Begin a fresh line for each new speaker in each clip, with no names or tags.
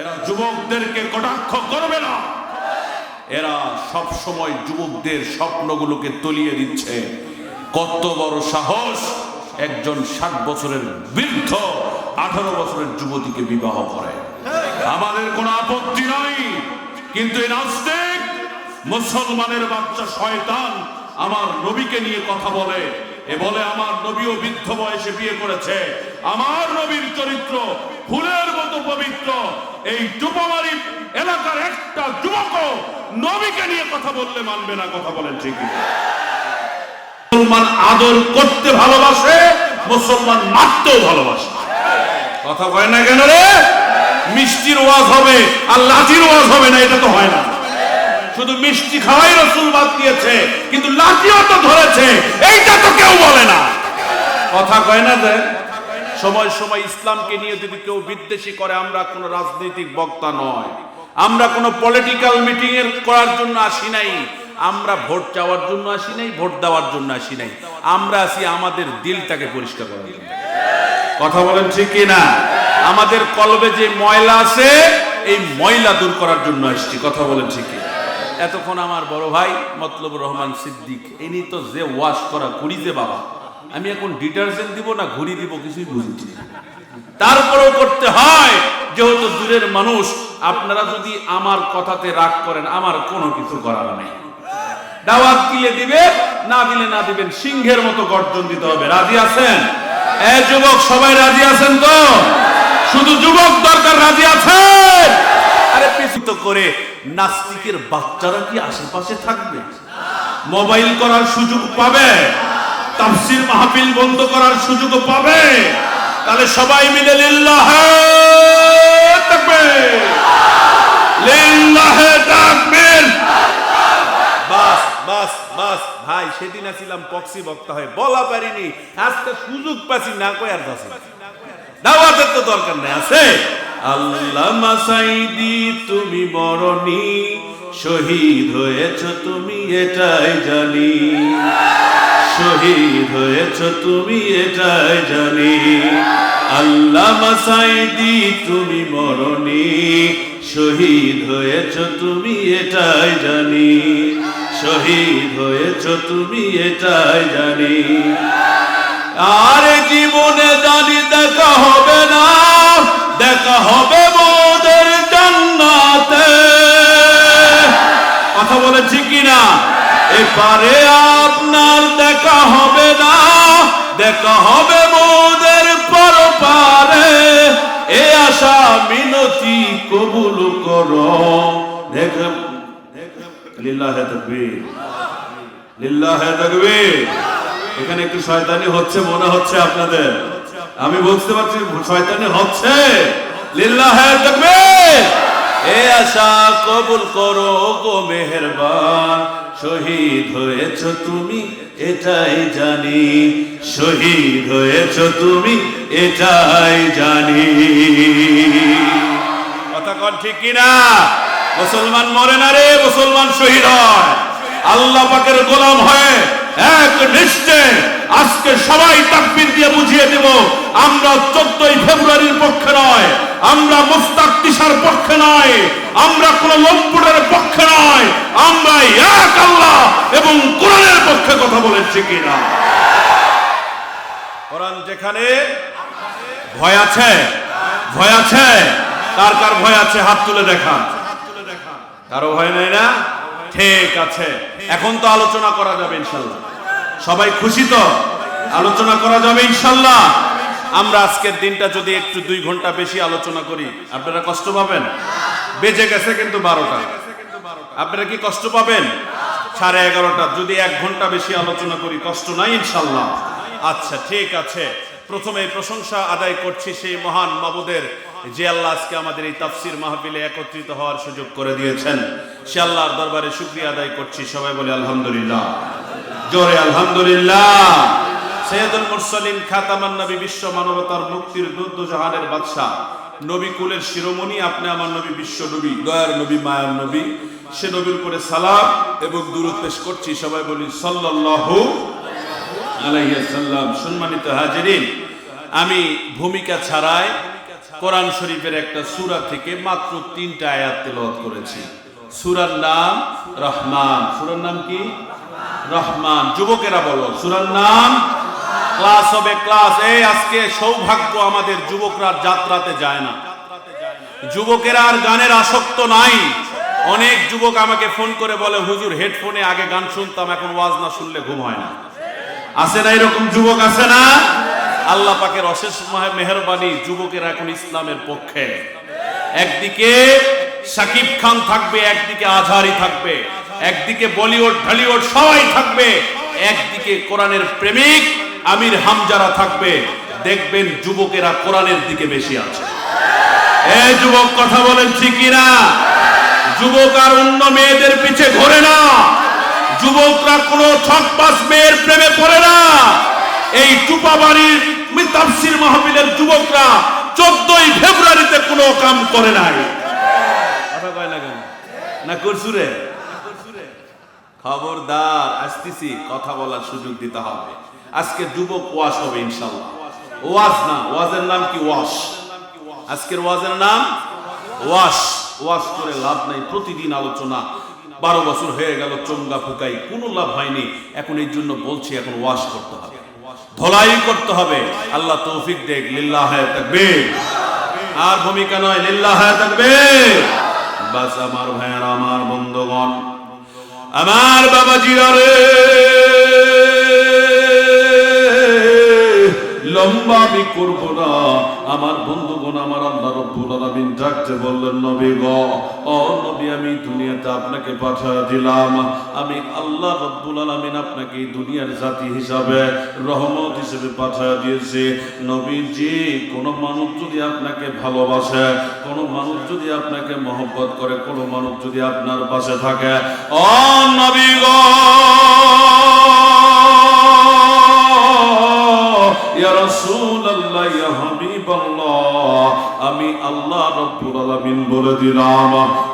এরা যুবকদেরকে কটাক্ষ করবে না, এরা সব সময় যুবকদের স্বপ্নগুলোকে তলিয়ে দিচ্ছে। কত বড় সাহস একজন 60 বছরের বৃদ্ধ 18 বছরের যুবতীকে বিবাহ করে। আমাদের কোনো আপত্তি নাই, কিন্তু এই নাস্তিক মুসলমানের বাচ্চা শয়তান আমার নবীকে নিয়ে কথা বলে, এ বলে আমার নবীও বৃদ্ধ বয়সে বিয়ে করেছে, আমার নবীর চরিত্র ফুলের মতো পবিত্র। এই টুপামারি এলাকার একটা যুবকও নবীকে নিয়ে কথা বললে মানবে না। কথা বলেন ঠিক কি? মুসলমান আদর করতে ভালোবাসে, মুসলমান মারতেও ভালোবাসে। কথা কয় না কেন রে? মিষ্টির ওয়াজ হবে আর লাঠির ওয়াজ হবে না, এটা তো হয় না। শুধু মিষ্টি খাওয়াই রাসূল বাদ দিয়েছে, কিন্তু লাঠিও তো ধরেছে, এইটা তো কেউ বলে না। কথা কয় না যে সময় সময় ইসলামকে নিয়ে যদি কেউ বিদ্বেষী করে, আমরা কোনো রাজনৈতিক বক্তা নয়, আমরা কোনো পলিটিক্যাল মিটিং এর করার জন্য আসি নাই, আমরা ভোট চাওয়ার জন্য আসি নাই, ভোট দেওয়ার জন্য আসি নাই, আমরা আসি আমাদের দিলটাকে পরিষ্কার করার জন্য। কথা বলেন ঠিক কি না? আমাদের কলবে যে ময়লা আছে, এই ময়লা দূর করার জন্য আসছি। কথা বলেন ঠিক কি? এতক্ষণ আমার বড় ভাই মতলবুর রহমান সিদ্দিক, ইনি তো যে ওয়াশ করা করি যে বাবা, আমি এখন ডিটারজেন্ট দিব না ঘুরি দিব কিছুই বুঝছি না, তারপরেও করতে হয় যেহেতু দূরের মানুষ। আপনারা যদি আমার কথাতে রাগ করেন, আমার কোনো কিছু করার নেই। দাওয়াত দিলে দিবে, না দিলে না দিবেন, সিংহের মতো গর্জন দিতে হবে। রাজি আছেন? এ যুবক সবাই রাজি আছেন তো? শুধু যুবক দরকার, রাজি আছেন? আরে পিছিত করে নাস্তিকের বাচ্চারা কি আশেপাশে থাকবে? মোবাইল করার সুযোগ পাবে, তাফসীর মাহফিল বন্ধ করার সুযোগ পাবে, তাহলে সবাই মিলে লিল্লাহে তাকবীর, লিল্লাহে তাকবীর। বাস বাস বাস ভাই, সেদিন ছিলাম পক্সি বক্তা হয়ে, বলা পারিনি, আজকে সুযোগ পাচ্ছি না, কই আর যাচ্ছি দাওয়াতের তো দরকার নেই। আছে আল্লামা সাঈদী তুমি মরণি, শহীদ হয়েছ তুমি এটাই জানি, শহীদ হয়েছ তুমি এটাই জানি। আল্লামা সাঈদী তুমি মরণি, শহীদ হয়েছ তুমি এটাই জানি, শহীদ হয়েছ তুমি এটাই জানি। আর জীবনে জানি দেখা হবে না, দেখা হবে মোদের জান্নাতে। কথা বলে ঠিক কিনা? এপারে আপনার দেখা হবে না, দেখা হবে মোদের পরপারে। এ আশা মিনতি কবুল করো। লিল্লাহে তাকবীর, লিল্লাহে তাকবীর। এখানে একটু শয়তানি হচ্ছে মনে হচ্ছে আপনাদের, আমি বুঝতে পারছি শয়তানি হচ্ছে। লিল্লাহে তাকবীর। এ আশা কবুল করো গো মেহেরবান, শহীদ হয়েছ তুমি এটাই জানি, শহীদ হয়েছ তুমি এটাই জানি। কথা কন ঠিক কিনা? মুসলমান মরে না রে, মুসলমান শহীদ হয়। আল্লাহ পাকের গোলাম হয়ে এক নিশ্চে আজকে সবাই তাকবীর দিয়ে বুঝিয়ে দেব, আমরা 14ই ফেব্রুয়ারির পক্ষে নয়, আমরা মুস্তাক তিশার পক্ষে নয়, আমরা কোন লম্পটের পক্ষে নয়, আমরা এক আল্লাহ এবং কোরআনের পক্ষে কথা বলেছি কিনা? কোরআন যেখানে ভয় আছে, ভয় আছে, কার কার ভয় আছে হাত তুলে দেখান। কারো ভয় নাই না? ঠিক আছে, এখন তো আলোচনা করা যাবে ইনশাল্লাহ। সবাই খুশি তো? আলোচনা করা যাবে ইনশাল্লাহ। আমরা আজকের দিনটা যদি একটু 2 ঘন্টা বেশি আলোচনা করি, আপনারা কষ্ট পাবেন? বেজে গেছে কিন্তু 12টা, আপনারা কি কষ্ট পাবেন? 11:30। যদি 1 ঘন্টা বেশি আলোচনা করি, কষ্ট নাই ইনশাল্লাহ। আচ্ছা ঠিক আছে, প্রথমে প্রশংসা আদায় করছি সেই মহান মাবুদের, যে আল্লাহ আজকে আমাদের এই তাফসীর মাহফিলে একত্রিত হওয়ার সুযোগ করে দিয়েছেন। সে আল্লাহর দরবারে শুকরিয়া আদায় করছি। সবাই বলে আলহামদুলিল্লাহ, জোরে আলহামদুলিল্লাহ। সৈয়দুল মুরসালিন, খাতামান নবী, বিশ্ব মানবতার মুক্তির দূত জাহানের বাদশা, নবী কুলের শিরোমণি, আপনি আমার নবী, বিশ্ব নবী, দয়ার নবী, মায়ার নবী, সে নবীর উপরে সালাম এবং দুরূদ পেশ করছি। সবাই বলি সাল্লাল্লাহু আলাইহি ওয়াসাল্লাম। সম্মানিত হাজিরিন, আমি ভূমিকা ছাড়াই কোরআন শরীফের একটা সূরা থেকে মাত্র 3টা আয়াত তেলাওয়াত করেছি। সূরার নাম রহমান। সূরার নাম কি? রহমান। যুবকেরা বলো সূরার নাম। ক্লাস হবে ক্লাস। এই আজকে সৌভাগ্য আমাদের, যুবকরা যাত্রাতে যায় না, যুবকেরা আর গানের আসক্ত নাই। অনেক যুবক আমাকে ফোন করে বলে, হুজুর হেডফোনে আগে গান শুনতাম, এখন ওয়াজ না শুনলে ঘুম হয় না। আছে না এরকম যুবক? আছে না? আল্লাহ পাকের অশেষ মেহেরবানি, যুবকেরা এখন ইসলামের পক্ষে। একদিকে শাকিব খান থাকবে, একদিকে আজহারি থাকবে, একদিকে বলিউড ঢালিউড সবাই থাকবে, একদিকে কোরআনের প্রেমিক আমির হামজারা থাকবে। দেখবেন যুবকেরা কোরআনের দিকে বেশি আছে। এই যুবক কথা বলেন ঠিক কিনা? যুবক আর অন্য মেয়েদের পিছে ঘোরে না, যুবকরা কোনো ছকপাস মেয়ের প্রেমে পড়ে না। এই টুপাবাড়ির তাফসীর মাহফিলের যুবকরা 14ই ফেব্রুয়ারিতে কোনো কাম করে নাই। কথা কয় না কেন? না করছুরে? খবরদার, আসতেছি, কথা বলার সুযোগ দিতে হবে। আজকে যুবক ওয়াশ হবে ইনশাআল্লাহ। ওয়াজ না, ওয়াজের নাম কি? ওয়াশ। আজকের ওয়াজের নাম ওয়াশ। ওয়াশ করে লাভ নাই, প্রতিদিন আলোচনা। 12 বছর হয়ে গেল চঙ্গা ফুকাই, কোনো লাভ হয়নি। এখন এই জন্য বলছি, এখন ওয়াশ করতে হবে, ধলাই করতে হবে। আল্লাহ তৌফিক দেখ। লিল্লাহে তাকবীর। আর ভূমিকা নয়, লিল্লাহে তাকবীর। বাস আমার ভাইয়েরা, আমার বন্ধুগণ, আমার বাবাজিরা রে, লম্বা আমি করব না। আমার বন্ধুগণ, আমার আল্লাহ রাব্বুল আলামিন ডাকতে বললেন, নবী গো, ও নবী, আমি দুনিয়াতে আপনাকে পাঠিয়ে দিলাম। আমি আল্লাহ রাব্বুল আলামিন আপনাকে দুনিয়ার জাতি হিসাবে, রহমত হিসেবে পাঠিয়ে দিয়েছি। নবীজি, কোন মানুষ যদি আপনাকে ভালোবাসে, কোন মানুষ যদি আপনাকে মহব্বত করে, কোন মানুষ যদি আপনার পাশে থাকে, ও নবী গো, ইয়া রাসূলুল্লাহ, ইয়া হাবিবাল্লাহ, আমি আল্লাহ রাব্বুল আলামিন বলে দিলাম,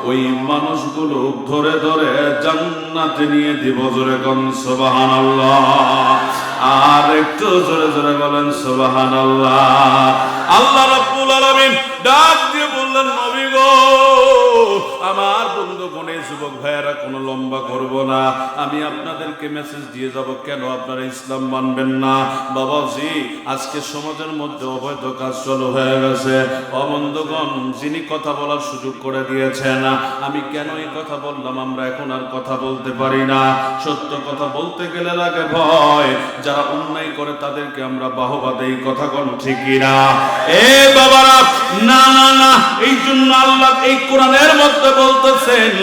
ওই মানুষগুলো ধরে ধরে জান্নাতে নিয়ে দিব। জোরে কোন সুবহানাল্লাহ। আর একটু জোরে জোরে বলেন সুবহানাল্লাহ। আল্লাহ রাব্বুল আলামিন ডাক দিয়ে বললেন, নবী গো, আমার বন্ধুগণে, যুবক ভাইয়েরা, কোনো লম্বা করব না। আমি আপনাদেরকে মেসেজ দিয়ে যাব, কেন আপনারা ইসলাম মানবেন না? বাবাজি, আজকে সমাজের মধ্যে অবৈধ কাজ চালু হয়ে গেছে। বন্ধুগণ, যিনি কথা বলার সুযোগ করে দিয়েছেন, আমি কেন এই কথা বললাম, আমরা এখন আর কথা বলতে পারি না। সত্য কথা বলতে গেলে লাগে ভয়। যারা অন্যায় করে তাদেরকে আমরা বাহবা দেই। কথা কোন ঠিক না? এ বাবারা, না না না, এই জন্য আল্লাহ এই কোরআনের মধ্যে বলতেছেন,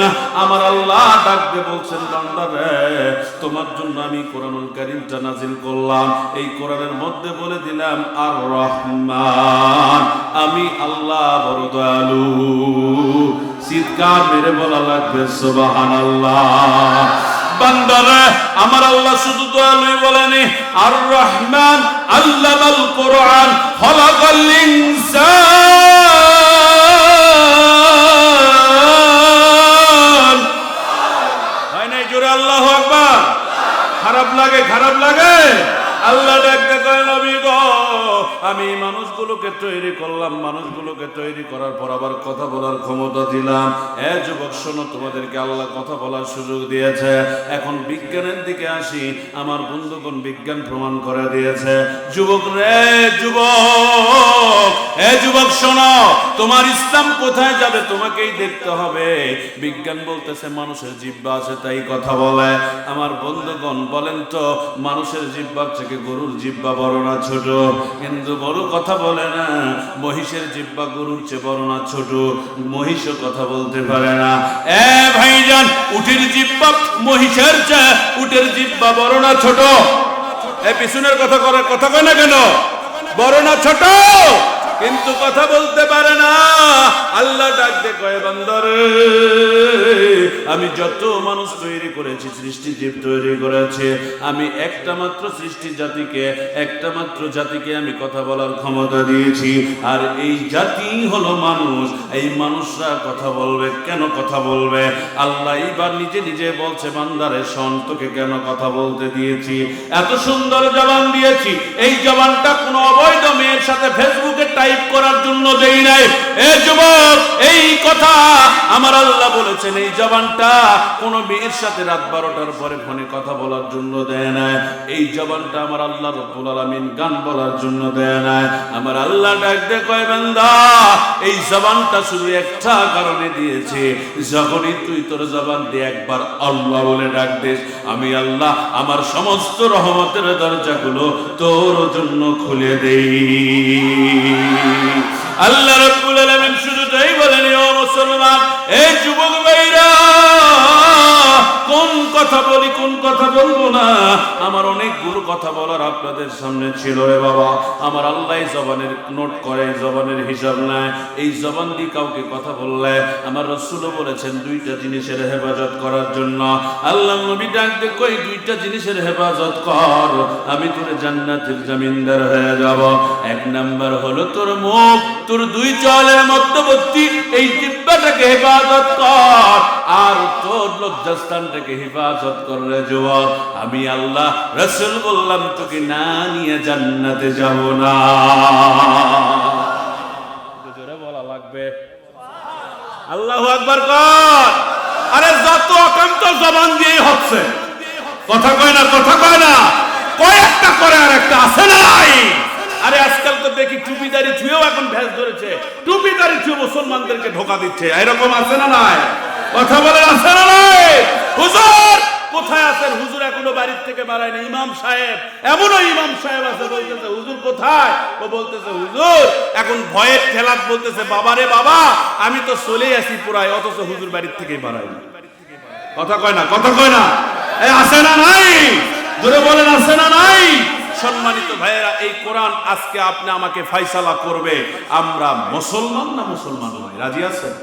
আমার আল্লাহ ডাকতে বলছেন, বান্দারে, তোমার জন্য আমি কোরআনুল কারীমটা নাজিল করলাম। এই কোরআনের মধ্যে বলে দিলাম, আর রহমান, আমি আল্লাহ বড় দয়ালু। চিৎকার মেরে বলা লাগবে সুবহানাল্লাহ। বান্দারে, আমার আল্লাহ শুধু দয়ালুই বলেনি, আর রহমান আল্লামাল কোরআন খলাকাল ইনসান। হয় নাই? জোরে আল্লাহু আকবার। খারাপ লাগে? খারাপ লাগে? আল্লাহ ডাকতে কয়, নবী গো, আমি মানুষগুলোকে তৈরি করলাম, মানুষগুলোকে তৈরি করার পর আবার কথা বলার ক্ষমতা দিলাম। এ যুবক শোনো, তোমাদেরকে আল্লাহ কথা বলার সুযোগ দিয়েছে। এখন বিজ্ঞানের দিকে আসি। আমার বন্ধুগণ, বিজ্ঞান প্রমাণ করে দিয়েছে, যুবক রে, যুবক, এ যুবক শোনো, তোমার ইসলাম কোথায় যাবে তোমাকেই দেখতে হবে। বিজ্ঞান বলতেছে মানুষের জিহ্বা আছে, তাই কথা বলে। আমার বন্ধুগণ, বলেন তো, মানুষের জিহ্বার থেকে গরুর জিহ্বা বড় না ছোট? কিন্তু গরু কথা বলে না। মহিষের জিহ্বা গরুর চেয়ে বড় না ছোট? মহিষও কথা বলতে পারে না। এ ভাইজান, উটের জিহ্বা মহিষের চেয়ে উটের জিহ্বা বড় না ছোট? এ পিছনের কথা করে কথা কয় না কেন? বড় না ছোট? কিন্তু কথা বলতে পারে না। আল্লাহ ডাক দে কয়, বান্দারে, আমি যত মানুষ তৈরি করেছি, সৃষ্টি জীব তৈরি করেছে, আমি একটা মাত্র সৃষ্টি জাতিকে, একটা মাত্র জাতিকে আমি কথা বলার ক্ষমতা দিয়েছি, আর এই জাতি হলো মানুষ। এই মানুষরা কথা বলবে। কেন কথা বলবে? আল্লাহ এবার নিজে নিজে বলছে, বান্দারে শোন, তোকে কেন কথা বলতে দিয়েছি, এত সুন্দর জবান দিয়েছি। এই জবানটা কোনো অবৈধ মেয়ের সাথে ফেসবুকে টাইপ করার জন্য দেই নাই। এ যুবক, এই কথা আমার আল্লাহ বলেছেন, এই জবানটা কোনো মেয়ের সাথে রাত 12টার পরে ফোনে কথা বলার জন্য দেয় না। এই জবানটা আমার আল্লাহ রাব্বুল আলামিন গান বলার জন্য দেয় না। আমার আল্লাহ ডাক দিয়ে কয়, বান্দা, এই জবানটা শুধু একটা কারণে দিয়েছে, যখনই তুই তোর জবান দিয়ে একবার আল্লাহ বলে ডাক দিস, আমি আল্লাহ আমার সমস্ত রহমতের দরজাগুলো তোর জন্য খুলে দেই। আল্লাহ রাব্বুল আলামিন শুধু তাই বলেন, ও মুসলমান, এই যুবক ভাইরা, কোন কথা বলি কোন কথা বলবো না, আমার অনেকগুলো কথা বলার আপনাদের সামনে ছিল রে বাবা। আমার আল্লাহ জবানের নোট করে, জবানের হিসাব নেয়। এই জবান দিয়ে কাউকে কথা বললে আমার রাসূলও বলেছেন দুইটা জিনিসের হেফাজত করার জন্য। আল্লাহ নবী ডাক দিয়ে কই, দুইটা জিনিসের হেফাজত কর, আমি তোর জান্নাতের জমিনদার হয়ে যাব। এক নাম্বার হলো তোর মুখ, তোর দুই চলের মধ্যবর্তী এই জিহ্বাটাকে হেফাজত কর, আর তোর লজ্জাস্থানটাকে হেফাজত করলে যুবক, আমি আল্লাহ রাসূল বললাম তোকে না নিয়ে জান্নাতে যাব না। জোরে বলা লাগবে, আল্লাহু আকবার কর। আরে যত অকান্ত জবান দিয়েই হচ্ছে, কথা কয় না, কথা কয় না, কয়েকটা করে আর একটা আছে না নাই? আরে আজকাল তো দেখি টুপিদারি ছুঁয়েও এখন ভেস ধরেছে, টুপিদারি ছুঁয়ে মুসলমানদেরকে ধোকা দিচ্ছে, এরকম আছে না নাই? কথা বলে আছে না নাই? হুজুর কোথায় আছেন? হুজুর এখনো বাড়ির থেকে বাড়ায় না। ইমাম সাহেব, এমনও ইমাম সাহেব আছে, বলতেছে হুজুর কোথায়? ও বলতেছে হুজুর এখন ভয়ের ঠেলাত বলতেছে, বাবা রে বাবা, আমি তো চলেই আসি পুরাই, অথচ হুজুর বাড়ির থেকে বাড়ায় না। কথা কয় না, কথা কয় না, আছে না নাই? জোরে বলেন, আছে না নাই? সম্মানিত ভাইয়েরা, এই কোরআন আজকে আপনি আমাকে ফয়সালা করবে, আমরা মুসলমান না মুসলমান নয়। রাজি আছেন?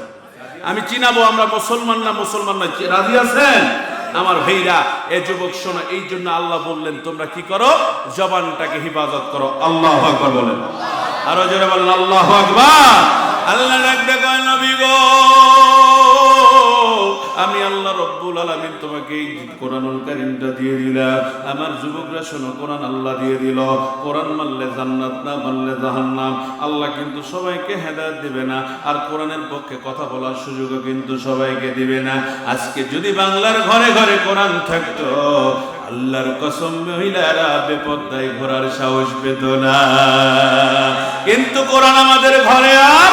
আমি চিনাবো আমরা মুসলমান না মুসলমান নয়। রাজি আছেন আমার ভাইরা? এ যুবক শোনো, এই জন্য আল্লাহ বললেন তোমরা কি করো? জবানটাকে হিফাজত করো। আল্লাহু আকবার বলেন, আরো জোরে বলেন আল্লাহু আকবার। আল্লাহ ডাকতে কয়, নবী গো, আমি আল্লাহ রব্বুল আলামিন তোমাকে এই কোরআনুল কারীমটা দিয়ে দিলাম। আমার যুবকরা শোনো, কোরআন আল্লাহ দিয়ে দিল। কোরআন মানলে জান্নাত, না মানলে জাহান্নাম। আল্লাহ কিন্তু সবাইকে হেদায়েত দিবে না, আর কোরআনের পক্ষে কথা বলার সুযোগও কিন্তু সবাইকে দিবে না। আজকে যদি বাংলার ঘরে ঘরে কোরআন থাকতো, আল্লাহর কসম মহিলারা বেপরদায় ঘোরার সাহস পেত না। কিন্তু কোরআন আমাদের ঘরে আর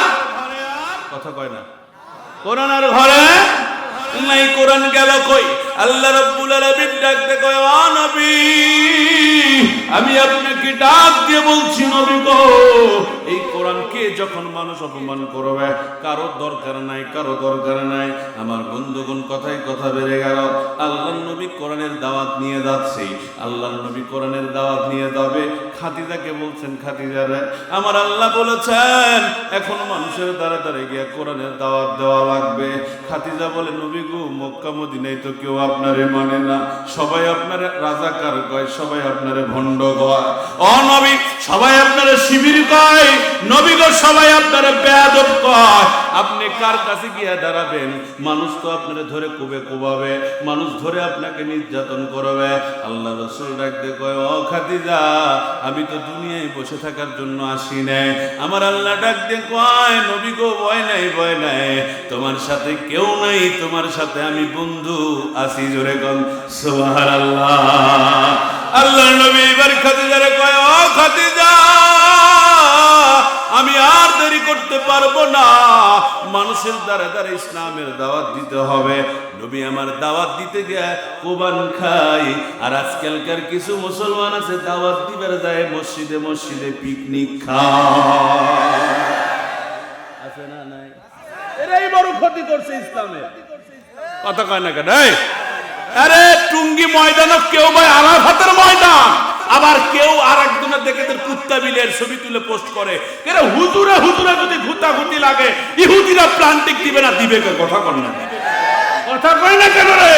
কথা কয় না, কোরআন আর ঘরে নাই। কোরআন গেল কই? আল্লাহ রাব্বুল আলামিন ডাকতে কয়, ও নবী, আমি আপনাকে ডাক দিয়ে বলছি, নবী গো, এই কোরআনকে যখন মানুষ অপমান করবে, কারো দরকার নাই, কারো দরকার নাই। আমার বন্ধুগণ, কথায় কথা বেড়ে গেল। আল্লাহর নবী কোরআনের দাওয়াত নিয়ে যাচ্ছে, আল্লাহর নবী কোরআনের দাওয়াত নিয়ে যাবে। খাদিজাকে বলছেন, খাদিজা রে, আমার আল্লাহ বলেছেন এখন মানুষের দ্বারা দ্বারা গিয়ে কোরআনের দাওয়াত দেওয়া লাগবে। খাদিজা বলে, নবী গো, মক্কা মদিনায় তো কেউ আপনারে মানে না, সবাই আপনারে রাজাকার কয়, সবাই আপনারে ভণ্ড কয়। ও নবী, সবাই আপনারে শিবির কয়, নবী গো, সবাই আপনারে বেয়াদব কয়। আপনি কার কাছে গিয়ে দাঁড়াবেন? মানুষ তো আপনারে ধরে কোবে কোবাবে, মানুষ ধরে আপনাকে নির্যাতন করবে। আল্লাহ রাসূল ডাকতে কয়, ও খাদিজা, আমি তো দুনিয়ায় বসে থাকার জন্য আসি নাই। আমার আল্লাহ ডাকতে কয়, নবী গো, ভয় নাই, ভয় নাই, তোমার সাথে কেউ নাই, তোমার সাথে আমি বন্ধু আছি। জোরে কোন সুবহানাল্লাহ। আল্লাহর নবী এবার খাদিজারে কয়, ও খাদিজা, আমি আর দেরি করতে পারবো না, মানুষের দ্বারা দ্বারা ইসলামের দাওয়াত দিতে হবে। নবী আমার দাওয়াত দিতে গিয়ে কোবান খাই। আর আজকালকার কিছু মুসলমান আছে, দাওয়াত দিবার যায় মসজিদে মসজিদে পিকনিক খায়। আছে না নাই? এরাই বড় ক্ষতি করছে ইসলামের। কথা কয় না কেন? আরে টুঙ্গি ময়দানও কেউ ভাই আরাফাতের ময়দান, আবার কেউ আর একজনের দেখে কুত্তা বিলের ছবি তুলে পোস্ট করে। কেন হুজুরে হুজুরে যদি ঘুতাঘুতি লাগে, ইহুদিরা প্লান্টিক দিবে না, দিবে কে? কথা কন না, কথা কয় না কেন রে?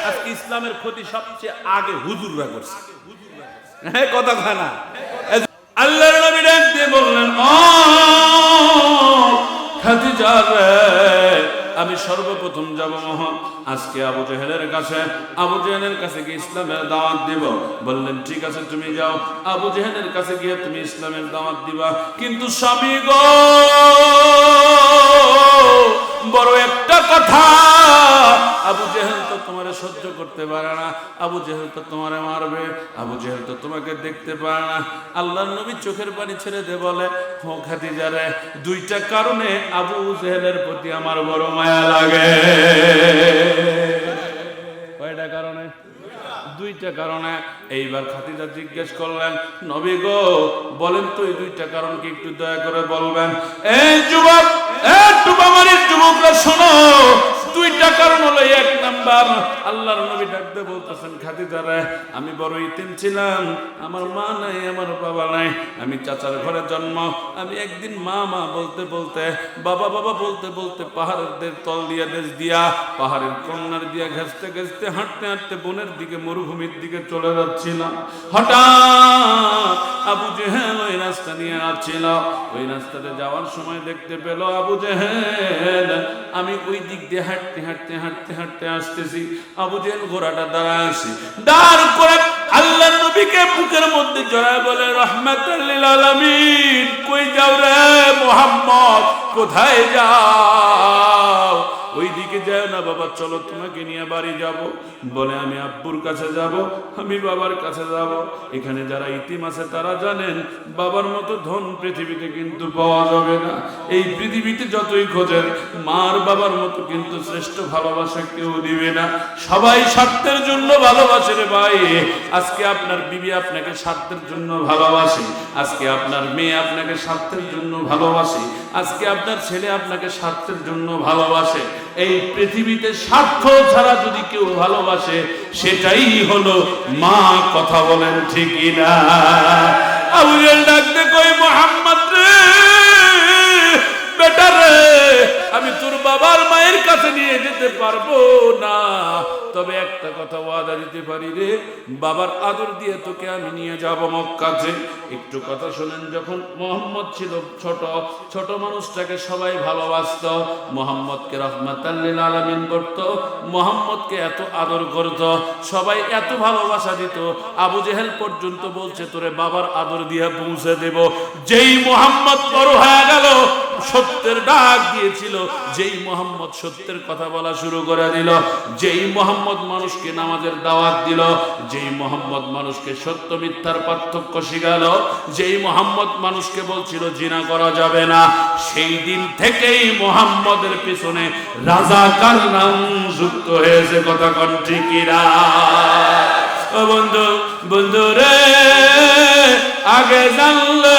আজকে ইসলামের ক্ষতি সবচেয়ে আগে হুজুররা করছে। হ্যাঁ, কথা কয় না। আল্লাহর নবী ডাক দিয়ে বললেন, ও খাদিজা রে, আমি সর্বপ্রথম যাব আজকে আবু জেহেলের কাছে। আবু জেহেলের কাছে গিয়ে ইসলামের দাওয়াত দিব। বললেন ঠিক আছে, তুমি যাও, আবু জেহেলের কাছে গিয়ে তুমি ইসলামের দাওয়াত দিবা। কিন্তু স্বামী গো, বড় একটা কথা, আবু জেহেল তো তোমারে সহ্য করতে পারে না, আবু জেহেল তো তোমারে মারবে, আবু জেহেল তো তোমাকে দেখতে পারে না। আল্লাহর নবী চোখের পানি ছেড়ে দিয়ে বলে, ও খাদিজা রে, দুইটা কারণে আবু জেহেলের প্রতি আমার বড় মায়া লাগে। কয়টা কারণে? দুইটা কারণে। এইবার খাদিজা জিজ্ঞেস করলেন, নবী গো বলেন তো, এই দুইটা কারণ কি একটু দয়া করে বলবেন? এই যুবক, টুবামারির যুবকরা শোনো, দুইটা কারণ হলো, এক নাম্বার, আল্লাহর নবী ডাকতে বলতেছেন, খাদিজা রে, আমি বড় ইতিম ছিলাম, আমার মা নাই, আমার বাবা নাই, আমি চাচার ঘরে জন্ম। আমি একদিন মা মা বলতে বলতে, বাবা বাবা বলতে বলতে পাহাড়ের তল দিয়া, দেশ দিয়া, পাহাড়ের কন্যার দিয়া ঘেঁচতে ঘেঁচতে, হাঁটতে হাঁটতে বনের দিকে, মরুভূমির দিকে চলে যাচ্ছিলাম। হঠাৎ আবু জেহেল ওই রাস্তা নিয়ে আসছিল। ওই রাস্তাতে যাওয়ার সময় দেখতে পেল আবু জেহেল, আমি ওই দিক দিয়ে হাঁটতে হাঁটতে হাঁটতে হাঁটতে আসতেছি। আবু জেহেল ঘোড়াটা দাঁড়ায় আছে, দাঁড় করে আল্লাহর নবীকে বুকের মধ্যে জড়ায় বলে, রাহমাতাল লিল আলামিন, কই যাও রে মুহাম্মদ, কোথায় যাও? ওই দিকে যাও না বাবা, চলো তোমাকে নিয়ে বাড়ি যাব। বলে, আমি আব্বুর কাছে যাব, আমি বাবার কাছে যাব। এখানে যারা ইতিম আছে তারা জানেন, বাবার মতো ধন পৃথিবীতে কিন্তু পাওয়া যাবে না। এই পৃথিবীতে যতই খোঁজেন, মার বাবার মতো কিন্তু শ্রেষ্ঠ ভালোবাসা কেউ দিবে না। সবাই স্বার্থের জন্য ভালোবাসে রে ভাই। আজকে আপনার বিবি আপনাকে স্বার্থের জন্য ভালোবাসে, আজকে আপনার মেয়ে আপনাকে স্বার্থের জন্য ভালোবাসে, আজকে আপনার ছেলে আপনাকে স্বার্থের জন্য ভালোবাসে। এই পৃথিবীতে স্বার্থ ছাড়া যদি কেউ ভালোবাসে, সেটাই হলো মা। কথা বলেন ঠিক না? আবু জেহেল ডাকতে কই, মুহাম্মদ রে, বেটা রে, আমি তোর বাবার মায়ের কাছে নিয়ে যেতে পারবো না, তবে একটা কথা ওয়াদা দিতে পারি রে, বাবার আদর দিয়ে তোকে আমি নিয়ে যাব মক্কাতে। একটু কথা শোনেন, যখন মুহাম্মদ ছিল ছোট, ছোট মানুষটাকে সবাই ভালোবাসতো, মুহাম্মদকে রাহমাতাল লিল আলামিন করত, মুহাম্মদকে এত আদর করত, সবাই এত ভালোবাসা দিত। আবু জেহেল পর্যন্ত বলছে, তোরে বাবার আদর দিয়ে পৌঁছে দেব। যেই মুহাম্মদ বড় হয়ে গেল, সত্যের ডাক দিয়েছিল, যেই মুহাম্মদ সত্যের কথা বলা শুরু করে দিল, যেই মুহাম্মদ মানুষকে নামাজের দাওয়াত দিল, যেই মুহাম্মদ মানুষকে সত্য মিথ্যার পার্থক্য শিখালো, যেই মুহাম্মদ মানুষকে বলছিল জিনা করা যাবে না, সেই দিন থেকেই মুহাম্মদের পিছনে রাজাকার নাম যুক্ত হয়েছে। কথা কোন ঠিক না? ও বন্ধু, বন্ধু রে, আগে জানলে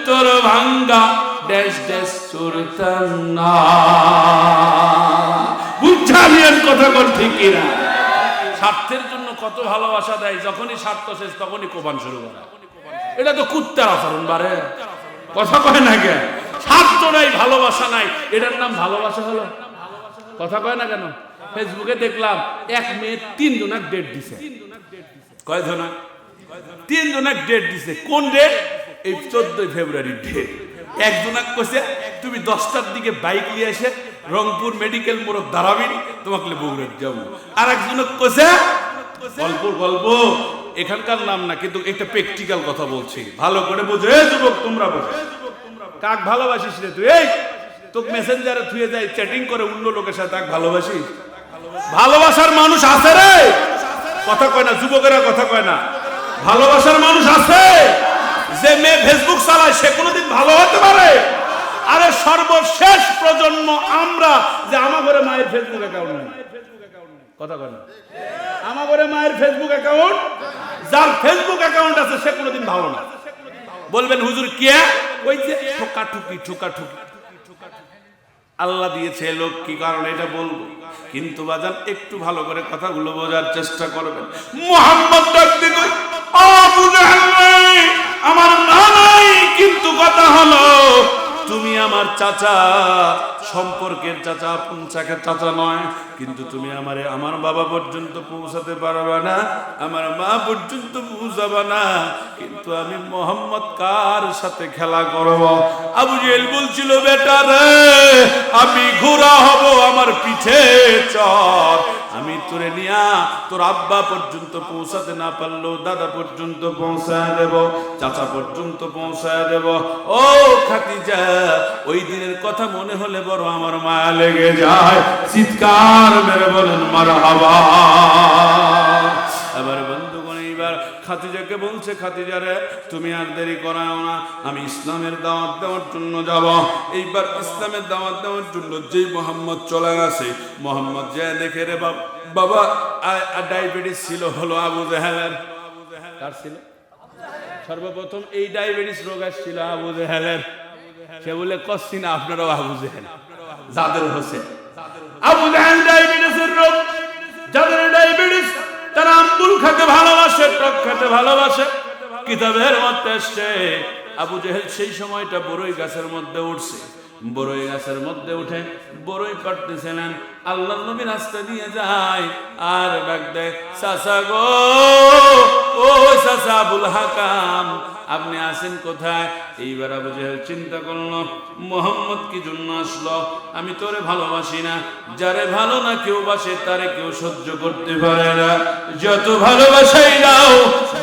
তোর ভাঙ্গা দেশ দেশ চুরতাম না। বুঝালিয়ার কথা কোন ঠিক না? স্বার্থের জন্য কত ভালোবাসা দেয়, যখনই স্বার্থ শেষ তখনই কোপান শুরু করে। এটা তো কুত্তার আচরণ বারে। কথা কয় না কেন? স্বার্থ নাই, ভালোবাসা নাই, এটার নাম ভালোবাসা হলো? কথা কয় না কেন? ফেসবুকে দেখলাম এক মেয়ে 3 জনাক ডেট দিছে। কয় জনাক? 3 জনাক ডেট দিছে। কোন ডেট? এই 14 ফেব্রুয়ারি ডেট। একজনাক কইছে, তুমি 10টার দিকে বাইক নিয়ে এসে রংপুর মেডিকেল মোড়ক দাঁড়াবি, তোমাকে বগুড়া যাবো। আর একজনক কইছে, গল্প গল্প, এখানকার নাম না, কিন্তু একটা প্র্যাকটিক্যাল কথা বলছি, ভালো করে বোঝো। এই যুবক, তোমরা বোঝো, কাক ভালোবাসিস রে তুই? এই তোকে মেসেঞ্জারে থুয়ে যায় চ্যাটিং করে অন্য লোকের সাথে, তাকে ভালোবাসিস? ভালোবাসার মানুষ আছে রে? কথা কয় না, যুবকেরা কথা কয় না। ভালোবাসার মানুষ আছে? যে মেয়ে ফেসবুক চালায় সে কোনোদিন ভালো হতে পারে? আরে সর্বশেষ প্রজন্ম আমরা, যে আমার ঘরে মায়ের ফেসবুক অ্যাকাউন্ট নেই। কথা কয় না? আমার ঘরে মায়ের ফেসবুক অ্যাকাউন্ট, যার ফেসবুক অ্যাকাউন্ট আছে সে কোনোদিন ভালো না। বলবেন হুজুর কে? ওই যে ঠোকাঠুকি ঠোকাঠুকি। আল্লাহ দিয়েছে লোক, কি কারণে এটা বলবো, কিন্তু বাজান একটু ভালো করে কথাগুলো বোঝার চেষ্টা করবেন। মুহাম্মদ ডাকতে কই, আবু জেহেল, আমার মা নাই, কিন্তু কথা হলো তুমি আমার চাচা, সম্পর্কের চাচা, আপন চাচা নয়, কিন্তু তুমি আমারে আমার বাবা পর্যন্ত পৌঁছাতে পারবে না, আমার মা পর্যন্ত পৌঁছাবে না, কিন্তু আমি মোহাম্মদ কার সাথে খেলা করব? আবু জেহেল বলছিল, বেটা রে, আমি ঘোড়া হব, আমার পিঠে চড়, আমি তোরে নিয়া তোর আব্বা পর্যন্ত পৌঁছাতে না পারলেও দাদা পর্যন্ত পৌঁছায় দেব, চাচা পর্যন্ত পৌঁছায় দেব। ও খাদিজা, ওই দিনের কথা মনে হলে বড় আমার মায়া লেগে যায়। চিৎকার মেরে বলেন মারহাবা। এবার বন্ধুগণ, এইবার খাদিজাকে বলছে, খাদিজা রে, তুমি আর দেরি করাও না, আমি ইসলামের দাওয়াত দেওয়ার জন্য যাব। এইবার ইসলামের দাওয়াত দেওয়ার জন্য যেই মোহাম্মদ চলে গেছে, মোহাম্মদ যে দেখে রে বাবা ডায়াবেটিস ছিল হলো আবু জেহেলের। কার ছিল? সর্বপ্রথম এই ডায়াবেটিস রোগ আসছিল আবু জেহেলের। সে বলে কচ্ছি না, আপনারাও আবু জেহেল, যাদের হোসেন আবু জেহেল ডায়াবেটিসের রোগ। যাদের ডায়াবেটিস তারা আম্বুল খেতে ভালোবাসে, টক খেতে ভালোবাসে। কিতাবের মধ্যে এসছে আবু জেহেল সেই সময়টা বড়ই গাছের মধ্যে উঠছে, বড়ই গাছের মধ্যে উঠে বড়ই কাটতেছিলেন। আল্লাহর নবী রাস্তা দিয়ে যায় আর ডাক দেয়, চাচা গো, ও চাচা আবুল হাকাম, আপনি আছেন কোথায়? এইবার আবু জেহেল চিন্তা করলো, মোহাম্মদ কি জন্য আসলো? আমি তোরে ভালোবাসি না, যারে ভালো না কেউ বাসে তারে কেউ সহ্য করতে পারে না। যত ভালোবাসাই দাও,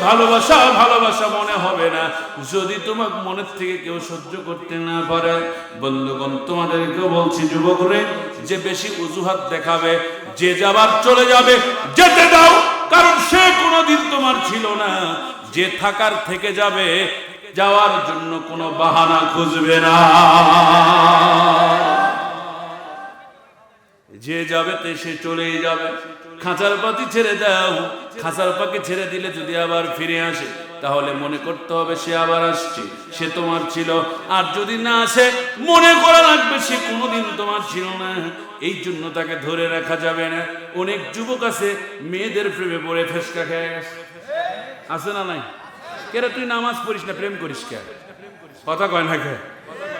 ভালোবাসা ভালোবাসা মনে হবে না যদি তোমার মনের থেকে কেউ সহ্য করতে না পারে। বন্ধুগণ, তোমাদেরকেও বলছি, যুবকরে, যে বেশি অজুহাত দেখাবে, যে যাবার চলে যাবে, যেতে দাও, কারণ সে কোনোদিন তোমার ছিল না। যে থাকার থেকে যাবে, যাওয়ার জন্য কোনো বাহানা খুঁজবে না। যে যাবে তে সে চলেই যাবে। খাঁচার পাখি ছেড়ে দাও, খাঁচার পাখি ছেড়ে দিলে যদি আবার ফিরে আসে, তাহলে মনে করতে হবে সে আবার আসছে, সে তোমার ছিল। আর যদি না আসে, মনে করা লাগবে সে কোনোদিন তোমার ছিল না। এই জন্য তাকে ধরে রাখা যাবে না। অনেক যুবক আছে মেয়েদের প্রেমে পড়ে ফেসকা খেয়ে গেছে, আছে না নাই? কেরে তুই নামাজ পড়িস না, প্রেম করিস কে? কথা কয় না কে?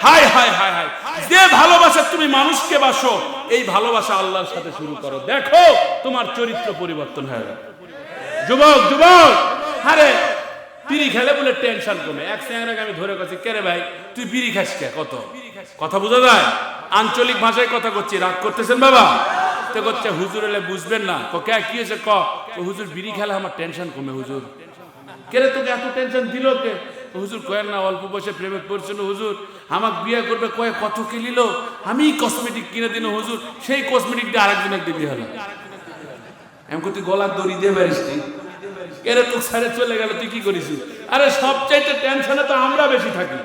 হাই হাই হাই হাই, যে ভালোবাসা তুমি মানুষকে বাসো, এই ভালোবাসা আল্লাহর সাথে শুরু করো, দেখো তোমার চরিত্র পরিবর্তন হয়ে যাবে। যুবক যুবক, আরে বিড়ি খেলে বলে টেনশন কমে। এক স্যাংরাকে আমি ধরে কাছে, কে রে ভাই তুই বিড়ি খাস কে? কত কথা বোঝা যায়? আঞ্চলিক ভাষায় কথা করছি, রাগ করতেছেন বাবা? তো করছে হুজুর এলে বুঝবেন না। কে কি হয়েছে? হুজুর বিড়ি খেলে আমার টেনশন কমে। হুজুর কে রে, তোকে এত টেনশন দিল কে? হুজুর কয়েন না, অল্প বয়সে প্রেমে পড়ছিল হুজুর, আমাকে বিয়ে করবে কয়ে কত কে নিল, আমি কসমেটিক কিনে দিন হুজুর, সেই কসমেটিক দিয়ে আরেকজনের দিবি হলো। এমন তুই গলার দড়ি দিয়ে পারিস নি, এরে তোর ছেড়ে চলে গেল, তুই কি করিস? আরে সবচাইতে টেনশনে তো আমরা বেশি থাকি।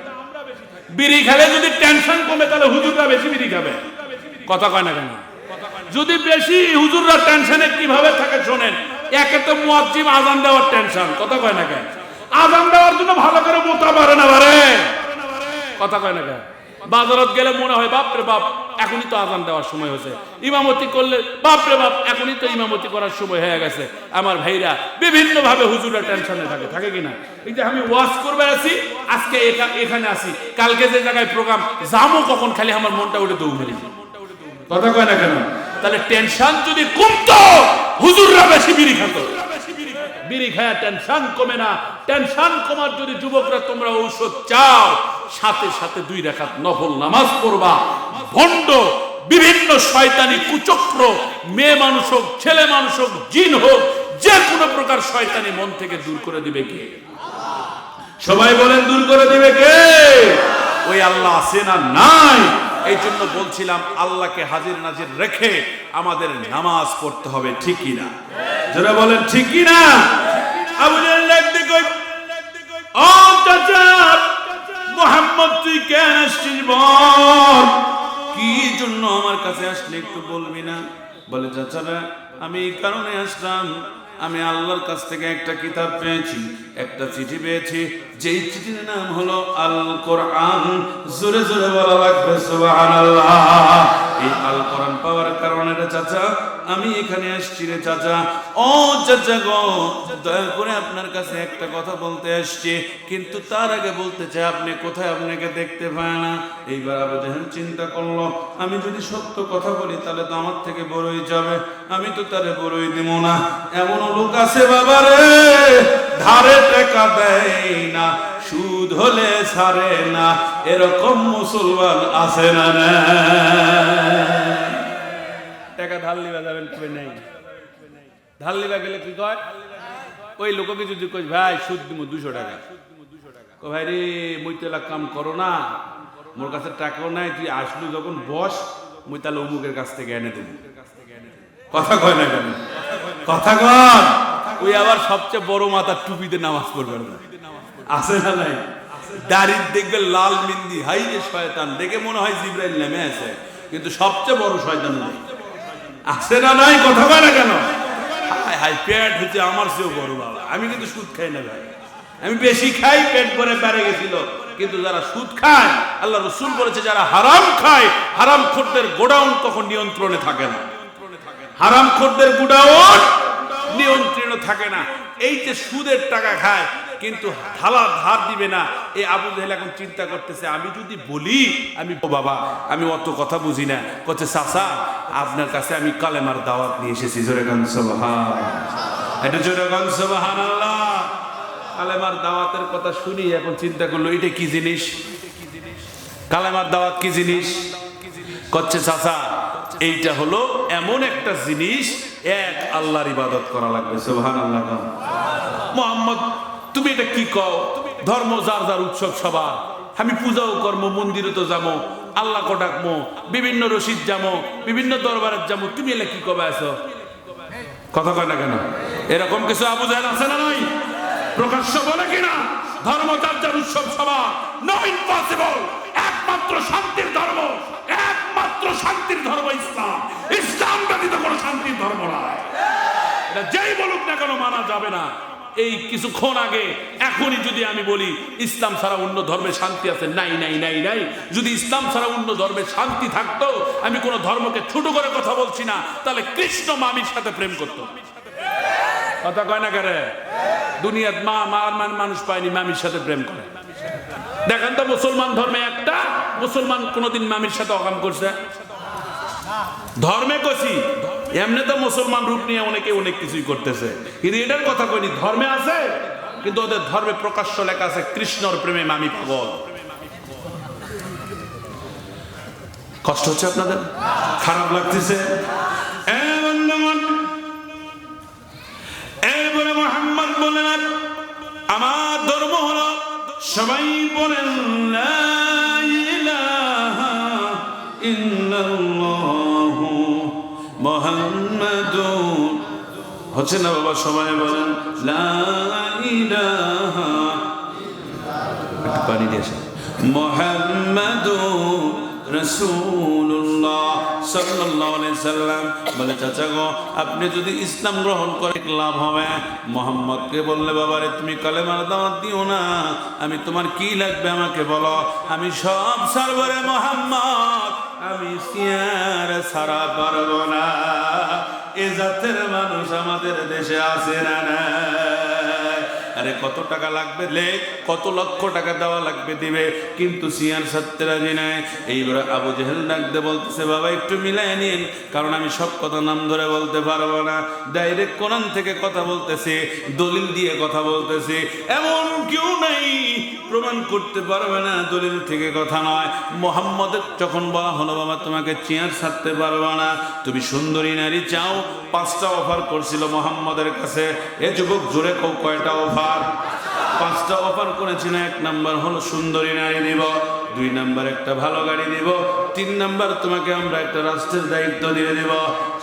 বিড়ি খেলে যদি টেনশন কমে, তাহলে হুজুররা বেশি বিড়ি খাবে। কথা কয় না কেন? যদি বেশি হুজুররা টেনশনে কিভাবে থাকে শোনেন। একে তো মুয়াজ্জিম আযান দেওয়ার টেনশন, কথা কয় না কেন? আযান দেওয়ার জন্য ভালো করে মোতা পারে না পারে, কথা কয় না কেন? বাজারত গেলে মনে হয় বাপ রে বাপ, এখনই তো আযান দেওয়ার সময় হয়েছে। ইমামতি করলে বাপ রে বাপ, এখনই তো ইমামতি করার সময় হয়ে গেছে। আমার ভাইরা বিভিন্ন ভাবে হুজুররা টেনশনে থাকে, থাকে কিনা? এই যে আমি ওয়াজ করবে আছি, আজকে এখানে আসি, কালকে যে জায়গায় প্রোগ্রাম যাবো কখন, খালি আমার মনটা উঠে দৌড়ি, কথা কয় না কেন? তাহলে টেনশন যদি কমতো, হুজুররা বেশি বিড়ি খেত। বিড়ি খায় টেনশন কমে না। টেনশন কমার যদি যুবকরা তোমরা ঔষধ চাও, সাথে সাথে 2 রাকাত নফল নামাজ পড়বা। ভণ্ড বিভিন্ন শয়তানি কুচক্র, মেয়ে মানুষ হোক, ছেলে মানুষ হোক, জিন হোক, যে কোনো প্রকার শয়তানি মন থেকে দূর করে দিবে কে? সবাই বলেন, দূর করে দিবে কে? ওই আল্লাহ আছে না নাই? এই জন্য বলছিলাম, আল্লাহকে হাজির নাজির রেখে আমাদের নামাজ পড়তে হবে, ঠিক কি না? যারা বলেন ঠিক কি না? আবু জেহেল দেখতে কই, ও চাচা মুহাম্মদ তুই কেন আসছিস বল, কি জন্য আমার কাছে আসলে একটু বলবি না? বলে, চাচারা আমি এই কারণে আসলাম, আমি আল্লাহর কাছ থেকে একটা কিতাব পেয়েছি, একটা চিঠি পেয়েছি, যেই চিঠির নাম হলো আল কোরআন। জোরে জোরে বলা লাগবে সুবহানাল্লাহ। এই আল কোরআন পাওয়ার কারণে চাচা আমি এখানে আসছি রে চাচা। ও চাচা গো, দয়া করে আপনার কাছে একটা কথা বলতে আসছি, কিন্তু তার আগে বলতে চাই আপনি কোথায়, আপনাকে দেখতে পায় না। এইবার আবু জাহেল চিন্তা করলো, আমি যদি সত্য কথা বলি তাহলে তো আমার থেকে বড়ই যাবে, আমি তো তারে বড়ই দিব না। এমন লোক আছে বাবা রে, ধারে টাকা দেয় না, সুদ হলে ছাড়ে না, এরকম মুসলমান আছে না? টাকা ধার লিবা যাবেন কই নাই, ধার লিবা গেলে কি কয়, ওই লোককে যদি কই ভাই সুদ দিব 200 টাকা, কই ভাই রে মুই তো কাম করো না, মোর কাছে টাকাও নাই, তুই আসলু যখন বস মুই তাহলে অমুকের কাছ থেকে এনে দেব। কথা কয় না কেন? কথা কন। ওই আবার সবচেয়ে বড় মাথার টুপিতে নামাজ পড়বে না, আছে না নাই? দাড়ি দেখবে লাল মিন্দি, হাই রে শয়তান, দেখে মনে হয় জিবরাইল নেমে আছে, কিন্তু সবচেয়ে বড় শয়তান নাই, আছে না নাই? কথা কয় না কেন? হাই হাই, পেট হচ্ছে আমার চেয়েও বড় বাবা। আমি কিন্তু সুদ খাই না ভাই, আমি বেশি খাই, পেট ভরে বেড়ে গেছিল। কিন্তু যারা সুদ খায়, আল্লাহ রাসূল বলেছে যারা হারাম খায়, হারামখোরদের গোডাউন তখন নিয়ন্ত্রণে থাকে না, হারামখোরদের গোডাউন নিয়ন্ত্রণে থাকে না। এই যে সুদের টাকা খায় কিন্তু ধার দিবে না, এই আবু জাহেল এখন চিন্তা করতেছে, আমি যদি বলি আমি বাবা আমি অত কথা বুঝি না, কচ্ছে চাচা আপনার কাছে আমি কালেমার দাওয়াত নিয়ে এসেছি। জোরে গান সুবহান, এটা জোরে গান সুবহানাল্লাহ। কালেমার দাওয়াতের কথা শুনি এখন চিন্তা করলো এটা কি জিনিস, কালেমার দাওয়াত কি জিনিস? কচ্ছে চাচা এইটা হলো এমন একটা জিনিস, এক আল্লাহর ইবাদত করা লাগবে। সুবহানাল্লাহ। মুহাম্মদ তুমি এটা কি কও? ধর্ম যার যার উৎসব সবার, আমি পূজাও কর্ম, মন্দিরে তো যাবো, আল্লাহ কো ডাকবো, বিভিন্ন রশিদ যাবো, বিভিন্ন দরবারে যাবো, তুমি এলে কি কবে আছো? কথা কয় না কেন? এরকম কিছু আবু জাহেল আছে না নাই? প্রকাশ্য বলে কিনা ধর্ম যার যার উৎসব সবার, নো ইম্পসিবল। একমাত্র শান্তির ধর্ম, একমাত্র শান্তির ধর্ম ইসলাম। ইসলাম ব্যতীত কোনো শান্তির ধর্ম নয়, এটা যেই বলুক না কেন মানা যাবে না। এই কিছুক্ষণ আগে এখনই যদি আমি বলি ইসলাম ছাড়া অন্য ধর্মে শান্তি আছে, নাই নাই নাই নাই। যদি ইসলাম ছাড়া অন্য ধর্মে শান্তি থাকতো, আমি কোনো ধর্মকে ছোট করে কথা বলছি না, তাহলে কৃষ্ণ মামির সাথে প্রেম করত। কথা কয় না কেন? দুনিয়াত মানুষ পায়নি মামির সাথে প্রেম করে। দেখেন তো মুসলমান ধর্মে একটা মুসলমান কোনদিন মামির সাথে অকাম করছে? ধর্মে কছি, এমনি তো মুসলমান রূপ নিয়ে অনেকে অনেক কিছুই করতেছে, কিন্তু এটার কথা কইনি। ধর্মে আছে, কিন্তু ওদের ধর্মে প্রকাশ্য লেখা আছে কৃষ্ণর প্রেমে মামি পাগল। কষ্ট হচ্ছে আপনাদের? খারাপ লাগতেছে? এরপরে মুহাম্মদ বলেন আমার ধর্ম হলো, সবাই বলেন লা ইলাহা ইল্লাল্লাহু মুহাম্মাদুর, হচ্ছে না বাবা? সবাই বলেন লা ইলাহা, পানি দিয়েছে, মুহাম্মাদুর রাসূলুল্লাহ সাল্লাল্লাহু আলাইহি সাল্লাম। বলে চাচা গো, আপনি যদি ইসলাম গ্রহণ করে লাভ হবে। মুহাম্মদকে বললে বাবারে তুমি কালেমার দাওয়াত দিও না, আমি তোমার কি লাগবে আমাকে বলো, আমি সব সারবরে মুহাম্মদ, আমি সিয়ার সারা পারবো না। এ জাতের মানুষ আমাদের দেশে আছে না? আরে কত টাকা লাগবে, কত লক্ষ টাকা দেওয়া লাগবে দিবে, কিন্তু সিয়ার সারতে রাজি নাই। এইবার আবু জাহেল ডাকতে বলতেছে বাবা একটু মিলাই নিন, কারণ আমি সব কথা নাম ধরে বলতে পারবো না। ডাইরেক্ট কোরআন থেকে কথা বলতেছে, দলিল দিয়ে কথা বলতেছে, এমন কেউ নাই প্রমাণ করতে পারবে না দলিল থেকে কথা নয়। মুহাম্মদের যখন বলা হলো বাবা তোমাকে চেয়ার ছাড়তে পারবো না, তুমি সুন্দরী নারী চাও, 5টা অফার করছিল মুহাম্মদের কাছে। এ যুবক জোরে কয়টা অফার? 5টা অফার করেছিল। 1 নাম্বার হলো সুন্দরী নারী দিব, 2 নাম্বার একটা ভালো গাড়ি দিব, 3 নাম্বার তোমাকে আমরা একটা রাষ্ট্রের দায়িত্ব দিয়ে দেব,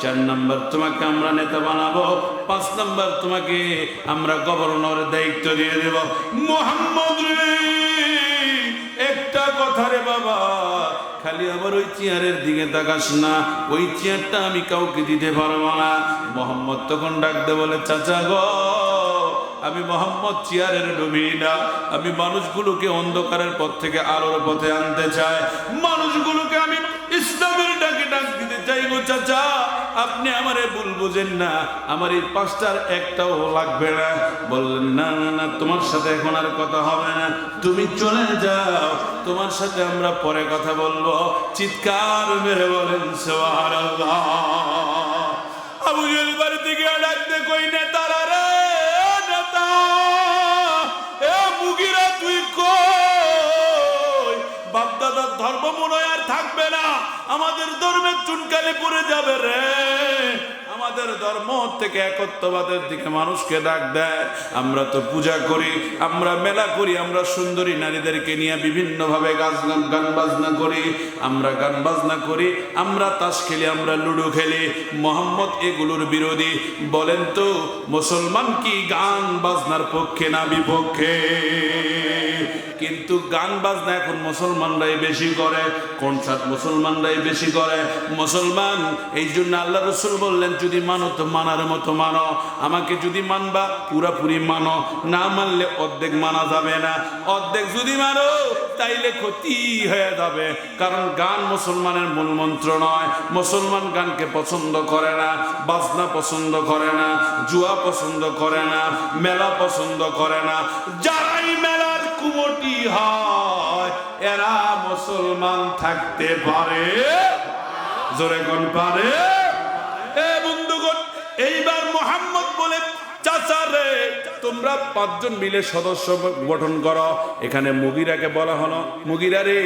4 নাম্বার তোমাকে আমরা নেতা বানাবো, 5 নাম্বার তোমাকে আমরা গভর্নরের দায়িত্ব দিয়ে দেব। মুহাম্মদ রে একটা কথা রে বাবা, খালি আবার ওই চেয়ারের দিকে তাকাস না, ওই চেয়ারটা আমি কাউকে দিতে পারবো না। মুহাম্মদ তখন ডাকতে বলে চাচা গো, আমি মুহাম্মদ চেয়ারের ডুবি না, আমি মানুষগুলোকে অন্ধকারের পথ থেকে আলোর পথে আনতে চাই, মানুষগুলোকে আমি ইসলামের ডাকে ডাক দিতে চাই গো চাচা। ভুল বুঝেন না, আমার এই 5টার একটাও লাগবে না। বললেন না না না, তোমার সাথে এখন আর কথা হবে না, তুমি চলে যাও, তোমার সাথে আমরা পরে কথা বলবো। চিৎকার মেরে বলেন সুবহানাল্লাহ। আবু জেহেল বাড়ি থেকে ডাকতে কই নেতারা রে, নেতা এ মুগিরা তুই কই? বাপদাদার ধর্ম মনে আর থাকবে না, আমাদের ধর্মের চুনকালি পড়ে যাবে রে। আমাদের ধর্ম থেকে একত্ববাদের দিকে মানুষকে ডাক দেয়। আমরা তো পূজা করি, আমরা মেলা করি, আমরা সুন্দরী নারীদেরকে নিয়ে বিভিন্নভাবে গান বাজনা করি, আমরা গান বাজনা করি, আমরা তাস খেলি, আমরা লুডো খেলি। মোহাম্মদ এগুলোর বিরোধী। বলেন তো মুসলমান কি গান বাজনার পক্ষে না বিপক্ষে? কিন্তু গান বাজনা এখন মুসলমানরাই বেশি করে, কনসার্ট মুসলমানরাই বেশি করে। মুসলমান এই জন্য আল্লাহ রসুল বললেন, যদি মানো তো মানার মতো মানো, আমাকে যদি মানবা পুরাপুরি মানো, না মানলে অর্ধেক মানা যাবে না। অর্ধেক যদি মানো তাইলে ক্ষতি হয়ে যাবে, কারণ গান মুসলমানের মূল মন্ত্র নয়। মুসলমান গানকে পছন্দ করে না, বাজনা পছন্দ করে না, জুয়া পছন্দ করে না, মেলা পছন্দ করে না। যারাই মেলার কুমটি হয় এরা মুসলমান থাকতে পারে, জোরে কোন পারে? এ বন্ধুগণ, এইবার মোহাম্মদ বলে, চাচা রে তোমরা 5 জন মিলে সদস্য গঠন করো। এখানে মুগিরাকে বলা হলো, মুগিরা রে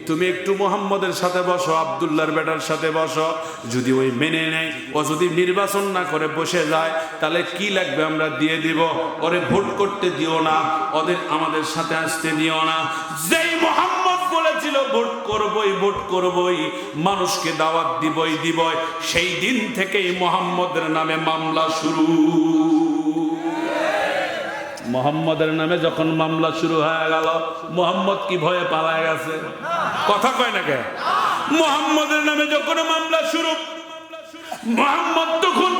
তুমি একটু মোহাম্মদের সাথে বসো, আব্দুল্লাহর বেটার সাথে বসো। যদি ওই মেনে নেয়, ও যদি নির্বাচন না করে বসে যায়, তাহলে কি লাগবে আমরা দিয়ে দিব। ওরে ভোট করতে দিও না, ওদের আমাদের সাথে আসতে দিও না। যেই মোহাম্মদ বলেছিল ভোট করবই, ভোট করবই, মানুষকে দাওয়াত দিবই দিবই, সেই দিন থেকেই মোহাম্মদের নামে মামলা শুরু। মোহাম্মদের নামে যখন মামলা শুরু হয়ে গেল, মোহাম্মদ কি ভয়ে পালায় গেছে? কথা কয় না কে? মোহাম্মদের নামে যখন মামলা শুরু, মোহাম্মদ তখন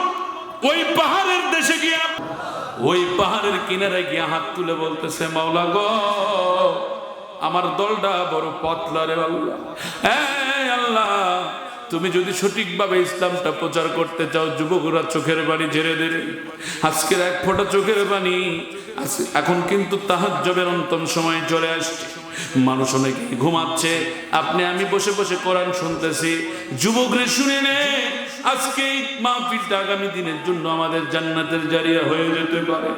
ওই পাহাড়ের দেশে গিয়া, ওই পাহাড়ের কিনারে গিয়া হাত তুলে বলতেছে, মাওলা গো আমার দলটা বড় পতলা রে আল্লাহ, হ্যাঁ আল্লাহ তুমি যদি সঠিকভাবে ইসলামটা প্রচার করতে চাও, যুবকরা চোখের পানি ঝেড়ে দেবে। আজকের এক ফোঁটা চোখের পানি, এখন কিন্তু তাহাজ্জুদের অন্তম সময় চলে আসছে, মানুষ অনেকে ঘুমাচ্ছে, আপনি আমি বসে বসে কোরআন শুনতেছি। যুবকরা শুনে নে, আজকে এই মাহফিলটা আগামী দিনের জন্য আমাদের জান্নাতের জারিয়া হয়ে যেতে পারে।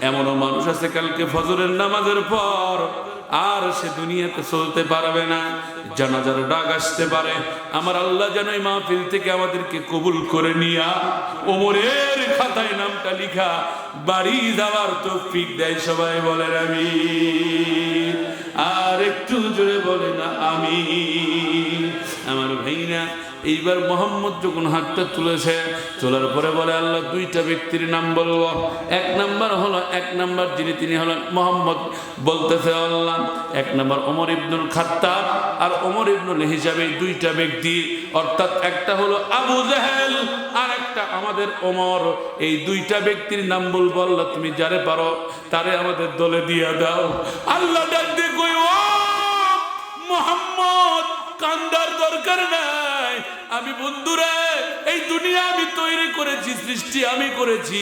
এমনও মানুষ আছে কালকে ফজরের নামাজের পর আর সে দুনিয়াতে চলতে পারবে না, জানাজার ডাক আসতে পারে। আমার আল্লাহ যেন এই মাহফিল থেকে আমাদেরকে কবুল করে নিয়া ওমরের খাতায় নামটা লিখা বাড়ি যাওয়ার তৌফিক দেয়। সবাই বলেন আমিন। আর একটু জোরে বলে না আমিন। আমার ভাইরা, এইবার মোহাম্মদ যখন হাতটা তুলেছে, তোলার পরে বলে আল্লাহ 2টা ব্যক্তির নাম বলবো। এক নাম্বার যিনি, তিনি হলেন মোহাম্মদ। বলতেছে আল্লাহ 1 নাম্বার ওমর ইবনুল খাত্তাব আর ওমর ইবনুল হিসাবে 2টা ব্যক্তি, অর্থাৎ একটা হলো আবু জেহেল আর একটা আমাদের ওমর। এই 2টা ব্যক্তির নাম বলবো আল্লাহ, তুমি যারে পারো তারে আমাদের দলে দিয়ে দাও। আল্লাহ ডাক দিয়ে কই, ও মোহাম্মদ কান্দার দরকার নাই, আমি বন্ধুরে এই দুনিয়া আমি তৈরি করেছি, সৃষ্টি আমি করেছি,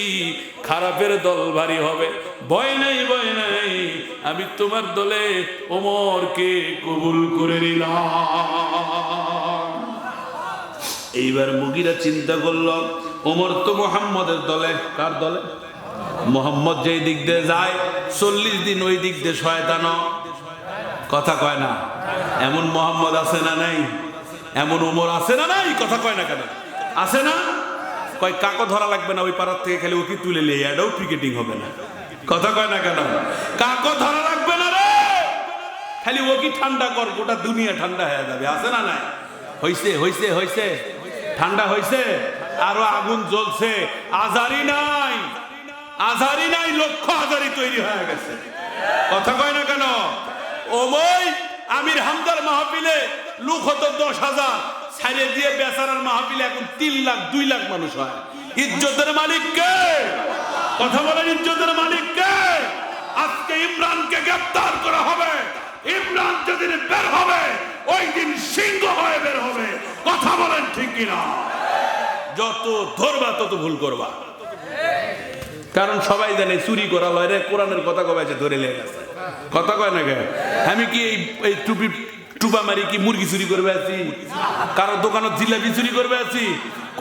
খারাপের দল ভারী হবে, ভয় নাই ভয় নাই, আমি তোমার দলে ওমরকে কবুল করে নিলাম। এইবার মুগিরা চিন্তা করল, ওমর তো মোহাম্মদের দলে। কার দলে? মোহাম্মদ যেই দিক দিয়ে যায় 40 দিন ওই দিক দিয়ে শয়তান। কথা কয় না? এমন মোহাম্মদ আছে না নাই? এমন ওমর আছে না নাই? কথা কয় না কেন? আছে না? কয় কাকো ধরা লাগবে না, ওই পাড়ার থেকে খালি ওকে তুলে নিয়ে এটাও ক্রিকেটিং হবে না। কথা কয় না কেন? কাকো ধরা লাগবে না রে, খালি ওকে ঠান্ডা কর, গোটা দুনিয়া ঠান্ডা হয়ে যাবে। আছে না নাই? হইছে হইছে হইছে, ঠান্ডা হইছে, আরো আগুন জ্বলছে। আজারি নাই, আজারি নাই, লক্ষ আজারি তৈরি হয়ে গেছে। কথা কয় না কেন? ওমই আমির হামদার মাহফিলে লোক হতো 10,000, ছাড়ে দিয়ে বেচারার মাহফিলে এখন 3 লাখ 2 লাখ মানুষ হয়। ইজ্জতের মালিক কে? কথা বলেন, ইজ্জতের মালিক কে? আজকে ইমরানকে গ্রেফতার করা হবে। ইমরান যেদিন বের হবে ওই দিন সিংহ হয়ে বের হবে। কথা বলেন ঠিক কিনা? যত ধরবা তত ভুল করবা। কারণ সবাই জানে চুরি করা লয় রে, কোরআনের কথা কবে আছে ধরে লেগে গেছে, কথা কয় না কেন? আমি কি এই টুপি টুপা মারি কি মুরগি চুরি করবে আছি? কারো দোকানত জিলাপি চুরি করবে আছি?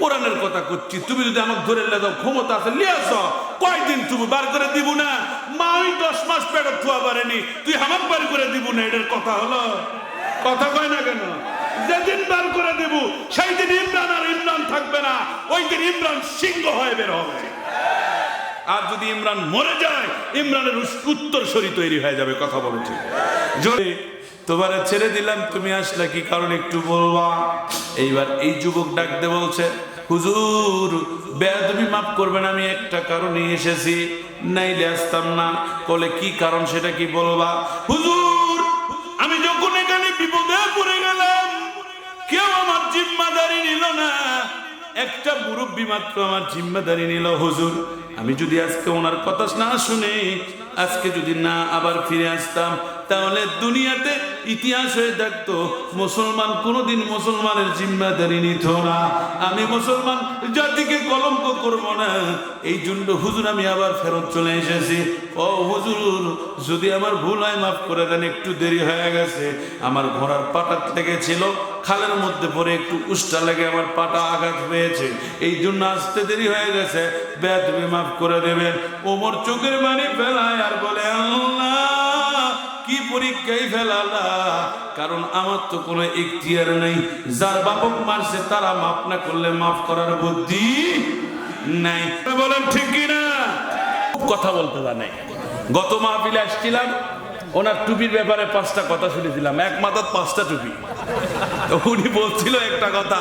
কোরআনের কথা করছি। তুমি যদি আমাকে ধরে লে দাও, ক্ষমতা আছে লিয়ে আসো, কয়দিন তুমি বার করে দিব না? মা ওই 10 মাস পেটে থুয়া পারেনি, তুই আমাক বার করে দিব না? এটার কথা হলো? কথা কয় না কেন? যেদিন বার করে দেব সেই দিন ইমরান আর ইমরান থাকবে না, ওই দিন ইমরান সিংহ হয়ে বের হবে। আর যদি ইমরান মরে যায়, ইমরানের উত্তরসূরি তৈরি হয়ে যাবে। কথা বলো ঠিক? যদি তোমারে ছেড়ে দিলাম, তুমি আসলে কি কারণ একটু বলবা? এইবার এই যুবক ডাকতে বলছে, হুজুর বেয়াদবি মাফ করবেন, আমি একটা কারণে এসেছি, নাইলে আসতাম না। বলে কি কারণ, সেটা কি বলবা? হুজুর আমি যখন এখানে বিপদে পড়ে গেলাম, কেউ আমার জিম্মাদারি নিল না, একটা মুরব্বী মাত্র আমার জিম্মাদারি নিল। হুজুর আমি যদি আজকে ওনার কথা না শুনে, আজকে যদি না আবার ফিরে আসতাম, তাহলে দুনিয়াতে ইতিহাস হয়ে থাকতো মুসলমান কোনোদিন মুসলমানের জিম্মাদারি নিত না। আমি মুসলমান জাতিকে কলঙ্ক করব না, এই জন্য হুজুর আমি আবার ফেরত চলে এসেছি। ও হুজুর যদি আমার ভুল হয় মাফ করে দেন, একটু দেরি হয়ে গেছে। আমার ঘোড়ার পাটা লেগেছিল, খালের মধ্যে পরে একটু উষ্টা লেগে আমার পাটা আঘাত পেয়েছে, এই জন্য আসতে দেরি হয়ে গেছে, বেয়াদবি মাফ করে দেবেন। ওমর চোখের পানি ফেলায় আর বলে, আল্লাহ কি পরীক্ষায় ফেলালা, কারণ আমার তো কোনো ইখতিয়ার নেই। যার বাপক মারছে তারা মাফ না করলে মাফ করার বুদ্ধি নাই। বলেন ঠিক কিনা? কথা বলতে জানে। গত মাহফিলে আসছিলাম, ওনার টুপির ব্যাপারে 5টা কথা শুনেছিলাম, এক মাথার 5টা টুপি। উনি বলছিল একটা কথা,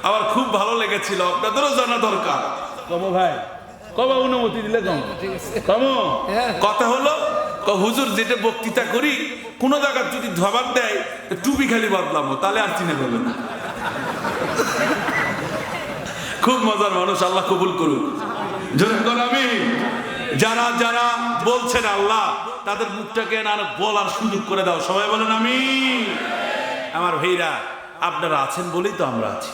আমার খুব ভালো লেগেছিল, আপনাদেরও জানা দরকার। কমো ভাই, কবে অনুমতি দিলে কমো? কথা হলো, হুজুর যেটা বক্তৃতা করি, কোন জায়গায় যদি ধবার দেয় টুপি খালি বদলামো, তাহলে আর চিনে বলবে না। খুব মজার মানুষ, আল্লাহ কবুল করুন। আমি যারা যারা বলছেন আল্লাহ তাদের মুখটাকে না বলার সুযোগ করে দাও। সবাই বলেন আমি। আমার ভাইরা আপনারা আছেন বলেই তো আমরা আছি,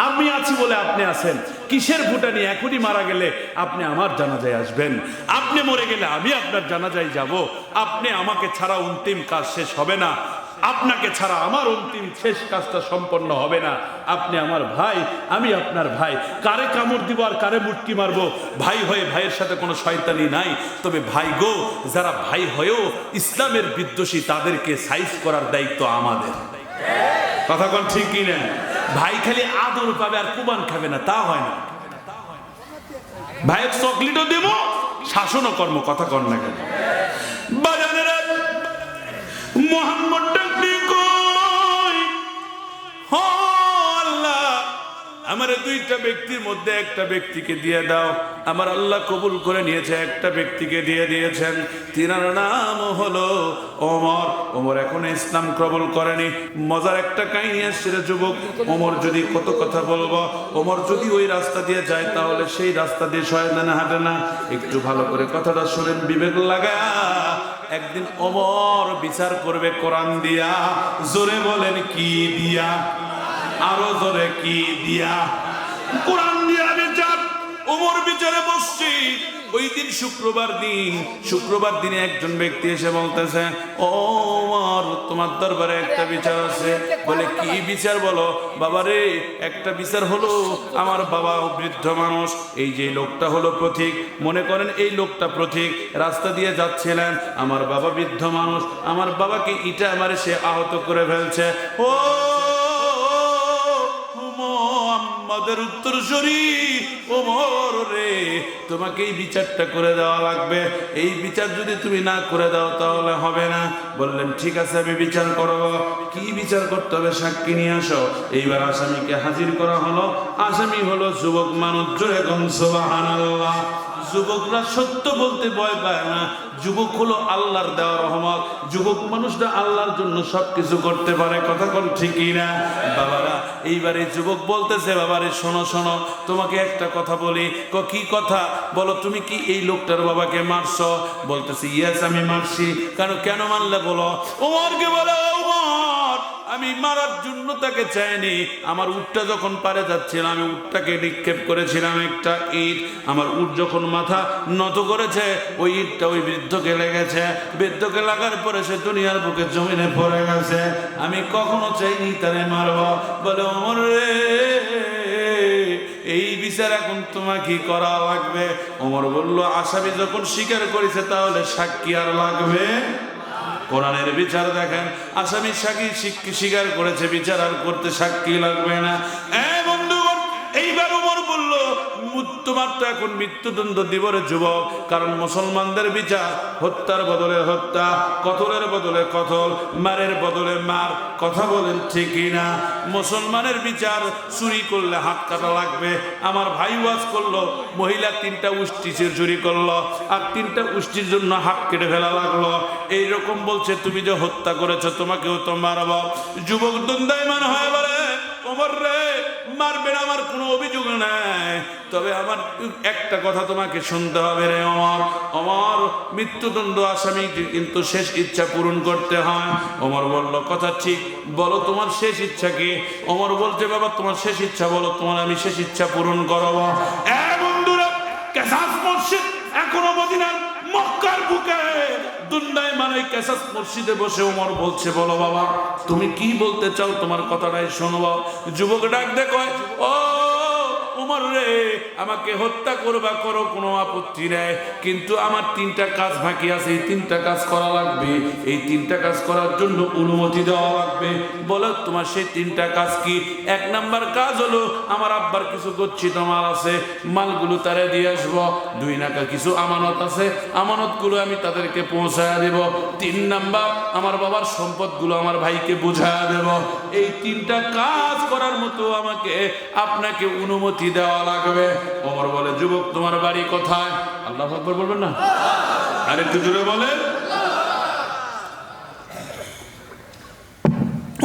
আমি আছি বলে আপনি আছেন। কিসের ফুটানি? এখনই মারা গেলে আপনি আমার জানাজায় আসবেন, আপনি মরে গেলে আমি আপনার জানাজায় যাব। আপনি আমাকে ছাড়া অন্তিম কাজ শেষ হবে না, আপনাকে ছাড়া আমার অন্তিম শেষ কাজটা সম্পন্ন হবে না। আপনি আমার ভাই, আমি আপনার ভাই। কারে কামড় দিব আর কারে মুটকি মারবো? ভাই হয়ে ভাইয়ের সাথে কোনো শয়তানি নাই। তবে ভাই গো, যারা ভাই হয়েও ইসলামের বিদ্বেষী, তাদেরকে সাইজ করার দায়িত্ব আমাদের। কথা কোন ঠিক কি না? ভাই খালি আদর পাবে আর কুরবান খাবে না, তা হয় না। ভাইয়ের চকলেটও দেব, শাসনও কর্ম। কথা কর না কেন? বাজানেরা মোহাম্মদ ডাকবি কই? ও আল্লাহ, আমার দুইটা ব্যক্তির মধ্যে একটা ব্যক্তিকে দিয়ে দাও। আমার আল্লাহ কবুল করে নিয়েছে, একটা ব্যক্তিকে দিয়ে দিয়েছেন। তিনার নাম হলো ওমর। ওমর এখন ইসলাম কবুল করেনি। মজার একটা কাহিনী আসছে রে যুবক। ওমর যদি কত কথা বলবো, ওমর যদি ওই রাস্তা দিয়ে যায় তাহলে সেই রাস্তা দিয়ে শয়তান হাঁটে না। একটু ভালো করে কথাটা শুনেন, বিবেক লাগা। একদিন ওমর বিচার করবে কোরআন দিয়া। জোরে বলেন কি দিয়া? আরো জোরে কি দিয়া? কোরআন দিয়া বিচার। ওমর বিচারে বসছি। ওই দিন শুক্রবার দিন, শুক্রবার দিনে একজন ব্যক্তি এসে বলতেছে, ওমর তোমার দরবারে একটা বিচার আছে। বলে কি বিচার বলো? বাবারে একটা বিচার হলো, আমার বাবা বৃদ্ধ মানুষ, এই যে লোকটা হলো পথিক, মনে করেন এই লোকটা পথিক, রাস্তা দিয়ে যাচ্ছিলেন, আমার বাবা বৃদ্ধ মানুষ, আমার বাবাকে ইটা মারে সে আহত করে ফেলছে। ও আমাদের উত্তরসূরি ওমর রে, তোমাকে এই বিচারটা করে দেওয়া লাগবে। এই বিচার যদি তুমি না করে দাও তাহলে হবে না। বললেন ঠিক আছে, আমি বিচার করব। কি বিচার করতে হবে? সাক্ষী নিয়ে আসো। এইবার আসামিকে হাজির করা হলো। আসামি হলো যুবক মানুষ। জোরে কোন সুবহানাল্লাহ। যুবকরা সত্য বলতে ভয় পায় না। যুবক হলো আল্লাহর দেওয়া রহমত। যুবক মানুষরা আল্লাহর জন্য সবকিছু করতে পারে। কথা কোন ঠিকই না? বাবারা এইবারে যুবক বলতেছে, বাবারে শোনো শোনো, তোমাকে একটা কথা বলি। কি কথা? বলো, তুমি কি এই লোকটার বাবাকে মারছো? বলতেছে ইয়েস আমি মারছি। কেন মারলে বলো? ওমরকে বলে, ওমর আমি মারার জন্য তাকে চাইনি। আমার উটটা যখন পারে যাচ্ছিল আমি উটটাকে নিক্ষেপ করেছিলাম একটা ইট। আমার উট যখন মাথা নত করেছে ওই ইটটা ওই বৃদ্ধকে লেগেছে। বৃদ্ধকে লাগার পরে সে দুনিয়ার বুকে জমিনে পড়ে গেছে। আমি কখনো চাইনি তারে মারব। বলে ওমর রে, এই বিচার এখন তোমাকে করা লাগবে। ওমর বলল, আসামি যখন স্বীকার করেছে তাহলে সাক্ষী আর লাগবে? কোরআনের বিচার দেখেন, আসামি সাক্ষী স্বীকার করেছে, বিচার আর করতে সাক্ষী লাগবে না। বন্ধুগণ, এইবার ওমর বলল, তোমার তো এখন মৃত্যুদণ্ড দিব রে যুবক, কারণ মুসলমানদের বিচার হত্যার বদলে হত্যা, কতলের বদলে কতল, মারের বদলে মার। কথা বলেন ঠিক না? মুসলমানের বিচার চুরি করলে হাত কাটা লাগবে। আমার ভাই ওয়াজ করলো, মহিলা 3টা উষ্টি চুরি করলো আর 3টা উষ্টির জন্য হাত কেটে ফেলা লাগলো। এইরকম বলছে, তুমি যে হত্যা করেছো তোমাকেও তো মারব। যুবক দণ্ডায়মান হয়ে বলে, ওমর রে, মারবেন, আমার কোনো অভিযোগ নাই, তবে আমার একটা কথা তোমাকে শুনতে হবে রে ওমর। ওমর, মৃত্যুদণ্ড আসামি কিন্তু শেষ ইচ্ছা পূরণ করতে হয়। ওমর বলল, কথা ঠিক, বলো তোমার শেষ ইচ্ছা কি? ওমর বলছে, বাবা তোমার শেষ ইচ্ছা বলো, তোমার আমি শেষ ইচ্ছা পূরণ করব। বন্ধুরা, কেসাস মসজিদ এখনো মদিনার মক্কার বুকে দুন্দায়মানে কেসাস মসজিদে বসে ওমর বলছে, বলো বাবা তুমি কি বলতে চাও, তোমার কথাটাই শুনবো। যুবক ডাক দে কয়, ও ওমর রে, আমাকে হত্যা করবা করো, কোনো আপত্তি নেই, কিন্তু আমার 3টা কাজ বাকি আছে, এই 3টা কাজ করা লাগবে। এই 3টা কাজ করার জন্য অনুমতি দেওয়া লাগবে। বলো তোমার সেই 3টা কাজ কি? 1 নাম্বার কাজ হলো, আমার আব্বার কিছু গচ্ছিত মাল আছে, মালগুলো তারে দিয়ে আসবো। 2 নাম্বার কিছু আমানত আছে, আমানতগুলো আমি তাদেরকে পৌঁছায় দেব। 3 নাম্বার, আমার বাবার সম্পদগুলো আমার ভাইকে বুঝায় দেব। এই 3টা কাজ করার মতো আমাকে আপনাকে অনুমতি দেওয়া লাগবে। ওমর বলে, যুবক তোমার বাড়ি কোথায়? আল্লাহু আকবার বলবেন না? আর একটু জোরে বলেন।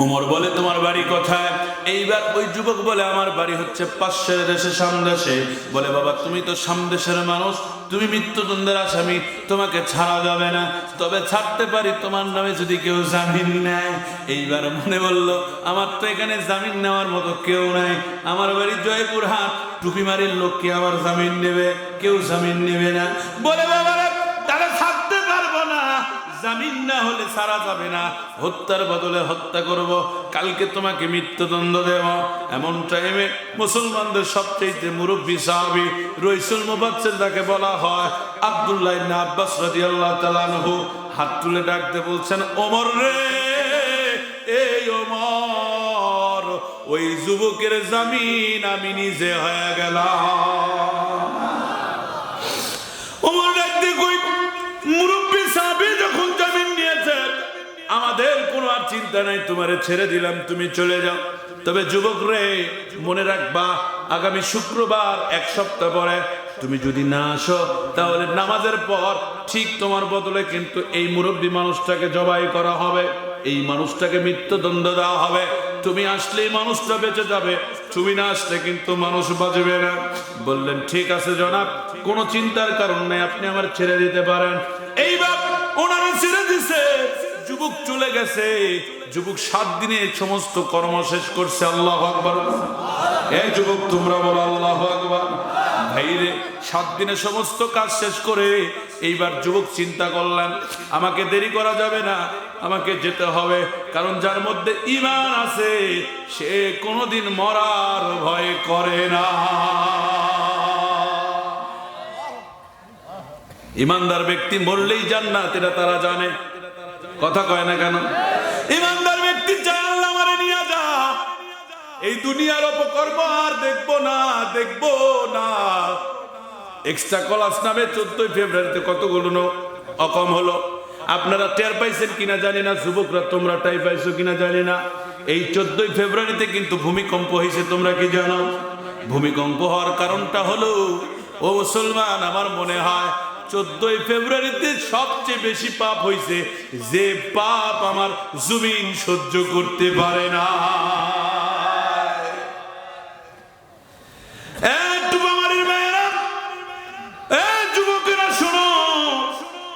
ওমর বলে, তোমার বাড়ি কোথায়? এইবার ওই যুবক বলে, আমার বাড়ি হচ্ছে পাশের দেশে, সামদেশে। বলে, বাবা তুমি তো সামদেশের মানুষ, তুমি মৃত্যুদণ্ডের আসামি, তোমাকে ছাড়া যাবে না, তবে ছাড়তে পারি তোমার নামে যদি কেউ জামিন নেয়। এইবার মনে বলল, আমার তো এখানে জামিন নেওয়ার মতো কেউ নাই, আমার বাড়ি জয়পুরহাট, টুপিমারির লোক কি আমার জামিন নেবে? কেউ জামিন নেবে না। বলে, বাবা তাহলে ছাড়তে পারবো না, জামিন না হলে ছাড়া যাবে না, হত্যার বদলে হত্যা করব, কালকে তোমাকে মৃত্যুদণ্ড দেব। এমন টাইমে মুসলমানদের সবচেয়ে মুরব্বী সাহাবী রইসুল মুফাসসির যাকে বলা হয় আব্দুল্লাহ ইবনে আব্বাস রাদিয়াল্লাহু তাআলা আনহু হাত তুলে ডাকতে বলছেন, ওমর রে, এই ওমর, ওই যুবকের জামিন আমি নিজে হয়ে গেলাম। ওমর ডাকতে কই, মুরব্বী সাহাবী যখন জামিন নিয়েছে, আমাদের কোনো আর চিন্তা নাই, তোমারে ছেড়ে দিলাম, তুমি চলে যাও। তবে যুবক রে, মনে রাখবা, আগামী শুক্রবার 1 সপ্তাহ পরে তুমি যদি না আসো, তাহলে নামাজের পর ঠিক তোমার বদলে কিন্তু এই মুরব্বী মানুষটাকে জবাই করা হবে, এই মানুষটাকে মৃত্যুদণ্ড দেওয়া হবে। তুমি আসলেই মানুষটা বেঁচে যাবে, তুমি না আসলে কিন্তু মানুষ বাঁচবে না। বললেন, ঠিক আছে জনাব, কোনো চিন্তার কারণ নেই, আপনি আমার ছেড়ে দিতে পারেন। এইবার ওনারা ছেড়ে দিছে, যুবক চলে গেছে। যুবক 7 দিনে সমস্ত কর্ম শেষ করছে। আল্লাহু আকবার। এই যুবক তোমরা বলো আল্লাহু আকবার। ভাইরে, 7 দিনে সমস্ত কাজ শেষ করে এইবার যুবক চিন্তা করলেন, আমাকে দেরি করা যাবে না, আমাকে যেতে হবে, কারণ যার মধ্যে ঈমান আছে সে কোনোদিন মরার ভয় করে না। ঈমানদার ব্যক্তি মরলেই জান্নাত, এটা তারা জানে। কথা কয় না কেন? ঈমানদার ব্যক্তি চায়, আল্লাহ আমারে নিয়ে যা, এই দুনিয়ার অপকর্ম আর দেখবো না, দেখবো না। এক্সট্রা ক্লাস নামে 14 ফেব্রুয়ারিতে কতগুলো অকম হলো, আপনারা টের পাইছেন কিনা জানি না, যুবকরা তোমরা টাই পাইছো কিনা জানি না। এই 14 ফেব্রুয়ারিতে কিন্তু ভূমিকম্প হয়েছে, তোমরা কি জানো? ভূমিকম্প হওয়ার কারণটা হলো, ও মুসলমান, আমার মনে হয় 14 ফেব্রুয়ারিতে সবচেয়ে বেশি পাপ হয়েছে, যে পাপ আমার জমিন সহ্য করতে পারে না। যুবকেরা শোনো,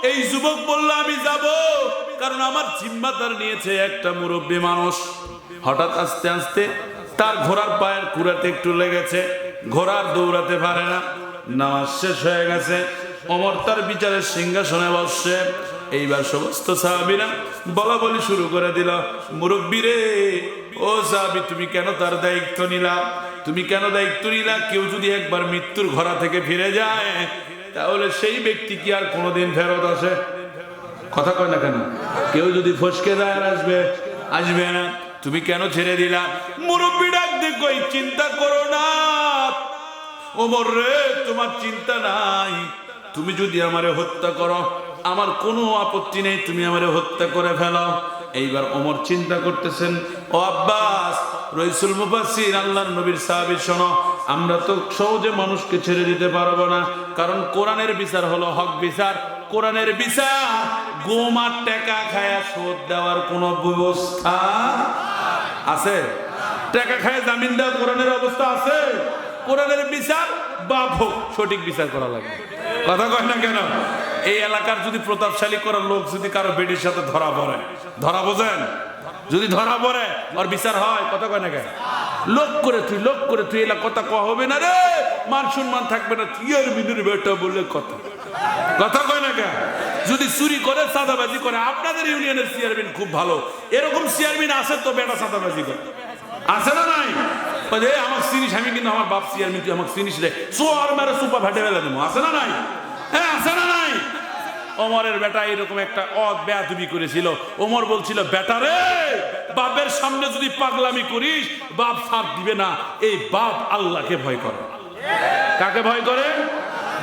এই যুবক বলল আমি যাব, কারণ আমার জিম্মাদার নিয়েছে একটা মুরব্বী মানুষ। হঠাৎ আস্তে আস্তে তার ঘোড়ার পায়ের কুড়াতে একটু লেগেছে, ঘোড়ার দৌড়াতে পারে না। নামাজ শেষ হয়ে গেছে, ওমর তার বিচারের সিংহাসনে বসছে। এইবার সমস্ত সাহাবীরা বলা বলি শুরু করে দিল, মুরব্বী রে, ও সাহাবী, তুমি কেন তার দায়িত্ব নিলা? তুমি কেন দায়িত্ব নিলা? কেউ যদি একবার মৃত্যুর ঘোড়া থেকে ফিরে যায়, তাহলে সেই ব্যক্তি কি আর কোনোদিন ফেরত আসে? কথা কয় না কেন? কেউ যদি ফসকে যায় আর আসবে না। তুমি কেন ছেড়ে দিলা? মুরব্বী ডাক দিয়ে কই, চিন্তা করো না ওমর রে, তোমার চিন্তা নাই। তুমি যদি আমারে হত্যা করো, আমার কোনো আপত্তি নেই, তুমি আমারে হত্যা করে ফেলো। এইবার ওমর চিন্তা করতেছেন, ও আব্বাস, রাইসুল মুফাসসির, আল্লাহর নবীর সাহাবী, শোনো, আমরা তো সহজে মানুষকে ছেড়ে দিতে পারবো না, কারণ কোরআনের বিচার হলো হক বিচার। কোরআনের বিচার গোমার টাকা খায়া শোধ দেওয়ার কোনো ব্যবস্থা আছে? টাকা খায় জামিন দেওয়া কোরআনের অবস্থা আছে? কোরআনের বিচার বাপ হোক, সঠিক বিচার করা লাগে। কথা কয় না কেন? এই এলাকার যদি প্রতাপশালী করার লোক যদি কারো বেটির সাথে ধরা পড়ে, ধরা বোঝেন, যদি ধরা পড়ে আর বিচার হয়, কথা কয় না কেন? লোক করে তুই এলা কথা কওয়া হবে না রে, মান সম্মান থাকবে না, তুই আর বিনুর বেটা বললে কথা কয় না কেন? যদি চুরি করে, চাঁদাবাজি করে, আপনাদের ইউনিয়নের চেয়ারম্যান খুব ভালো, এরকম চেয়ারম্যান আছে তো, বেটা চাঁদাবাজি করে, আছে না নাই? আমার চিনিস, আমি কিন্তু আমার বাপ চেয়ারম্যান, তুই আমাকে চিনিস রে, সোয়ার মেরে সুপা ফেটে ফেলে দেবো, আছে না নাই? হ্যাঁ, আছে না নাই? ওমরের বেটা এরকম একটা বেয়াদবি করেছিল। ওমর বলছিল, বেটা রে, বাপের সামনে যদি পাগলামি করিস, বাপ ছাড় দিবে না। এই বাপ আল্লাহকে ভয় করে। কাকে ভয় করে?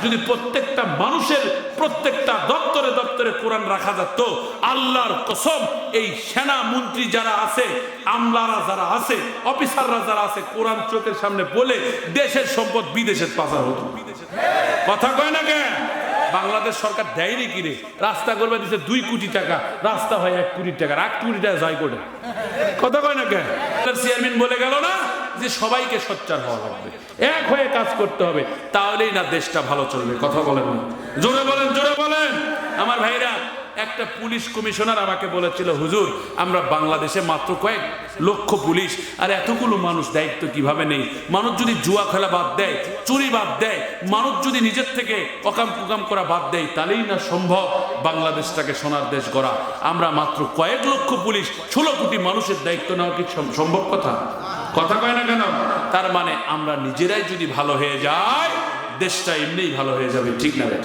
যদি প্রত্যেকটা মানুষের প্রত্যেকটা দপ্তরে দপ্তরে কোরআন রাখা যেত, আল্লাহর কসম, এই সেনা মন্ত্রী যারা আছে, আমলারা যারা আছে, অফিসাররা যারা আছে, কোরআন চোখের সামনে বলে দেশের সম্পদ বিদেশে পাচার হতো। কথা কয় না কেন? বাংলাদেশ সরকার দেয়নি কিরে, রাস্তা করবে দিচ্ছে 2 কোটি টাকা, রাস্তা হয় 1 কোটি টাকা, 1 কোটি টাকা যায় করে। কথা কয় না কেন? চেয়ারম্যান বলে গেল না যে সবাইকে সোচ্চার হওয়া লাগবে, এক হয়ে কাজ করতে হবে, তাহলেই না দেশটা ভালো চলবে। কথা বলেন না, জোরে বলেন, জোরে বলেন। আমার ভাইরা, একটা পুলিশ কমিশনার আমাকে বলেছিল, হুজুর, আমরা বাংলাদেশে মাত্র কয়েক লক্ষ পুলিশ, আর এতগুলো মানুষ দায়িত্ব কিভাবে নেই? মানুষ যদি জুয়া খেলা বাদ দেয়, চুরি বাদ দেয়, মানুষ যদি নিজের থেকে অকাম কুকাম করা বাদ দেয়, তাহলেই না সম্ভব বাংলাদেশটাকে সোনার দেশ গড়া। আমরা মাত্র কয়েক লক্ষ পুলিশ, 16 কোটি মানুষের দায়িত্ব নেওয়া কি সম্ভব কথা? কথা কয় না কেন? তার মানে আমরা নিজেরাই যদি ভালো হয়ে যাই, দেশটা এমনিই ভালো হয়ে যাবে। ঠিক না রে?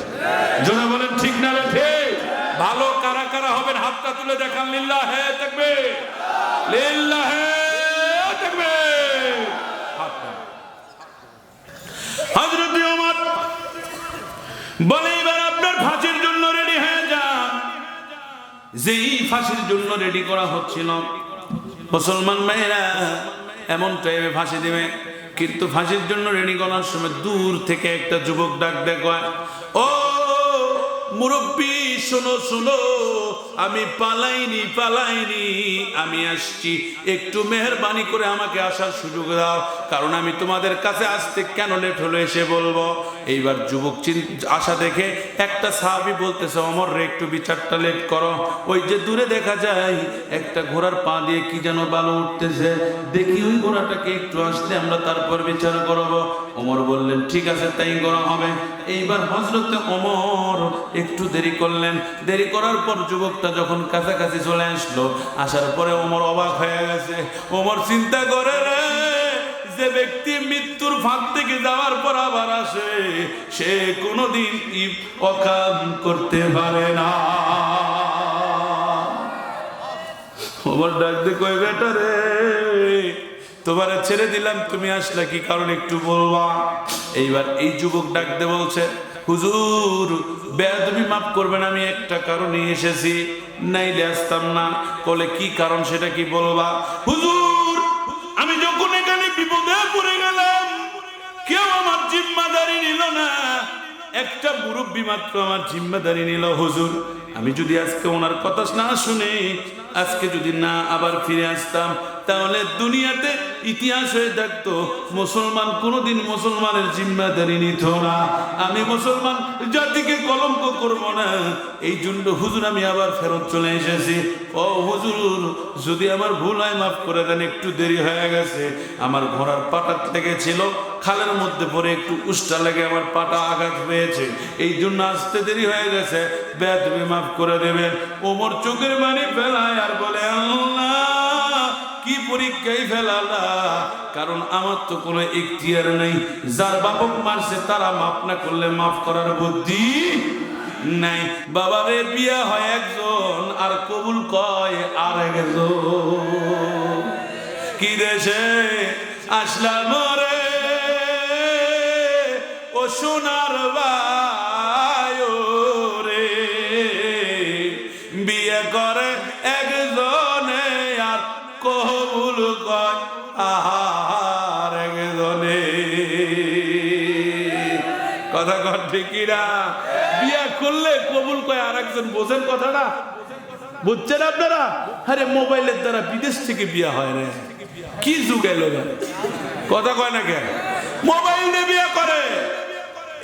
জোরে বলেন, ঠিক না রে? ঠিক। ভালো কারা কারা হবেন হাতটা তুলে দেখান। লিল্লাহে তাকবীর, লিল্লাহে তাকবীর। হযরত ওমর বলে, এবার আপনার ফাঁসির জন্য রেডি হয়ে যান। যেই ফাঁসির জন্য রেডি করা হচ্ছিল, মুসলমান ভাইরা এমন টাইমে ফাঁসি দিবে, কিন্তু ফাঁসির জন্য রেডি করার সময় দূর থেকে একটা যুবক ডাক দেয়, ও মুরব্বী, শোনো শোনো, আমি পালাইনি, আমি আসছি, একটু মেহেরবানি করে আমাকে আসার সুযোগ দাও, কারণ আমি তোমাদের কাছে আসতে কেন লেট হলো এসে বলবো। এইবার যুবক আশা দেখে একটা সাহাবী বলতেছে, ওমর রে, একটু বিচারটা লেট করো, ওই যে দূরে দেখা যায় একটা ঘোড়ার পা দিয়ে কি যেন বালু উঠতেছে, দেখি ওই ঘোড়াটাকে একটু আসলে আমরা তারপর বিচার করবো। ওমর বললেন, ঠিক আছে, তাই করা হবে। এইবার হযরতে ওমর একটু দেরি করলেন। দেরি করার পর যুবকটা যখন কাছাকাছি চলে আসলো, আসার পরে ওমর অবাক হয়ে গেছে। ওমর চিন্তা করে, রে, যে ব্যক্তি মৃত্যুর ফাঁক থেকে যাওয়ার পর আবার আসে, সে কোনোদিন অকাম করতে পারে না। ওমর ডাক দিয়ে কই, বেটা রে, তোমারে ছেড়ে দিলাম, তুমি আসলে কি কারণ একটু বলবা? এইবার এই যুবক ডাক দিয়ে বলছে, হুজুর, বেয়াদবি মাফ করবেন, আমি একটা কারণে এসেছি, নাইলে আসতাম না। বলে, কি কারণ, সেটা কি বলবা? হুজুর, আমি যখন এখানে বিপদে পড়ে গেলাম, কেউ আমার জিম্মাদারি নিল না, একটা মুরব্বী মাত্র আমার জিম্মাদারি নিল। হুজুর, আমি যদি আজকে ওনার কথা না শুনে, আজকে যদি না আবার ফিরে আসতাম, তাহলে দুনিয়াতে ইতিহাস হয়ে থাকতো, মুসলমান কোনোদিন মুসলমানের জিম্মাদারি নিত না। আমি মুসলমান জাতিকে কলঙ্ক করব না, এই জন্য হুজুর আমি আবার ফেরত চলে এসেছি। ও হুজুর, যদি আমার ভুল হয় মাফ করে দেন, একটু দেরি হয়ে গেছে। আমার ঘোড়ার পাটা লেগেছিল, খালের মধ্যে পরে একটু উষ্টা লেগে আমার পাটা আঘাত পেয়েছে, এই জন্য আসতে দেরি হয়ে গেছে, বেয়াদবি মাফ করে দেবেন। ওমর চোখের পানি ফেলায় আর বলে, আল্লাহ কি পরীক্ষায় ফেলালা, কারণ আমার তো কোনো ইখতিয়ার নেই। যার বাপক মারছে তারা মাফ না করলে মাফ করার বুদ্ধি নাই। বাবারে বিয়া হয় একজন আর কবুল কয় আর একজন। কি দেশে আসলাম রে ও সোনার বায়ো রে, বিয়ে করে একজনে আর কবুল কয় আর একজনে। কথা কর ঠিক না? বিয়ে করলে কবুল কয় আর একজন, বোঝেন কথাটা? বুঝছেন আপনারা? আরে মোবাইলের দ্বারা বিদেশ থেকে বিয়ে হয় রে, কি যুগ এলো রে, কথা কয় না কেন? মোবাইল দিয়ে বিয়ে করে,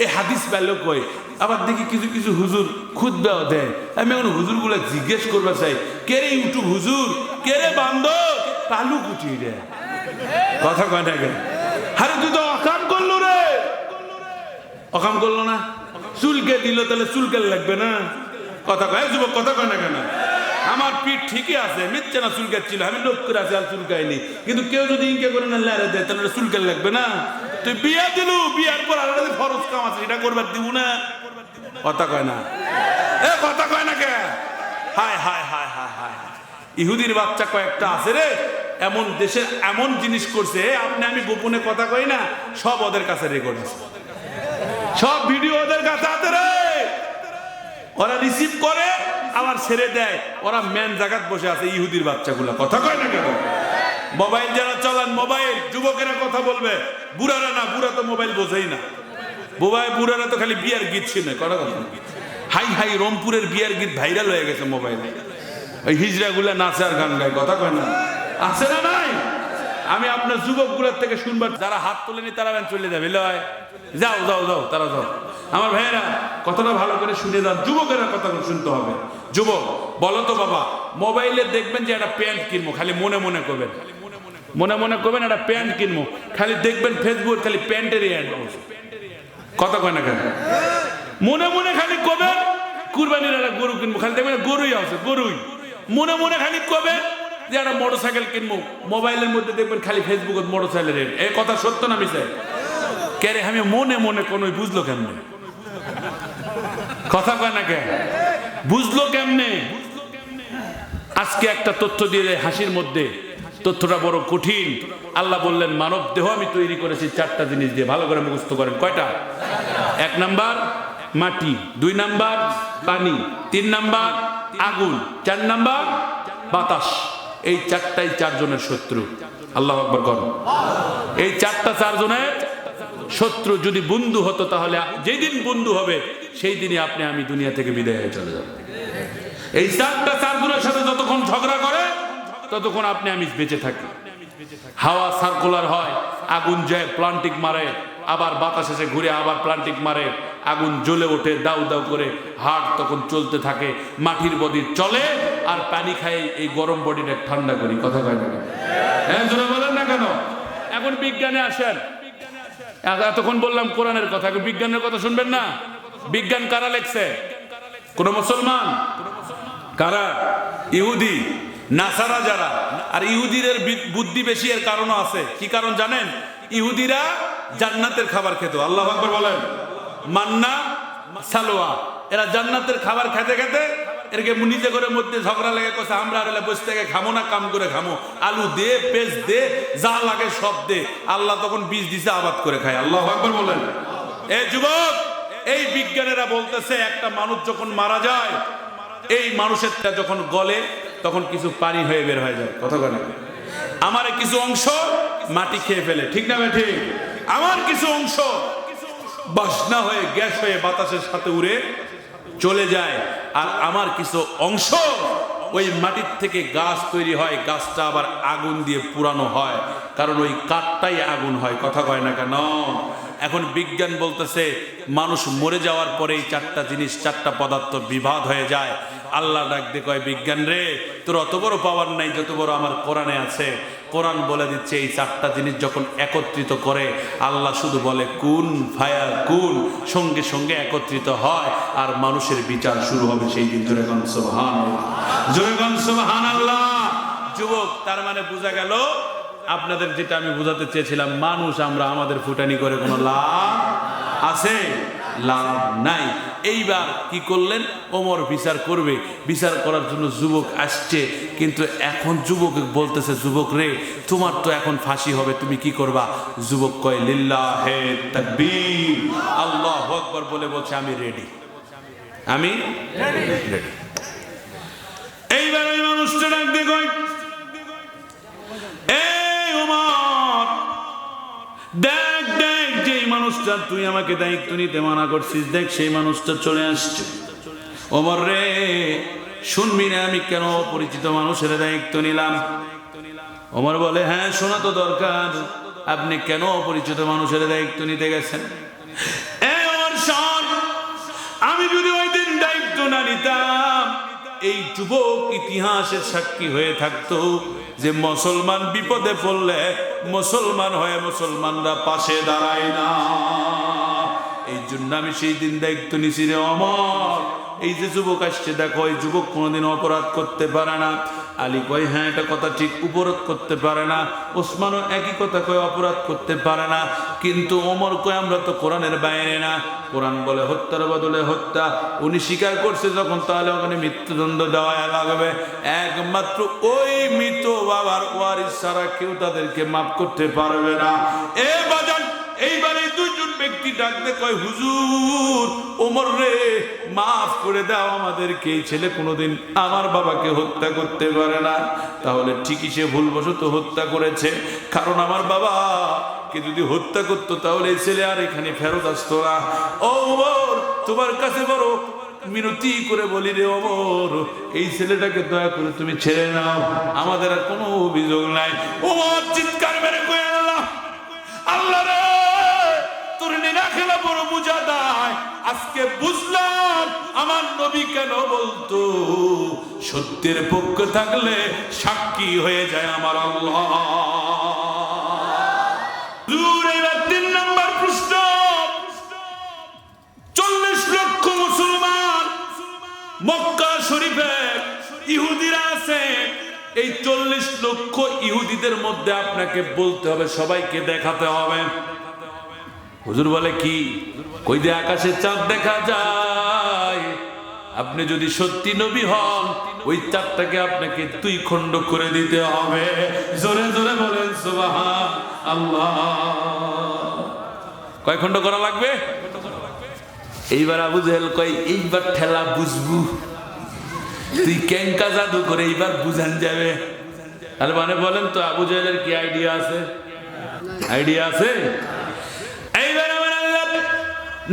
এ হাদিস পেলো কই। আবার দেখি কিছু কিছু হুজুর খুতবাও দেয়। আমি এখন হুজুর গুলা জিজ্ঞেস করবা চাই, কে রে ইউটিউব হুজুর, কে রে বান্দর, তালু কুটি রে, কথা কয় না কেন? আরে তুই তো অকাম করলো রে, অকাম করলো না, চুলকে দিল, তাহলে চুলকে লাগবে না, কথা কয় যুবক, কথা কয় না কেন? আমার পিঠ ঠিকই আছে, মিথ্যে না চুলকাচ্ছিল, আমি লোক করে আছি আর চুলকাইনি, কিন্তু কেউ যদি ইনকে করে না লেড়ে দেয় তাহলে চুলকে লাগবে না। তুই বিয়া দিলু, বিয়ার পর আর ফরজ কাম আছে, এটা করবার দিব না, কথা কয় না? এ কথা কয় না কে? হায় হায় হায় হায় হায়, ইহুদির বাচ্চা কয়েকটা আছে রে, এমন দেশে এমন জিনিস করছে, আপনি আমি গোপনে কথা কই না, সব ওদের কাছে রেকর্ড আছে, সব ভিডিও ওদের কাছে আছে রে। ওরা রিসিভ করে আবার ছেড়ে দেয়, ওরা মেন জায়গাত বসে আছে ইহুদির বাচ্চাগুলা, কথা কয় না কেন? মোবাইল যারা চালান, মোবাইল যুবকেরা কথা বলবে, বুড়ারা না, বুড়া তো মোবাইল বোঝেই না, বুড়ারা তো খালি বিয়ার গীত শুনে, কথা কথা। হাই হাই রংপুরের বিয়ার গীত ভাইরাল হয়ে গেছে মোবাইলে, ওই হিজড়াগুলা নাচে আর গান গায়, কথা কয় না? আছে না নাই? আমি আপনার যুবকগুলোর থেকে শুনবার, যারা হাত তোলেনি তারা চলে যাবে, লয় যাও যাও যাও, তারা যাও। আমার ভাইয়েরা কথাটা ভালো করে শুনে যান, যুবকেরা কথা শুনতে হবে। যুবক বলো তো বাবা, মোবাইলে দেখবেন যে একটা প্যান্ট কিনবো, খালি মনে মনে করবেন, মনে মনে করবেন একটা প্যান্ট কিনবো, খালি দেখবেন ফেসবুক খালি প্যান্টেরই অ্যাড, কথা কয় না কেন? মনে মনে খালি করবেন কুরবানির একটা গরু কিনবো, খালি দেখবেন গরুই আছে, গরুই মনে মনে খালি করবেন যে একটা মোটরসাইকেল কিনবো, মোবাইলের মধ্যে দেখবেন খালি ফেসবুক মোটরসাইকেলের রেট। এই কথা সত্য না মিশাই? কে রে আমি মনে মনে কোন বুঝলো কেমনে, কথা কয় না কে? বুঝলো কেমনে? আজকে একটা তথ্য দিয়ে দেয় হাসির মধ্যে, তথ্যটা বড় কঠিন। আল্লাহ বললেন মানব দেহ আমি তৈরি করেছি চারটা জিনিস দিয়ে, ভালো করে মুখস্থ করেন। কয়টা? 1 নাম্বার মাটি, 2 নাম্বার পানি, 3 নাম্বার আগুন, 4 নাম্বার বাতাস। এই চারটাই 4 জনের শত্রু। আল্লাহু আকবার করুন। এই 4টা 4 জনের শত্রু। যদি বন্ধু হতো তাহলে যেদিন বন্ধু হবে সেই দিনই আপনি আমি দুনিয়া থেকে বিদায় হয়ে চলে যাব। এই 4টা 4 জনের সাথে যতক্ষণ ঝগড়া করে ততক্ষণ আপনি আমি বেঁচে থাকি। হাওয়া সার্কুলার হয়, আগুন যায় প্লান্টিক মারে, আবার বাতাস এসে ঘুরে আবার প্লান্টিক মারে, আগুন জ্বলে ওঠে দাউ দাউ করে, হার্ট তখন চলতে থাকে, মাটির বডি চলে আর পানি খাই এই গরম বডিটা ঠান্ডা করি। কথা কয় না? হ্যাঁ জোরে বলেন না কেন? এখন বিজ্ঞানে আসেন। এতক্ষণ বললাম কোরআনের কথা, এখন বিজ্ঞানের কথা শুনবেন না? বিজ্ঞান কারা লেখছে? কোন মুসলমান? কারা? ইহুদি, নাসারা যারা। আর ইহুদিদের বুদ্ধি বেশি, এর কারণও আছে। কি কারণ জানেন? ইহুদিরা জান্নাতের খাবার খেত। আল্লাহু আকবার বলেন। মান্না সালোয়া, এরা জান্নাতের খাবার খেতে খেতে এরকে নিজে করে মধ্যে ঝগড়া লেগে কইছে আমরা আর বসে থেকে খামো না, কাম করে খামো, আলু দে, পেঁয়াজ দে, যা লাগে সব দে। আল্লাহ তখন বীজ দিছে, আবাদ করে খায়। আল্লাহু আকবার বলেন। এই যুবক, এই বিজ্ঞানীরা বলতেছে একটা মানুষ যখন মারা যায়, এই মানুষেরটা যখন গলে তখন কিছু পানি হয়ে বের হয়ে যায়। কথা বলে আমার কিছু অংশ মাটি খেয়ে ফেলে, ঠিক না? ঠিক। আমার কিছু অংশ বাসনা হয়ে গ্যাস হয়ে বাতাসের সাথে উড়ে চলে যায়, আর আমার কিছু অংশ ওই মাটির থেকে গাছ তৈরি হয়, গাছটা আবার আগুন দিয়ে পুরানো হয়, কারণ ওই কাঠটাই আগুন হয়। কথা কয় না কেন? এখন বিজ্ঞান বলতেছে মানুষ মরে যাওয়ার পরে এই চারটা জিনিস, চারটা পদার্থ বিভাদ হয়ে যায়। আল্লাহ ডাক দিয়ে কয়, বিজ্ঞান রে, তোর অত বড় পাওয়ার নাই যত বড় আমার কোরআনে আছে। কোরআন বলে দিচ্ছে এই চারটা জিনিস যখন একত্রিত করে, আল্লাহ শুধু বলে কুন ফায়া কুন, সঙ্গে সঙ্গে একত্রিত হয় আর মানুষের বিচার শুরু হবে সেই দিন। জোরে গান সুবহানাল্লাহ, জোরে গান সুবহানাল্লাহ। যুবক, তার মানে বোঝা গেল আপনাদের যেটা আমি বোঝাতে চেয়েছিলাম, মানুষ আমরা আমাদের ফুটানি করে কোনো লাভ আছে? লাভ নাই। এইবার কি করলেন? ওমর বিচার করবে, বিচার করার জন্য যুবক আসছে, কিন্তু এখন যুবক বলতেছে, যুবক রে, তোমার তো এখন ফাঁসি হবে, তুমি কি করবা? যুবক কয় লিল্লাহে তাকবীর, আল্লাহু আকবার বলে বলছে আমি রেডি, আমি রেডি। এইবার ওই মানুষটা ডাক দিয়ে কয়, এই ওমর, দেখ দেখ, যেই মানুষটা তুই আমাকে দায়িত্ব নিতে মানা করছিস, দেখ সেই মানুষটা চলে আসছে। ওমর রে, শুনবি না আমি কেন অপরিচিত মানুষের দায়িত্ব নিলাম? ওমর বলে, হ্যাঁ শোনা তো দরকার, আপনি কেন অপরিচিত মানুষের দায়িত্ব নিতে গেছেন? আমি যদি ওই দিন দায়িত্ব না নিতাম, এই যুবক ইতিহাসের সাক্ষী হয়ে থাকতো যে মুসলমান বিপদে পড়লে মুসলমান হয়ে মুসলমানরা পাশে দাঁড়ায় না। এই জন্য আমি সেই দিন দায়িত্ব নিছি রে ওমর। এই যে যুবক আসছে দেখো, এই যুবক কোনোদিন অপরাধ করতে পারে না। আলী কয়, হ্যাঁ এটা কথা ঠিক, অপরাধ করতে পারে না। ওসমানও একই কথা কয়, অপরাধ করতে পারে না। কিন্তু ওমর কয়, আমরা তো কোরআনের বাইরে না। কোরআন বলে হত্যার বদলে হত্যা। উনি স্বীকার করছে যখন, তাহলে ওখানে মৃত্যুদণ্ড দেওয়া লাগবে। একমাত্র ওই মৃত বাবার ওয়ারিস ছাড়া কেউ তাদেরকে মাফ করতে পারবে না। এ বাজান, এইবারে দুইজন ব্যক্তি ডাকতে কয়, হুজুর, ওমর রে মাফ করে দাও আমাদেরকে, এই ছেলে কোনোদিন আমার বাবাকে হত্যা করতে পারে না। তাহলে ঠিকই সে ভুলবশত হত্যা করেছে, কারণ আমার বাবা কে যদি হত্যা করতো তাহলে এই ছেলে আর এখানে ফেরত আসতো না। ও ওমর, তোমার কাছে বড় মিনতি করে বলি রে ওমর, এই ছেলেটাকে দয়া করে তুমি ছেড়ে নাও, আমাদের আর কোনো অভিযোগ নাই। ওমর চিৎকার মেরে কয়ে, আল্লাহ আল্লাহ রে, তোর নিনা খেলা বড় বুঝা দেয়। আজকে বুঝলাম আমার নবী কেন বলতো, সত্যের পক্ষ থাকলে সাক্ষী হয়ে যায় আমার আল্লাহ। 3 নম্বর প্রশ্ন, 40 লক্ষ মুসলমান মক্কা শরীফে ইহুদিরা আছে। এই 40 লক্ষ ইহুদিদের মধ্যে আপনাকে বলতে হবে, সবাইকে দেখাতে হবে। হুজুর বলে কি? কই দিয়ে আকাশে চাঁদ দেখা যায়। আপনি যদি সত্যি নবী হন, ওই চাঁদটাকে আপনাকে 2 খণ্ড করে দিতে হবে। জোরে জোরে বলেন সুবহানাল্লাহ। কয় খণ্ড করা লাগবে? এইবার আবু জেহেল কয়, এইবার ঠেলা বুঝবু, তুই কেঙ্কা জাদু করে এইবার বুঝান যাবে। আর মানে বলেন তো, আবু জেহেলের কি আইডিয়া আছে? আইডিয়া আছে? এইবার আমার আল্লাহ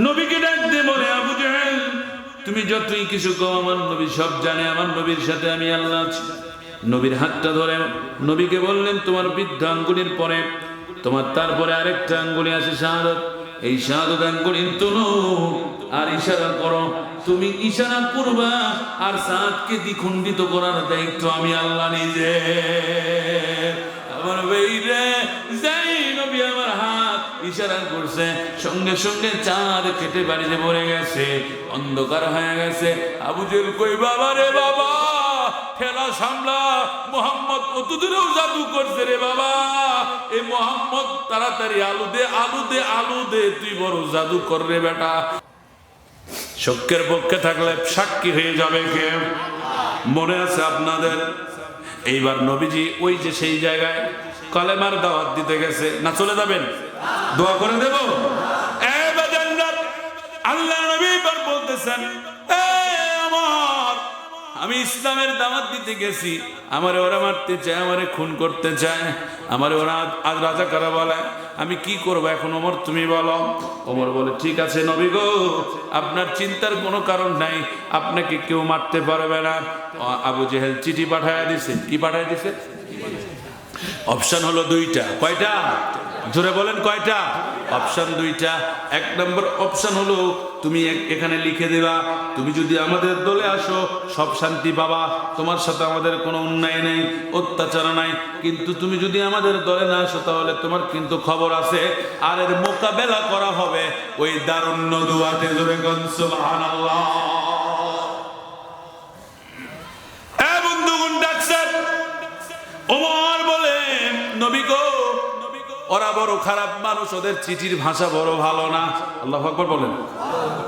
নবীকে ডাক দিয়ে বলে, আবু জেহেল তুমি যতই কিছু কও, আমার নবী সব জানে, আমার নবীর সাথে আমি আল্লাহ আছি। নবীর হাতটা ধরে নবীকে বললেন, তোমার বৃদ্ধ আঙ্গুলির পরে তোমার তারপরে আরেকটা আঙ্গুলি আছে শাহাদাত, এই শাহাদাত আঙ্গুলি তুলো আর ইশারা করো। তুমি ইশারা করবা আর সাতকে দ্বিখণ্ডিত করার দায়িত্ব আমি আল্লাহ নিজে। আমার বেইরে যাই নবী আমার হাত ইশারা করছে, সঙ্গে সঙ্গে চাঁদ কেটে বাড়িতে পড়ে গেছে, অন্ধকার হয়ে গেছে। আবু জেহেল কই, বাবা রে বাবা, ঠেলা সামলা, মোহাম্মদ কত দূরেও জাদু করছে রে বাবা। এই মোহাম্মদ তাড়াতাড়ি আলু দে, আলু দে, আলু দে, তুই বড় জাদু কর রে বেটা। শক্কের পক্ষে থাকলে সাক্ষী হয়ে যাবে কে? মনে আছে আপনাদের? এইবার নবীজি ওই যে সেই জায়গায় কালেমার দাওয়াত দিতে গেছে না, চলে যাবেন? দোয়া করে দেব। আল্লাহ নবী এবার বলতেছেন, আমার আমি ইসলামের দাওয়াত দিতে গেছি, আমারে ওরা মারতে চায়, আমারে খুন করতে চায়, আমারে ওরা আজ রাজাকারা বলে, আমি কি করব এখন? ওমর তুমি বলো। ওমর বলে, ঠিক আছে নবী গো, আপনার চিন্তার কোনো কারণ নাই, আপনাকে কেউ মারতে পারবে না। আবু জেহেল চিঠি পাঠায় দিছে। কি পাঠায় দিছে? অপশন হলো দুইটা। কয়টা? জোরে বলেন কয়টা? অপশন দুইটা। এক নম্বর অপশন হলো তুমি এখানে লিখে দেবা, তুমি যদি আমাদের দলে আসো সব শান্তি পাবা, তোমার সাথে আমাদের কোনো অন্যায় নেই, অত্যাচার নাই। কিন্তু তুমি যদি আমাদের দলে না আসো তাহলে তোমার কিন্তু খবর আছে, আর এর মোকাবেলা করা হবে ওই দারুণ দুয়াতে। জোরে বলেন সুবহানাল্লাহ। এ বন্ধুগণ ডাকছেন। ওমর বলে, নবী গো, ওরা বড় খারাপ মানুষ, ওদের চিঠির ভাষা বড় ভালো না। আল্লাহু আকবার বলেন।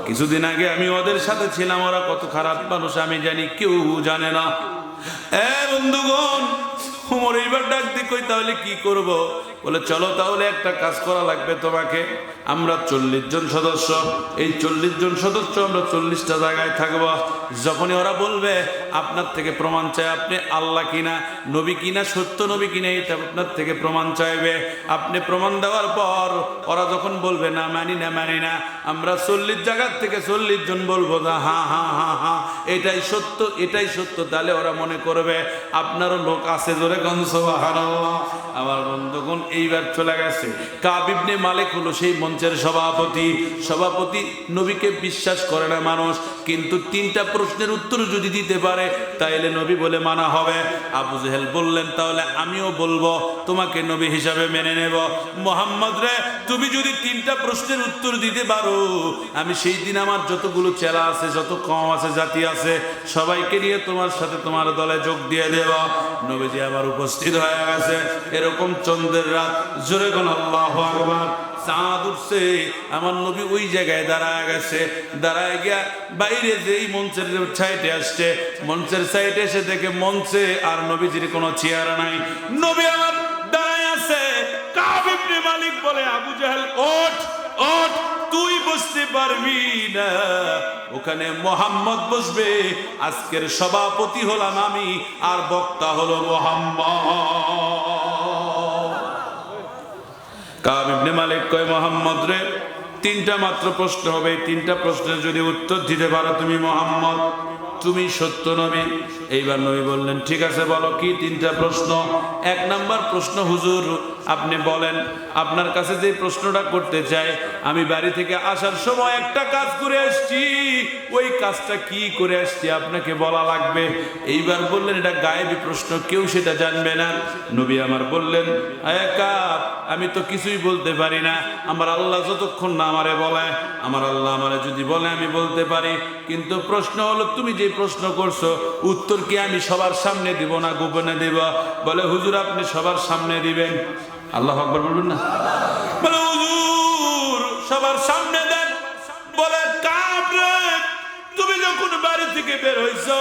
কিছুদিন আগে আমি ওদের সাথে ছিলাম, ওরা কত খারাপ মানুষ আমি জানি, কেউ জানে না। এ বন্ধুগণ, ওমর এইবার ডাক দিয়ে কই তাহলে কি করব? বলে, চলো তাহলে একটা কাজ করা লাগবে তোমাকে। আমরা 40 জন সদস্য, এই 40 জন সদস্য আমরা 40টা জায়গায় থাকবো। যখনই ওরা বলবে আপনার থেকে প্রমাণ চাই, আপনি আল্লাহ কিনা, নবী কিনা, সত্য নবী কিনা, এটা আপনার থেকে প্রমাণ চাইবে। আপনি প্রমাণ দেওয়ার পর ওরা যখন বলবে না মানি না মানি না, আমরা 40 জায়গার থেকে 40 জন বলবো না হ্যাঁ হ্যাঁ হ্যাঁ হ্যাঁ এটাই সত্য, এটাই সত্য। তাহলে ওরা মনে করবে আপনারও লোক আছে। জোরে কোন সুবহানাল্লাহ। আমার বন্ধুগণ, এইবার চলে গেছে। কাব ইবনে মালিক হলো সেই মঞ্চের সভাপতি। সভাপতি নবীকে বিশ্বাস করে না মানুষ, কিন্তু 3টা প্রশ্নের উত্তর যদি দিতে পারে তাইলে নবী বলে মানা হবে। আবু জেহেল বললেন, তাহলে আমিও বলবো, তোমাকে নবী হিসাবে মেনে নেব। মোহাম্মদ রে, তুমি যদি 3টা প্রশ্নের উত্তর দিতে পারো, আমি সেই দিন আমার যতগুলো চেলা আছে, যত কম আছে, জাতি আছে, সবাইকে নিয়ে তোমার সাথে তোমার দলে যোগ দিয়ে দেব। নবীজি আবার উপস্থিত হয়ে গেছে। এরকম চন্দ্রের রাত। জোরে কোন আল্লাহু আকবার। চাঁদ উঠছে, আমার নবী ওই জায়গায় দাঁড়ায় গেছে। দাঁড়ায় গিয়া বাইরে যেই মঞ্চের সাইডে আসছে, মঞ্চের সাইডে এসে দেখে মঞ্চে আর নবীজির কোনো চেয়ার নাই। নবী আমার দাঁড়ায় আছে। কাব ইবনে মালিক বলে, আবু জেহেল ওঠ ওঠ, তুই বসতে পারবি না, ওখানে মোহাম্মদ বসবে। আজকের সভাপতি হলাম আমি, আর বক্তা হলো মোহাম্মদ। কাব ইবনে মালিক কয়, মোহাম্মদ রে, 3টা মাত্র প্রশ্ন হবে, 3টা প্রশ্নের যদি উত্তর দিতে পারো তুমি মোহাম্মদ, তুমি সত্য নবী। এইবার নবী বললেন, ঠিক আছে বলো কি 3টা প্রশ্ন। 1 নাম্বার প্রশ্ন, হুজুর আপনি বলেন, আপনার কাছে যে প্রশ্নটা করতে চাই, আমি বাড়ি থেকে আসার সময় একটা কাজ করে আসছি, ওই কাজটা কি করে আসছি আপনাকে বলা লাগবে। এইবার বললেন, এটা গায়েবী প্রশ্ন, কেউ সেটা জানবে না। নবী আমার বললেন, আয় কাব, আমি তো কিছুই বলতে পারি না, আমার আল্লাহ যতক্ষণ না আমারে বলে, আমার আল্লাহ আমারে যদি বলে আমি বলতে পারি। কিন্তু প্রশ্ন হলো, তুমি যে প্রশ্ন করছো, উত্তর কি আমি সবার সামনে দিব না গোপনে দিব? বলে, হুজুর আপনি সবার সামনে দিবেন। আল্লাহু আকবার বলবেন না? বলে, হুজুর সবার সামনে দেন। বলে, কাব রে, তুমি যখন বাড়ি থেকে বের হইছো,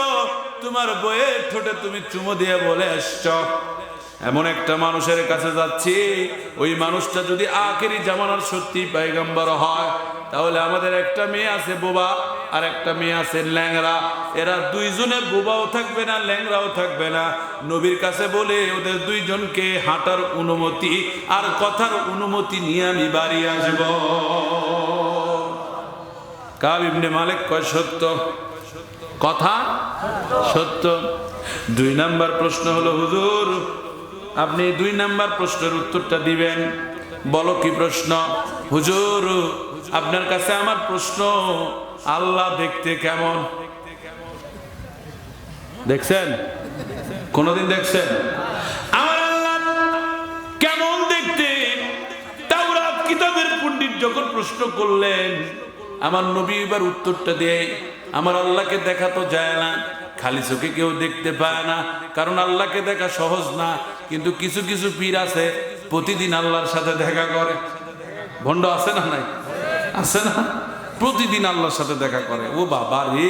তোমার বইয়ের ঠোঁটে তুমি চুমো দিয়ে বলে আসছো, এমন একটা মানুষের কাছে যাচ্ছি, ওই মানুষটা যদি আখেরি জামানার সত্যি পয়গম্বর হয়, তাহলে আমাদের একটা মেয়ে আছে বোবা, আর একটা মেয়ে আছে ল্যাংড়া। এরা 2 জনে বোবাও থাকবে না, ল্যাংড়াও থাকবে না। নবীর কাছে বলে ওদের 2 জনকে হাঁটার অনুমতি আর কথার অনুমতি নিয়ে আমি বাড়ি আসব। কাব ইবনে মালিক কয়, সত্য, কথা সত্য। 2 নাম্বার প্রশ্ন হলো, হুজুর আপনি 2 নাম্বার প্রশ্নের উত্তরটা দিবেন। বলো কি প্রশ্ন? হুজুর আপনার কাছে আমার প্রশ্ন, আল্লাহ দেখতে কেমন? দেখছেন? কোনদিন দেখছেন আমার আল্লাহ কেমন দেখতে? তাওরাত কিতাবের পণ্ডিত যখন প্রশ্ন করলেন, আমার নবী এবার উত্তরটা দেয়, আমার আল্লাহকে দেখা তো যায় না, খালি চোখে কেউ দেখতে পায় না, কারণ আল্লাহকে দেখা সহজ না। কিন্তু কিছু কিছু পীর আছে, প্রতিদিন আল্লাহর সাথে দেখা করে। ভণ্ড আছে না? নাই? আছে না? প্রতিদিন আল্লাহর সাথে দেখা করে। ও বাবা রে,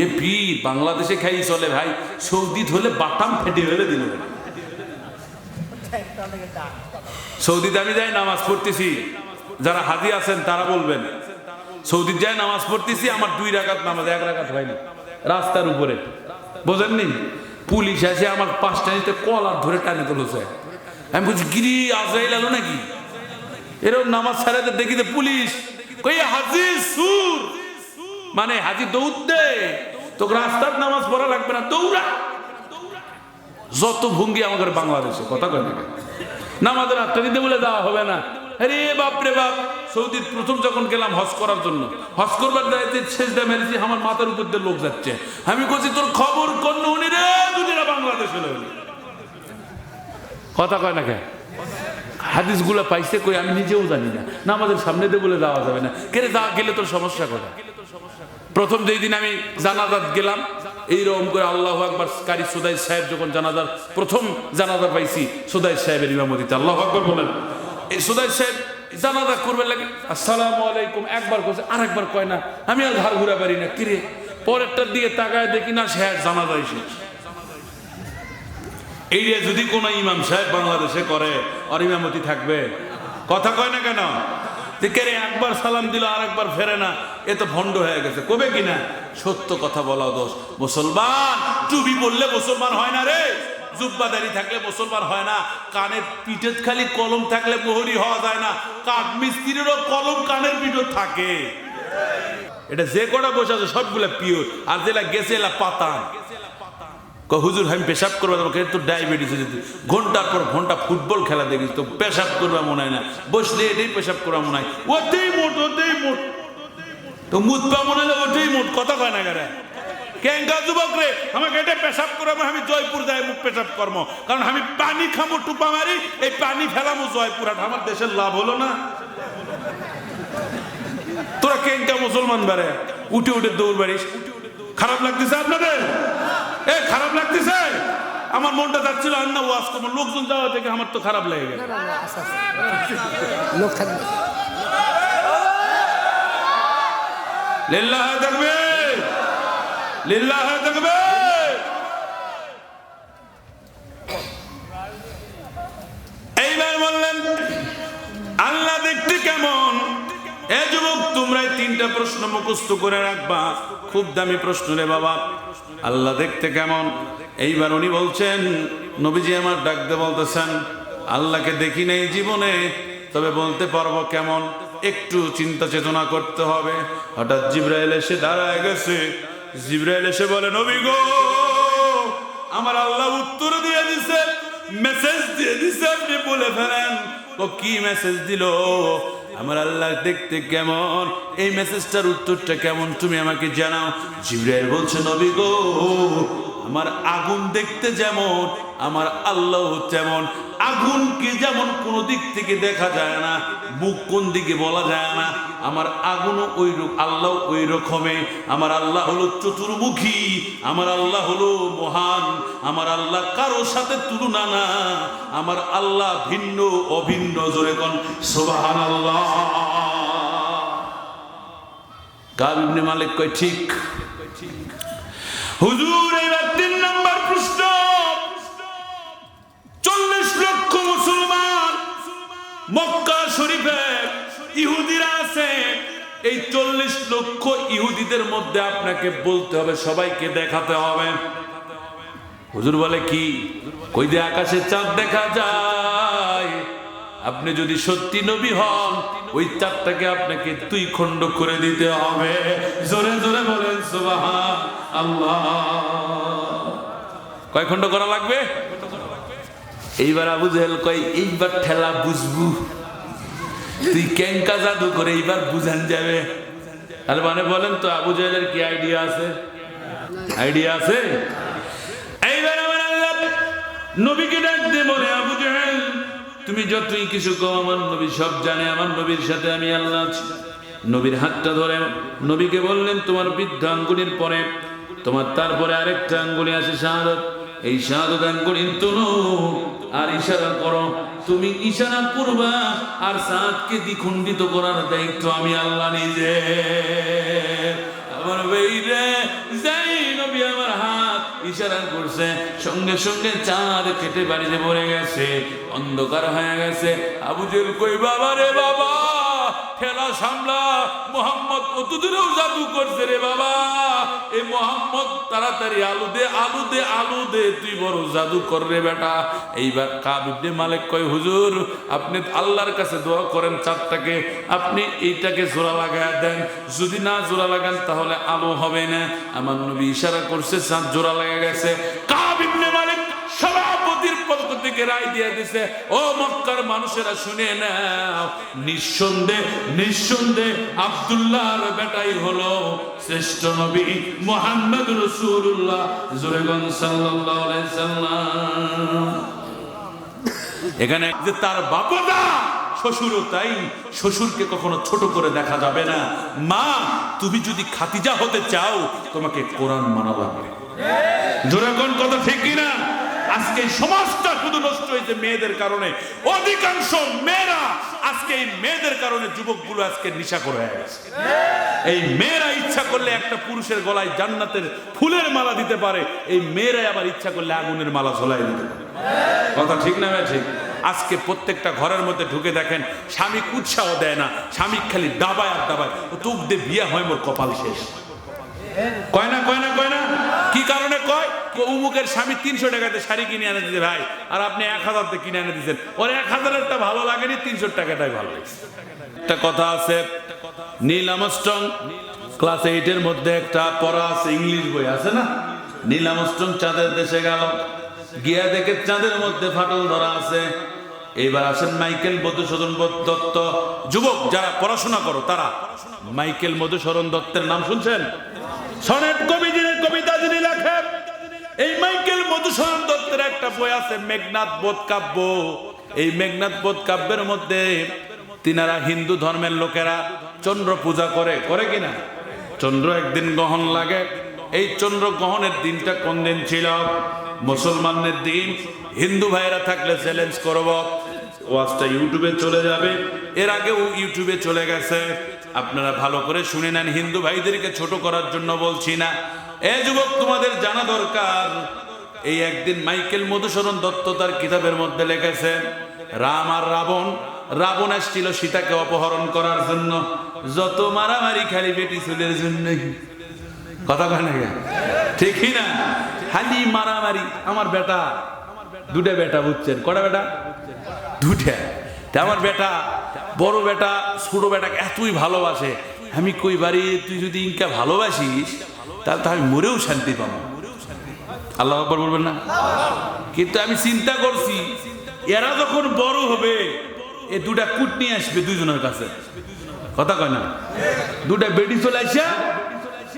এ পীর বাংলাদেশে খাই চলে ভাই, সৌদি হলে বাটাম ফেটে ফেলে দিল। সৌদিতে আমি যাই নামাজ পড়তেছি, যারা হাজি আছেন তারা বলবেন, সৌদি যায় নামাজ পড়তেছি, আমার 2 রাকাত নামাজ, 1 রাকাত হয়নি, রাস্তার উপরে
বোঝেননি? পুলিশ এসে আমার 5টা নিতে কলার ধরে টানে তুলেছে। আমি বলছি গিরি আজরাইল এলো নাকি? এরকম নামাজ ছাড়াতে দেখি যে পুলিশ কই হাজি সুর, মানে হাজি দৌড় দে, তোকে রাস্তার নামাজ পড়া লাগবে না, দৌড়া। যত ভঙ্গি আমাদের বাংলাদেশে, কথা কয় না, নামাজের আটটা দিতে বলে দেওয়া হবে না। আরে বাপ রে বাপ, সৌদির প্রথম যখন গেলাম হজ করার জন্য, হজ করবার দায়িত্বে শেষদা মেরেছি, আমার মাথার উপর দিয়ে লোক যাচ্ছে। আমি বলছি তোর খবর কোন উনি রে, দুদিনা বাংলাদেশ হলে কথা কয় না কেন? হাদিস গুলা পাইছে কই আমি নিজেও জানি না। নামাজের সামনে দিয়ে বলে যাওয়া যাবে না, কেরে যা গেলে তোর সমস্যা করে। প্রথম যেই দিন আমি জানাজাত গেলাম, এইরকম করে আল্লাহু আকবার কারি সুদাই সাহেব যখন জানাজার প্রথম জানাজা পাইছি, সুদাই সাহেবের ইমামতিতে, আল্লাহু আকবার বলেন। এই সুদাই সাহেব জানাজা করবে লাগে আসসালামু আলাইকুম একবার কইছে, আরেকবার কয় না। আমি আর ঘর ঘুরা পারি না, কিরে পরেরটার দিকে তাকায় দেখি না শেষ, জানাজাই শেষ। এই যে যদি কোন ইমাম সাহেব বাংলাদেশে করে, আর ইমামতি থাকবে? কথা কয় না কেন? রে একবার সালাম দিল আর একবার ফেরে না, এ তো ভণ্ড হয়ে গেছে, কবে কিনা? সত্য কথা বলা দোষ। মুসলমান টুপি পড়লে মুসলমান হয় না রে, জুব্বাদারি থাকলে মুসলমান হয় না, কানের পিঠে খালি কলম থাকলে মোহরি হওয়া যায় না। কাঠ মিস্ত্রিরও কলম কানের পিঠে থাকে। এটা যে কটা বসে আছে সবগুলা পিওর, আর যেটা গেছে এলা পাতান। হুজুর আমি পেশাব করবো, তো ডায়াবেটিস হয়েছে, ঘন্টার পর ঘন্টা ফুটবল খেলা দেখিস, তো পেশাব করবা মনে হয় না, বসলে এটাই পেশাব করা মনে হয়, ওতেই মোট ওতেই মোট, তো মুতবা মনে হয় ওটাই মোট, কথা কয় না কেন? কেঙ্কা যুবক রে, আমাকে এটা পেশাব করবো, আমি জয়পুর যাই মুখ পেশাব করবো, কারণ আমি পানি খামো টুপা মারি, এই পানি ফেলামো জয়পুর, আমার দেশের লাভ হলো না। তোরা কেঙ্কা মুসলমান বারে উঠে উঠে দৌড় বাড়িস, খারাপ লাগতেছে আপনাদের? এ খারাপ লাগতেছে? আমার মনটা যাচ্ছিল আর না ওয়াজ করবো, লোকজন যাওয়া থেকে আমার তো খারাপ লেগে গেল। লোক থাকবে লিল্লাহ তাকবীর, লিল্লাহ তাকবীর। এইবার বললেন আল্লাহ দেখতে কেমন? এ যুবক তোমরা 3টা প্রশ্ন মুখস্থ করে রাখবা, খুব দামি প্রশ্ন রে বাবা। আল্লাহ দেখতে কেমন? এইবার উনি বলছেন, নবীজি আমার ডাকতে বলতেছেন, আল্লাহকে দেখি নাই জীবনে, তবে বলতে পারবো কেমন, একটু চিন্তা চেতনা করতে হবে। হঠাৎ জিবরাইল এসে দাঁড়ায় গেছে। জিবরাইল এসে বলে, নবী গো, আমার আল্লাহ উত্তর দিয়ে দিছে, মেসেজ দিয়ে দিছে, আপনি বলে ফেলেন। ও কি মেসেজ দিল? আমার আল্লাহ দেখতে কেমন, এই মেসেজটার উত্তরটা কেমন তুমি আমাকে জানাও। জিবরাইল বলছে, নবী গো, আমার আগুন দেখতে যেমন, আমার আল্লাহ তেমন। আগুনকে যেমন কোন দিক থেকে দেখা যায় না, মুখ কোন দিকে বলা যায় না, আমার আগুনও ওই আল্লাহ ওই রকমে। আমার আল্লাহ হলো চতুর্মুখী, আমার আল্লাহ হলো মহান, আমার আল্লাহ কারোর সাথে তুলনা না, আমার আল্লাহ ভিন্ন অভিন্ন। জোরে কোন সুবহানাল্লাহ। কাব ইবনে মালিক কয় ঠিক। হুজুর এবার 3 নম্বর প্রশ্ন। 40 লক্ষ মুসলমান মক্কা শরীফে ইহুদিরা আছে, এই 40 লক্ষ ইহুদিদের মধ্যে আপনাকে বলতে হবে, সবাইকে দেখাতে হবে। হুজুর বলে কি? কই দিয়ে আকাশে চাঁদ দেখা যায়, আপনি যদি সত্যি নবী হন, ওই চাঁদটাকে আপনাকে 2 খণ্ড করে দিতে হবে। জোরে জোরে বলেন সুবহানাল্লাহ। কয় খণ্ড করা লাগবে? এইবার আবু জেহেল কয়, এইবার ঠেলা বুঝবু, তুই কেঙ্কা জাদু করে এইবার বুঝান যাবে। আর মানে বলেন তো আবু জেহেলের কি আইডিয়া আছে? আইডিয়া আছে? এইবার আমার আল্লাহ নবীকে ডাক দিয়ে বলে, আবু জেহেল তুমি যতই কিছু কও, আমার নবী সব জানে, আমার নবীর সাথে আমি আল্লাহ আছি। নবীর হাতটা ধরে নবীকে বললেন, তোমার বৃদ্ধ আঙ্গুলির পরে তোমার তারপরে আরেকটা আঙ্গুলি আছে শাহাদাত, এই শাহাদাত আঙ্গুলি তুলো আর ইশারা করো। তুমি ইশারা করবা আর সাতকে দ্বিখণ্ডিত করার দায়িত্ব আমি আল্লাহ নিজে। আমার বেইরে যাই নবী আমার হাত ইশারা করছে, সঙ্গে সঙ্গে চাঁদ কেটে বাড়িতে পড়ে গেছে, অন্ধকার হয়ে গেছে। আবু জেহেল কই, বাবা রে বাবা, ঠেলা সামলা, মোহাম্মদ কত দূরেও জাদু করছে রে বাবা। এই মোহাম্মদ তাড়াতাড়ি আলু দে, আলু দে, আলু দে, তুই বড় জাদু কর রে বেটা। এইবার কাব ইবনে মালিক কয়, হুজুর আপনি আল্লাহর কাছে দোয়া করেন চাঁদটাকে, আপনি এইটাকে জোড়া লাগায় দেন, যদি না জোড়া লাগান তাহলে আলো হবে না। আমার নবী ইশারা করছে, চাঁদ জোড়া লাগা গেছে। কাব ইবনে মালিক সভাপতির পক্ষ থেকে রায় দিয়ে দিছে, ও মক্কার মানুষেরা শুনে নাও, নিঃসন্দেহে আব্দুল্লাহর বেটাই হলো শ্রেষ্ঠ নবী মুহাম্মদ রাসূলুল্লাহ সাল্লাল্লাহু আলাইহি সাল্লাম। এখানে যে তার বাপদা শ্বশুরও তাই, শ্বশুরকে কখনো ছোট করে দেখা যাবে না। মা, তুমি যদি খাতিজা হতে চাও তোমাকে কোরআন মানা লাগবে। জোরে কোন কথা ঠিক কিনা? আজকে সমাজটা শুধু নষ্ট হয়েছে মেয়েদের কারণে। অধিকাংশ মেয়েরা আজকে এই মেয়েদের কারণে যুবকগুলো আজকে নিশাখোর হয়ে গেছে। এই মেয়েরা ইচ্ছা করলে একটা পুরুষের গলায় জান্নাতের ফুলের মালা দিতে পারে, এই মেয়েরাই আবার ইচ্ছা করলে আগুনের মালা ঝোলাই দিতে পারে। কথা ঠিক না ভাই? ঠিক। আজকে প্রত্যেকটা ঘরের মধ্যে ঢুকে দেখেন, স্বামী উৎসাহ দেয় না, স্বামী খালি দাবায় আর দাবায়, তোক দে বিয়া হয় মোর কপাল শেষ। কয় না, কয় না, কয় না? কি কারণে কয়? উমুকের স্বামী 300 টাকাতে শাড়ি কিনে এনে দিতে ভাই, আর আপনি 1000 কিনে এনে দিচ্ছেন। ওর 1000-এরটা ভালো লাগেনি, 300 টাকাটাই ভালো লাগছে। একটা কথা আছে, নীল আর্মস্ট্রং ক্লাস 8 এর মধ্যে একটা পড়া আছে, ইংলিশ বই আছে না, নীল আর্মস্ট্রং চাঁদের দেশে গেল, গিয়া দেখে চাঁদের মধ্যে ফাটল ধরা আছে। এইবার আসেন মাইকেল মধুসূদন দত্ত। যুবক যারা পড়াশোনা করো তারা মাইকেল মধুসূদন দত্তের নাম শুনছেন? সনেট কবি যিনি, কবিতা যিনি লেখেন, এই মাইকেল মধুসূদন দত্তের একটা বই আছে মেঘনাদ বোধ কাব্য। এই মেঘনাদ বোধ কাব্যের মধ্যে তিনারা হিন্দু ধর্মের লোকেরা চন্দ্র পূজা করে, করে কিনা? চন্দ্র একদিন গ্রহণ লাগে। এই চন্দ্র গ্রহণের দিনটা কোন দিন ছিল? মুসলমানদের দিন। হিন্দু ভাইরা থাকলে চ্যালেঞ্জ করব, ওয়াজটা ইউটিউবে চলে যাবে, এর আগেও ইউটিউবে চলে গেছে, আপনারা ভালো করে শুনে নেন। হিন্দু ভাইদেরকে ছোট করার জন্য বলছি না, এ যুবক তোমাদের জানা দরকার। এই একদিন মাইকেল মধুসূদন দত্ত তার কিতাবের মধ্যে লিখেছে, রাম আর রাবণ, রাবণ আসছিল সীতাকে অপহরণ করার জন্য, যত মারামারি খালি বেটি চুলের জন্য। কথা কয় না? ঠিকই না? খালি মারামারি। আমার বেটা, দুটা বেটা, বুঝছেন? কটা বেটা? দুটা। আমার বেটা, বড় বেটা ছোট বেটাকে এতই ভালোবাসে, আমি কই বাড়ি তুই যদি ইনকা ভালোবাসিস তাহলে তো আমি মরেও শান্তি পাবো। আল্লাহ আকবার বলবেন না? কিন্তু আমি চিন্তা করছি, এরা যখন বড় হবে এ দুটা কুট নিয়ে আসবে দুইজনের কাছে। কথা কয় না? দুটা বেটি চলে আসে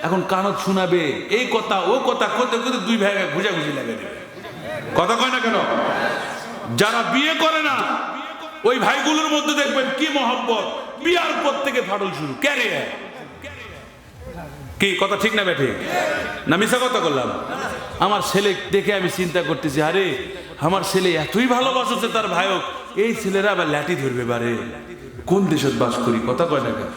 এখন কানত শোনাবে, এই কথা ও কথা করতে করতে দুই ভাই ঘুষাঘুষি লাগে দেবে। কথা কয় না কেন? যারা বিয়ে করে না ওই ভাইগুলোর মধ্যে দেখবেন কি মহব্বত, বিয়ার পর থেকে ফাটল শুরু। ক্যারিয়ার কি? কথা ঠিক না বেঠে? না মিশা কথা করলাম? আমার ছেলে দেখে আমি চিন্তা করতেছি, আরে আমার ছেলে এতই ভালোবাসছে তার ভাইক, এই ছেলেরা আবার লাঠি ধরবে বারে। কোন দেশত বাস করি? কথা কয় না কেন?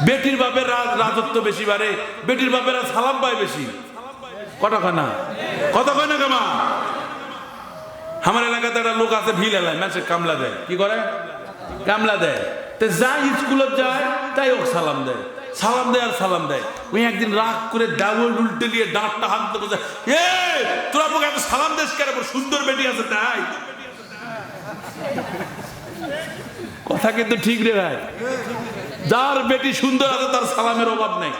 বেটির বাপের রাজত্ব বেশি বারে, বেটির বাপেরা সালাম পায় বেশি। কথা কয় না? কথা কয় না কেমা? আমার এলাকাতে একটা লোক আছে, ভিল এলাকায় মানুষের কামলা দেয়। কি করে? কামলা দেয়। তো যাই স্কুলত যায় তাই ও সালাম দেয়, সালাম দেয় আর সালাম দেয়। ওই একদিন রাগ করে ডাবল উল্টে নিয়ে ডাঁটটা হাত ধরে, এ তোরা পোকা এত সালাম দেশ কেন? সুন্দর বেটি আছে তাই। কথা কিন্তু ঠিক রে ভাই। যার বেটি সুন্দর আছে তার সালামের অভাব নাই,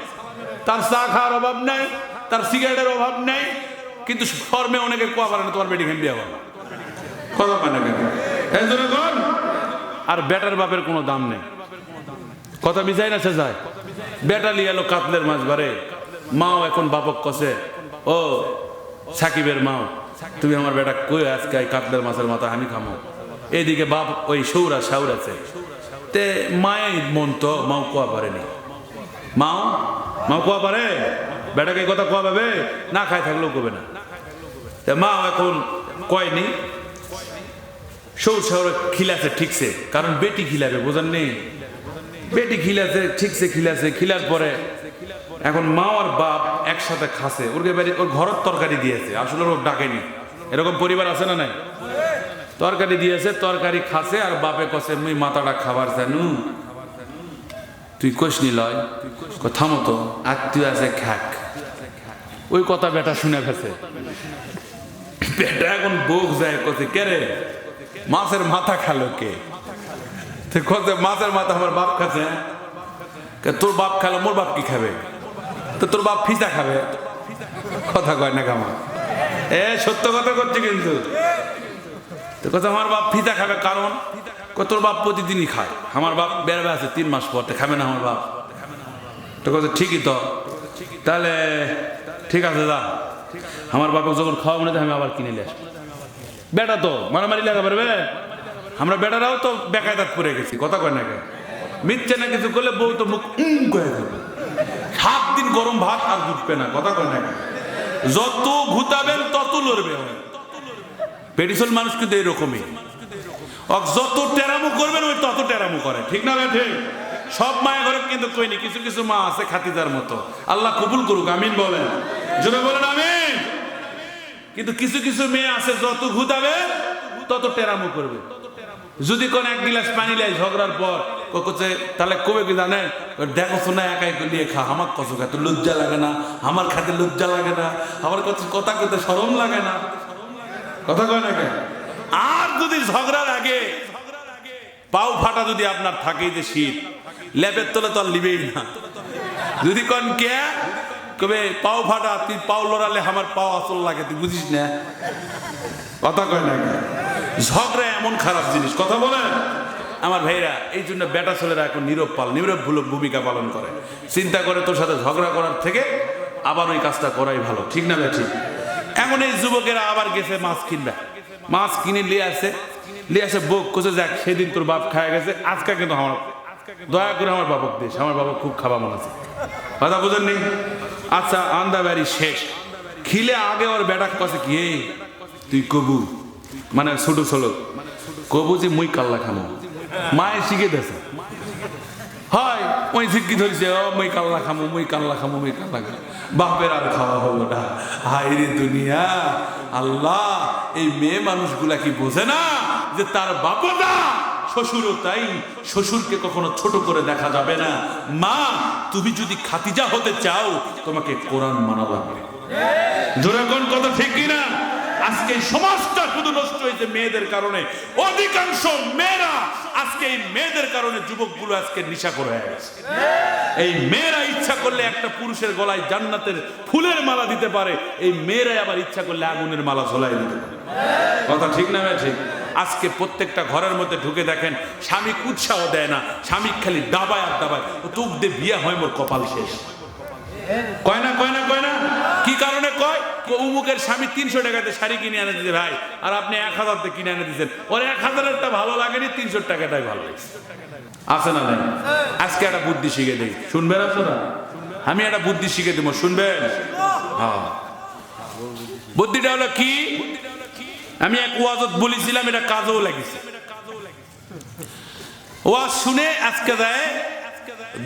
তার চা খাওয়ার অভাব নাই, তার সিগারেটের অভাব নাই, কিন্তু ফর্মে অনেকে কোয়া পারে না তোমার বেটি খেন বিয়া করো। কথা পায় না কেন? আর বেটার বাপের কোনো দাম নেই। কথা মিশাই না সে যায়। বেটা লিয়ে এলো কাতলের মাছ বারে, মাও এখন বাপক কষে, ও সাকিবের মাও তুমি আমার বেটা কই আজকে কাতলের মাছের মাথা আমি খামো। এইদিকে বাপ ওই সৌরা সাউরাছে, তে মায়ের মন তো মাও কোয়া পারেনি। মাও কোয়া পারে? বেটাকে কথা কোয়া পাবে না? খায় থাকলেও কবে না। মা এখন কয়নি, সৌর শহর খিলাছে ঠিকছে, কারণ বেটি খিলাবে, বোঝেন নেই? বেটি খিলাছে ঠিকছে, খিলার পরে এখন মা আর বাপ একসাথে খাসে, ওরকে বাড়ি ওর ঘরের তরকারি দিয়েছে, আসলে ওর ডাকেনি। এরকম পরিবার আছে না নাই? তরকারি দিয়েছে, তরকারি খাসে, আর বাপে কষে মুই মাথাটা খাবার জানু। তুই কোষ নিলয় কথা মতো আত্মীয় আছে খাক ওই কথা বেটা শুনে ফেছে বেটা এখন বোক যায় কোথায় কে রে মাছের মাথা খালো কে মাছের মাথা আমার বাপ খাচ্ছে তোর বাপ খালো মোর বাপ কি খাবে তো তোর বাপ ফিসা খাবে কথা কয় না কামা সত্য কথা করছে কিন্তু কথা আমার বাপ ফিতা খাবে কারণ তোর বাপ প্রতিদিনই খায় আমার বাপ বেড়াবে আছে 3 মাস পর খাবে না আমার বাপ তো কথা ঠিকই তো তাহলে ঠিক আছে দা আমার বাপকে যখন খাওয়া মনে আমি আবার কিনে নিয়ে আসবো বেটা তো মারামারি লাগা পারবে আমরা বেটারাও তো বেকায়দাত পড়ে গেছি কথা কয় না মিথ্যে না কিছু করলে বউ তো মুখ করে দেবে 7 দিন গরম ভাত আর জুটবে না কথা কয় না যত ঘুতাবেন তত লড়বে পেডিসল মানুষ কিন্তু এইরকমই যত টেরামু করবেন ওই তত টেরামু করে ঠিক না ঠিক সব মায়ের ঘরে কিন্তু কইনি কিছু কিছু মা আছে খাতিদার মতো আল্লাহ কবুল করুক আমিন বলেন জোরে বলেন আমিন কিন্তু কিছু কিছু মেয়ে আছে যত ঘুতাবে তত টেরামু করবে যদি কোন 1 গিলাস পানি লাই ঝগড়ার পর কোকোছে তাহলে কবে কি জানেন দেখো শোনা একাই নিয়ে খা আমার কষ্ট খাতে লজ্জা লাগে না আমার খাতে লজ্জা লাগে না আমার কথা কইতে শরম লাগে না কথা কয় না কেন আর যদি ঝগড়ার আগে পাও ফাটা যদি আপনার থাকে যে শীত লেপের তলে তো আর লিবেই না যদি কোন কে কবে পাও ফাটা তুই পাও লড়ালে আমার পাও আসল লাগে তুই বুঝিস না কথা কয় না ঝগড়া এমন খারাপ জিনিস কথা বলেন আমার ভাইরা এই জন্য বেটা ছেলেরা এখন নীরব ভূমিকা পালন করে চিন্তা করে তোর সাথে ঝগড়া করার থেকে আবার ওই কাজটা করাই ভালো ঠিক না ঠিক এমন এই যুবকেরা আবার গেছে মাছ কিনবে মাছ কিনে নিয়ে আসে বোক কোচে যাক সেদিন তোর বাপ খায় গেছে আজকে কিন্তু আমার দয়া করে আমার বাবক দিস আমার বাবা খুব খাওয়া মনে আছে কথা বুঝেননি আচ্ছা আন্দা বাড়ি শেষ খিলে আগে ওর বেটা কাছে কি তুই কবু মানে ছোট ছোট কবু যে মুই কাল্লা খামো মায়ে শিখে দেছে হয় ওই শিক্ষি ধরেছে মুই কাল্লা খামো মুই কাল্লা খামো মুই কাল্লা খামো বাপের আর খাওয়া হলো না হায় রে দুনিয়া আল্লাহ এই মেয়ে মানুষগুলা কি বোঝে না যে তার বাপটা শ্বশুরও তাই শ্বশুরকে কখনো ছোট করে দেখা যাবে না মা তুমি যদি খাতিজা হতে চাও তোমাকে কোরআন মানা লাগবে জোরে কোন কথা ঠিক কিনা আজকে সমাজটা শুধু নষ্ট হয়েছে মেয়েদের কারণে অধিকাংশ মেয়েরা আজকে এই মেয়েদের কারণে যুবকগুলো আজকে নেশা করে গেছে এই মেয়েরা ইচ্ছা করলে একটা পুরুষের গলায় জান্নাতের ফুলের মালা দিতে পারে এই মেয়েরাই আবার ইচ্ছা করলে আগুনের মালা ঝোলাই দিতে পারে কথা ঠিক না ঠিক আজকে প্রত্যেকটা ঘরের মধ্যে ঢুকে দেখেন স্বামী উৎসাহ দেয় না স্বামী খালি দাবায় আর দাবায় তোক দে বিয়া হয় মোর কপাল শেষ কয় না কি কারণে কয় অমুকের স্বামী 300 টাকাতে শাড়ি কিনে এনে দিতে ভাই আর আপনি 1000 দিয়ে কিনে এনে দিচ্ছেন ওর 1000-এরটা ভালো লাগেনি 300 টাকাটাই ভালো লাগছে আছে না নাই আজকে একটা বুদ্ধি শিখে দেই শুনবেন আপনারা আমি একটা বুদ্ধি শিখে দেবো শুনবেন হ্যাঁ বুদ্ধিটা হলো কি আমি এক ওয়াজত বলেছিলাম এটা কাজেও লাগিছে ওয়াজ শুনে আজকে যায়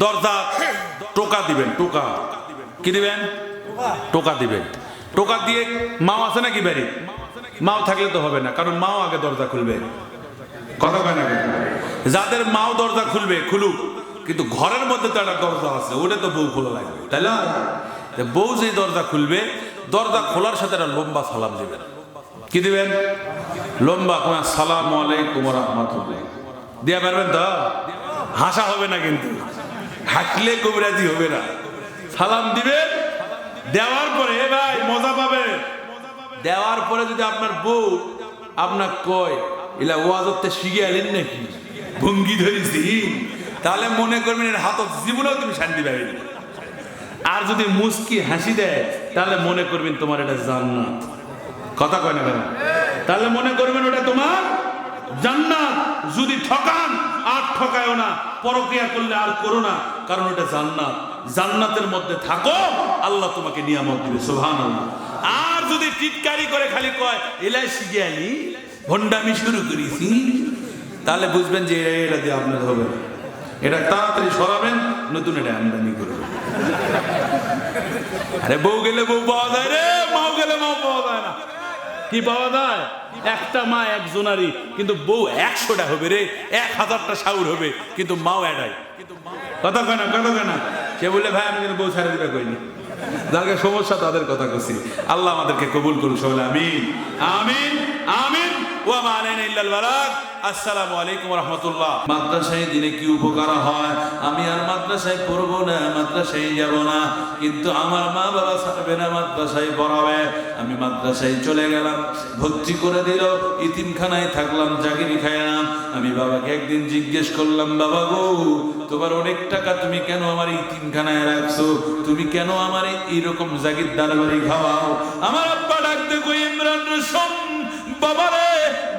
দরজা টোকা দিবেন টোকা কি দিবেন টোকা দিবেন টোকা দিয়ে মাও আছে নাকি বাড়ি মাও থাকলে তো হবে না কারণ মাও আগে দরজা খুলবে কথা কয় না যাদের মাও দরজা খুলবে খুলুক কিন্তু ঘরের মধ্যে তো একটা দরজা আছে ওটা তো বউ খোলা লাগবে তাই না বউ যে দরজা খুলবে দরজা খোলার সাথে একটা লম্বা সালাম দিবেন কি দিবেন লম্বা কোন আসসালামু আলাইকুম ওয়া রাহমাতুল্লাহ দিয়া পারবেন তো হাসা হবে না কিন্তু হাসলে কবিরাজি হবে না সালাম দিবেন দেওয়ার পরে ভাই মজা পাবে দেওয়ার পরে যদি আপনার বউ আপনার কয় এলা ওয়াজতে শিখে আলেন নাকি ভঙ্গি ধরেছি তাহলে মনে করবেন এর হাতত জীবনেও তুমি শান্তি পাবে আর যদি মুস্কি হাসি দেয় তাহলে মনে করবেন তোমার এটা জান্নাত কথা কয় না কেন তাহলে মনে করবেন ওটা তোমার জান্নাত যদি ঠকান আর ঠকায়ও না পরকিয়া করলে আর করো না কারণ ওটা জান্নাত জান্নাতের মধ্যে থাকো আল্লাহ তোমাকে নিয়ামত দিবে সুবহানাল্লাহ আর যদি টিটকারি করে খালি কয় এলাই শিখে আলি ভন্ডামি শুরু করেছি তাহলে বুঝবেন যে এটা দিয়ে আপনার হবে না এটা তাড়াতাড়ি সরাবেন নতুন এটা আমদানি করবেন আরে বউ গেলে বউ পাওয়া যায় রে মাও গেলে মাও পাওয়া যায় না কি পাওয়া যায় একটা মা একজনারই কিন্তু বউ 100টা হবে রে 1000টা শাউর হবে কিন্তু মাও এড়াই কথা কয় না, কথা কয় না। সে বলে ভাই আমি কিন্তু বউ ছাড়ে দিতে কইনি, যাদের সমস্যা তাদের কথা কইছি। আল্লাহ আমাদেরকে কবুল করুন সবাই, আমিন আমিন আমিন। ওয়া মা আলাইনা ইল্লাল বালাগ। আসসালামু আলাইকুম ওয়া রাহমাতুল্লাহ। মাদ্রাসায় দিনে কি উপকার হয়? আমি আর মাদ্রাসায় পড়বো না, মাদ্রাসায় যাব না, কিন্তু আমার মা বাবা ছাড়বে না, মাদ্রাসায় পড়াবে। আমি মাদ্রাসায় চলে গেলাম, ভর্তি করে দিল, ইতিমখানায় থাকলাম, চাকরি খাইলাম। আমি বাবাকে একদিন জিজ্ঞেস করলাম, বাবা গো তোমার অনেক টাকা, তুমি কেন আমার ইতিমখানায় রাখছো? তুমি কেন আমার এইরকম জাগিরদার বাড়ি খাওয়াও? আমার আব্বা ডাকতে কই, ইমরান রসম বাবারে,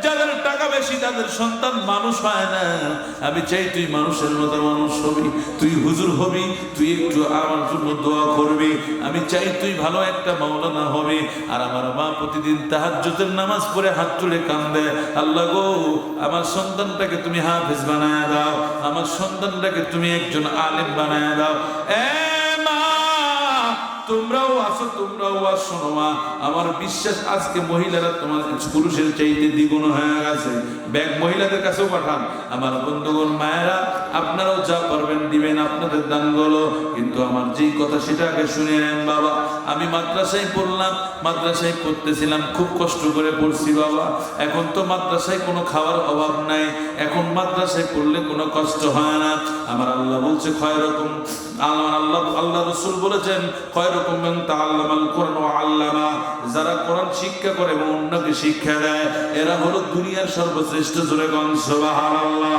যাদের টাকা বেশি তাদের সন্তান মানুষ হয় না। আমি চাই তুই মানুষের মতো মানুষ হবি, তুই হুজুর হবি, তুই একটু আমার জন্য দোয়া করবি। আমি চাই তুই ভালো একটা মাওলানা হবি। আর আমার মা প্রতিদিন তাহাজ্জুদের নামাজ পড়ে হাত তুলে কান্দে, আল্লাহ গো আমার সন্তানটাকে তুমি হাফেজ বানায় দাও, আমার সন্তানটাকে তুমি একজন আলেম বানায় দাও। তোমরাও আসো, তোমরাও আসো শোনো মা, আমার বিশ্বাস আজকে মহিলারা তোমার পুরুষের চাইতে দ্বিগুণ হয়ে গেছে। ব্যাগ মহিলাদের কাছেও পাঠান। আমার বন্ধুগণ মায়েরা, আপনারাও যা পারবেন দিবেন আপনাদের দানগুলো, কিন্তু আমার যেই কথা সেটা আগে শুনে নেন। বাবা আমি মাদ্রাসায় পড়লাম, মাদ্রাসায় পড়তেছিলাম, খুব কষ্ট করে পড়ছি বাবা। এখন তো মাদ্রাসায় কোনো খাওয়ার অভাব নাই, এখন মাদ্রাসায় পড়লে কোনো কষ্ট হয় না। আমার আল্লাহ বলছে খয়রকম, আল্লাহ রাসূল বলেছেন খয়রকম মান তাআল্লামাল কুরআন ওয়া আল্লামা, যারা কোরআন শিক্ষা করে এবং অন্যকে শিক্ষা দেয় এরা হলো দুনিয়ার সর্বশ্রেষ্ঠ। জোরে কোন সুবহানাল্লাহ।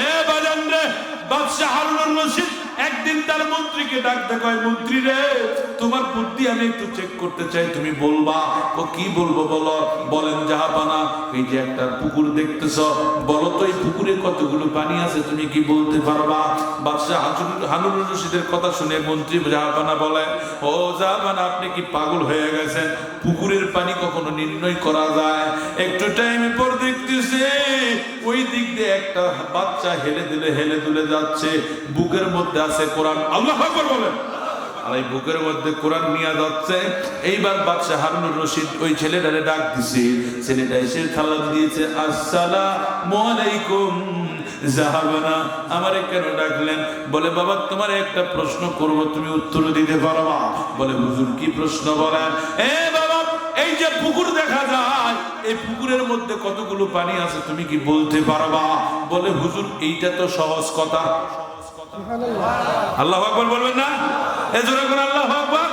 এ বাজান রে, বাদশা হারুনুর রশিদ একদিন তার মন্ত্রীকে ডাকতে কয়, মন্ত্রী রে তোমার বুদ্ধি আমি একটু চেক করতে চাই, তুমি বলবা। ও কি বলবো বলো? বলেন জাহাপানা, এই যে একটা পুকুর দেখতেছ, বলো তো এই পুকুরে কতগুলো পানি আছে, তুমি কি বলতে পারবা? বাদশা হারুনুর রশিদের কথা শুনে মন্ত্রী জাহাপানা বলে, ও জাহাপানা আপনি কি পাগল হয়ে গেছেন? পুকুরের পানি কখনো নির্ণয় করা যায়? একটু টাইম পর দেখতেছে ওই দিক দিয়ে একটা বাচ্চা হেলে দুলে যাচ্ছে, বুকের মধ্যে আছে কোরআন। আল্লাহু আকবার বলেন। আর এই বুকের মধ্যে কোরআন নিয়ে যাচ্ছে। এইবার বাদশা হারুনুর রশিদ ওই ছেলেটারে ডাক দিছে, ছেলেটা এসে সালাম দিয়েছে, আসসালামু আলাইকুম জাহাবানা। আমারে কেন ডাকলেন? বলে বাবা তোমার একটা প্রশ্ন করব, তুমি উত্তর দিতে পারবা? বলে হুজুর কি প্রশ্ন বলেন? এ বাবা এই যে পুকুর দেখা যায়, এই পুকুরের মধ্যে কতগুলো পানি আছে তুমি কি বলতে পারবা? বলে হুজুর এইটা তো সহজ কথা। আল্লাহু আকবার বলবেন না? এ জোরে করে আল্লাহু আকবার।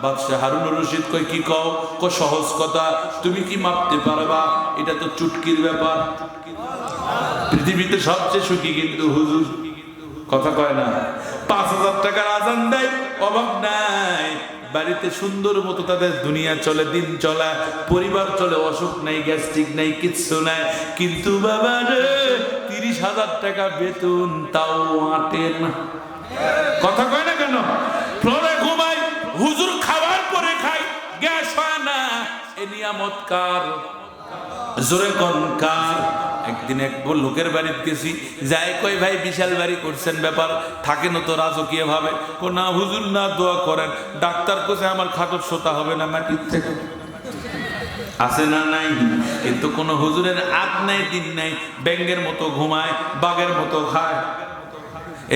বাদশা হারুনুর রশিদ কই কি কও? কো সহজ কথা, তুমি কি মাপতে পারবা? এটা তো চুটকির ব্যাপার। পৃথিবীতে সবচেয়ে সুখী কিন্তু হুজুর, কথা কয় না। ৫,০০০ টাকার আজান দেয়, অভাব নাই, বাড়িতে সুন্দর মতো তাদের দুনিয়া চলে, দিন চলে, পরিবার চলে, অসুখ নাই, গ্যাস্ট্রিক নাই, কিচ্ছু নাই। কিন্তু বাবা রে ৩০,০০০ টাকা বেতন, তাও আটে না। কথা কয় না কেন? ফ্লোরে ঘুমাই, হুজুর খাওয়ার পরে খাই, গ্যাস হয় না। এ নিয়ামত কার? জোরে কোন কার? একদিন এক লোকের বাড়িতে গেছি, যাই কই ভাই বিশাল বাড়ি করছেন, ব্যাপার থাকেন তো রাজকীয় ভাবে? ও না হুজুর না, দোয়া করেন, ডাক্তার কোসে আমার খাটর সোতা হবে না মাটির থেকে। আছে না নাই? কিন্তু কোন হুজুরের আগ নাই, দিন নাই, ব্যাঙের মতো ঘুমায়, বাঘের মতো খায়।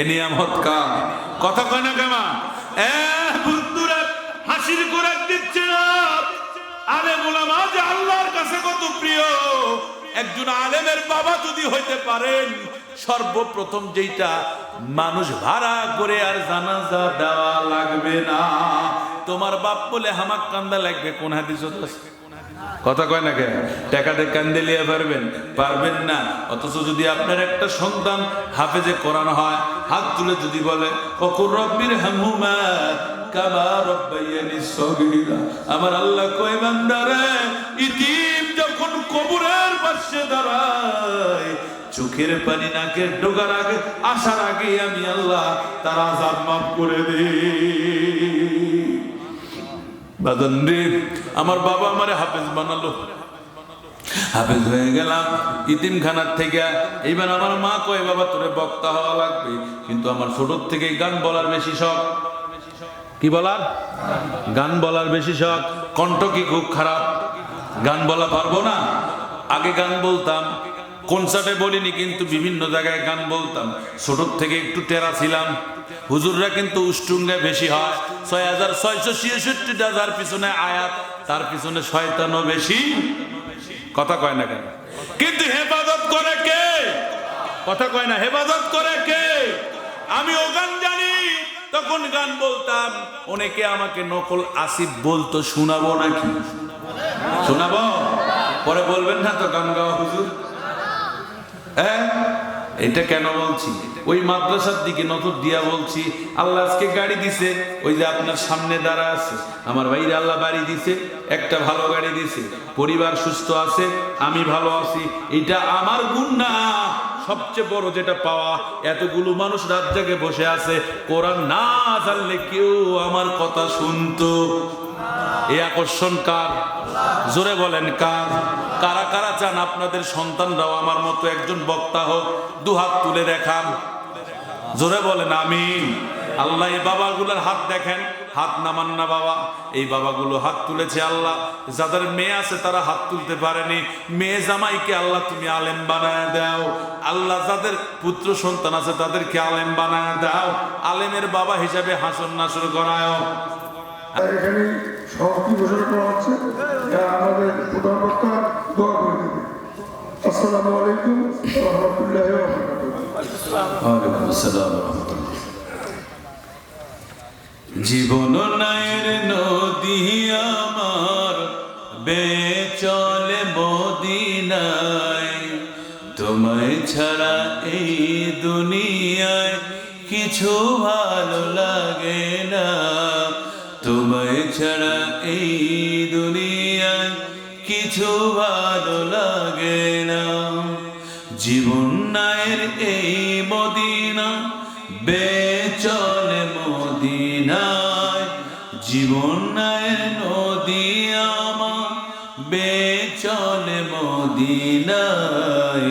এ নিয়ামত কার? কথা কয় না কেমন? বন্ধুরা হাসির খোরাক দিচ্ছে না। আলেম ওলামা যে আল্লাহর কাছে কত প্রিয়। একজন আলেমের বাবা যদি হইতে পারেন, সর্বপ্রথম যেটা মানুষ ভাড়া করে আর জানাজা দেওয়া লাগবে না। তোমার বাপ বলে হামাক কান্দা লাগবে, কোন হাদিসত আছে? কথা কয় না কে? টাকাতে কান্দে লিয়ে পারবেন না। অথচ যদি আপনার একটা সন্তান হাফেজে কোরআন হয়, হাত তুলে যদি বলে ওকুর রব্বির হামহুমা কামা রব্বায়ানি সগীরা, আমার আল্লাহ কয় বান্দারে ইতিম যখন কবরের পাশে দাঁড়ায়, চোখের পানি নাকের ডোগার আগে আসার আগে আমি আল্লাহ তার আযাব মাফ করে দিই। বাদন রে, আমার বাবা আমারে হাফেজ বানালো, হাফেজ হয়ে গেলাম ইতিমখানার থেকে। এইবার আমার মা কয় বাবা তোরে বক্তা হওয়া লাগবে, কিন্তু আমার ছোট থেকে গান বলার বেশি শখ। কি বলার? গান বলার বেশি শখ। কণ্ঠ কি খুব খারাপ? গান বলা পারবো না? আগে গান বলতাম, কনসার্টে বলিনি, কিন্তু বিভিন্ন জায়গায় গান বলতাম। ছোট থেকে একটু টেরা ছিলাম। হুজুররা কিন্তু উষ্টুঙ্গে বেশি হয়। 6666টা যার পিছনে আয়াত, তার পিছনে শয়তানও বেশি। কথা কয় না কেন? কিন্তু হেফাজত করে কে? কথা কয় না, হেফাজত করে কে? আমি ও গান জানি, তখন গান বলতাম। অনেকে আমাকে নকল আসিফ বলতো, শোনাবো নাকি? শোনাবো? পরে বলবেন না তো গান গাওয়া হুজুর। হ্যাঁ, এটা কেন বলছি? ওই মাদ্রাসার দিকে নজর দিয়া বলছি। আল্লাহ আজকে গাড়ি দিছে, ওই যে আপনার সামনে দাঁড়া আছে আমার ভাইরা, আল্লাহ বাড়ি দিছে, একটা ভালো গাড়ি দিছে, পরিবার সুস্থ আছে, আমি ভালো আছি। এটা আমার গুণ না, সবচেয়ে বড় যেটা পাওয়া, এতগুলো মানুষ রাত জেগে বসে আছে, কোরআন না জানলে কেউ আমার কথা শুনতো। এই আকর্ষণ কার? জোরে বলেন কার? কারা কারা চান আপনাদের সন্তানরাও আমার মতো একজন বক্তা হোক? দুহাত তুলে দেখান, জোরে বলেন আমিন। আল্লাহ এই বাবাগুলোর হাত দেখেন, হাত নামান না বাবা। এই বাবাগুলো হাত তুলেছে আল্লাহ। যাদের মেয়ে আছে তারা হাত তুলতে পারেনি, মেয়ে জামাইকে আল্লাহ তুমি আলেম বানায় দাও। আল্লাহ যাদের পুত্র সন্তান আছে তাদেরকে আলেম বানায় দাও, আলেমের বাবা হিসাবে হাসন নাসর করায়।
এখানে সমাপ্তি ঘোষণা করা হচ্ছে। আমাদের প্রধান বক্তা দোয়া করে দেবে। আসসালামু আলাইকুম ওয়া রাহমাতুল্লাহি ওয়া বারাকাতুহু।
ওয়ালাইকুম আসসালাম ওয়া রাহমাতুল্লাহ। জীবন নায়ের নদী আমার বেচলে মদিনায়, তোমায় ছাড়া এই দুনিয়ায় কিছু ভালো লাগে না। তোমায় ছাড়া এই দুনিয়ায় কিছু ভালো লাগে না। জীবন নায়ের এই মদিনা বেচলে মদিনায়, জীবন নায়ের নদী আমার বেচলে মদিনায়।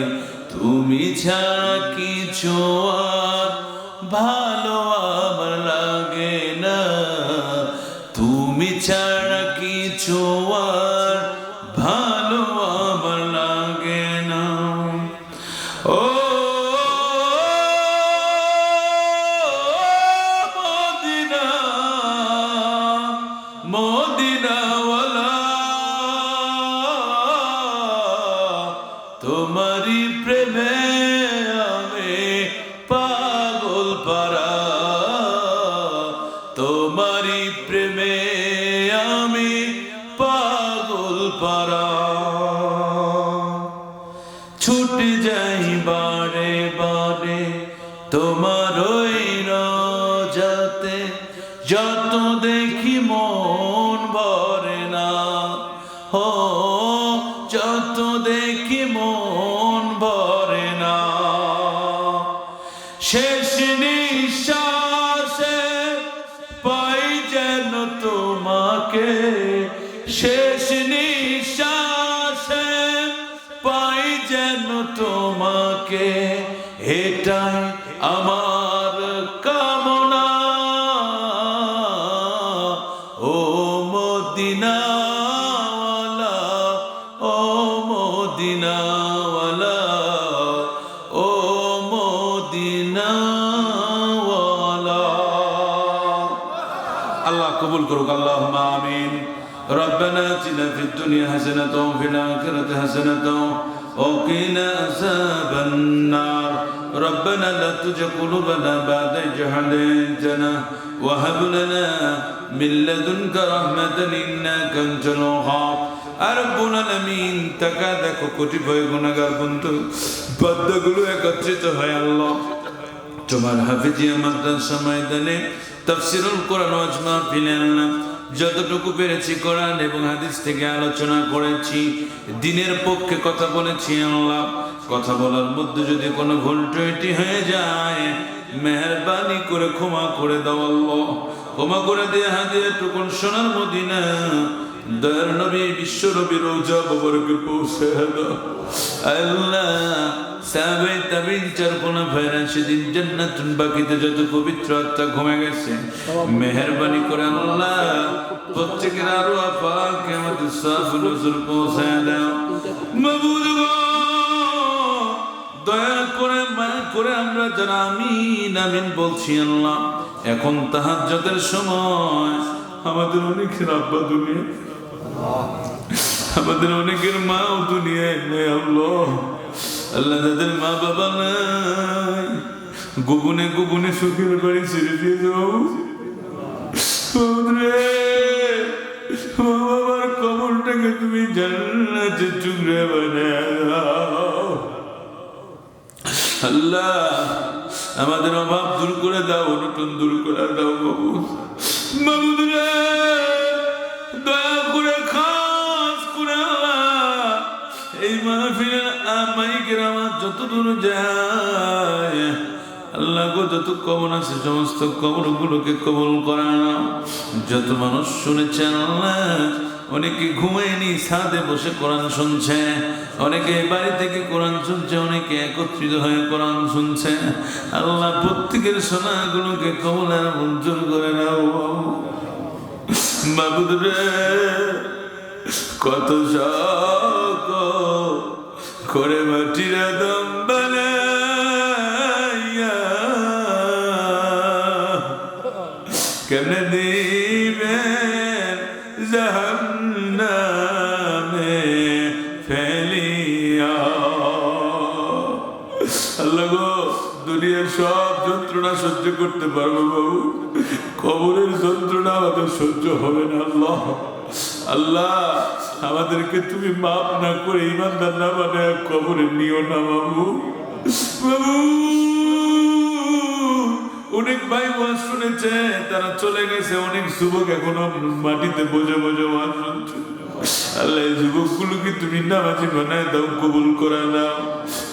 তুমি ছাড়া কিছু আর ভালো আমার লাগে না। তুমি ছাড়া কিছু আর ভালো আমার লাগে না। ও মদিনা, মদিনাওয়ালা, তোমারি প্রেমে আমি পাগল পারা, তোমারি প্রেমে আমি পাগল পারা। ছুটে যাই বারে বারে তোমার ওই রোজাতে, যত দেখি মন ভরে না। হো যত দেখি মন ভরে না। শেষ নিঃশ্বাসে পাই যেন তোমাকে, শেষ নিঃশ্বাসে পাই যেন তোমাকে। এটাই আমার কামনা। ও মদিনাওয়ালা, ও মদিনাওয়ালা, ও মদিনাওয়ালা। আল্লাহ কবুল করুক, আল্লাহুম্মা আমিন। ربنا آتنا في الدنيا حسنة وفي الآخرة حسنة وقنا عذاب النار. ربنا لا تزغ قلوبنا بعد إذ هديتنا وهب لنا من لدنك رحمة إنك أنت الوهاب. রব্বুল আলামিন, তাকা দেখো কোটি ভয় গুনাহগার বন্ধু বান্দাগুলো একত্রিত হয় আল্লাহ তোমার হাফিজিয়া মাদ্রাসা ময়দানে তাফসীরুল কোরআন ওয়াজ মাহফিল আল্লাহ যতটুকু পেরেছি কোরআন এবং হাদিস থেকে আলোচনা করেছি, দ্বীনের পক্ষে কথা বলেছি আল্লাহ। কথা বলার মধ্যে যদি কোনো ভুল ত্রুটি হয়ে যায় মেহেরবানি করে ক্ষমা করে দাও আল্লাহ। ক্ষমা করে দিয়ে হাদিয়াতুকুল সোনার মদিনা দয়ার নবী বিশ্ব নবী রওজা মুবারকে পৌঁছে দাও আল্লাহ। সাহাবায়ে তাবিঈন চারকোনা ভাইরা সেদিন জান্নাতুল বাকিতে যত পবিত্র আত্মা ঘুমে গেছে, মেহেরবানি করে আল্লাহ প্রত্যেকের আরো পাক আমাদের সাফ নজর পৌঁছে দাও। মাবুদ গো দয়া করে মায়া করে আমরা যারা আমিন আমিন বলছি আল্লাহ, এখন তাহাজ্জুদের সময় আমাদের অনেকের আব্বা দুনিয়া, আমাদের অনেকের মাও দুনিয়ায় নেই আল্লাহ। আল্লাহ যাদের মা বাবা নাই, গোপনে গোপনে সুখের বাড়ি ছেড়ে দিয়ে যাও মা বাবার কবরটাকে তুমি জান্নাতের টুকরা বানায় দাও আল্লাহ। আমাদের অভাব দূর করে দাও, অনটন দূর করে দাও বাবু। মাবুদ রে দয়া করে খাস করে আল্লাহ এই মাহফিলের মাইকের আমার যত দূর যায় আল্লাহ গো, যত কবর আছে সমস্ত কবরগুলোকে কবুল করা নাও। যত মানুষ শুনেছে আল্লাহ, অনেকে ঘুমায়নি ছাদে বসে কোরআন শুনছে, অনেকে বাড়ি থেকে কোরআন শুনছে, অনেকে একত্রিত হয়ে কোরআন শুনছে আল্লাহ। প্রত্যেকের সোনাগুলোকে কবুলের মঞ্জুর করে নাও মাবুদ রে। কত শখ করে মাটির দম বানাইয়া কেমনে দিবেন জাহান্নামে ফেলিয়া। আল্লাহ গো, দুনিয়ার সব যন্ত্রণা সহ্য করতে পারবো বাবু, কবরের যন্ত্রণা আমাদের সহ্য হবে না আল্লাহ। আল্লাহ আমাদেরকে তুমি মাফ না করে ইমানদার না বানায় কবরে নিও না বাবু। বাবু অনেক ভাই ওয়াজ শুনেছে, তারা চলে গেছে, অনেক যুবক এখনো মাটিতে বসে বসে ওয়াজ শুনছে আল্লাহ। এই যুবকগুলোকে তুমি নামাজি বানায় দাও, কবুল করে দাও।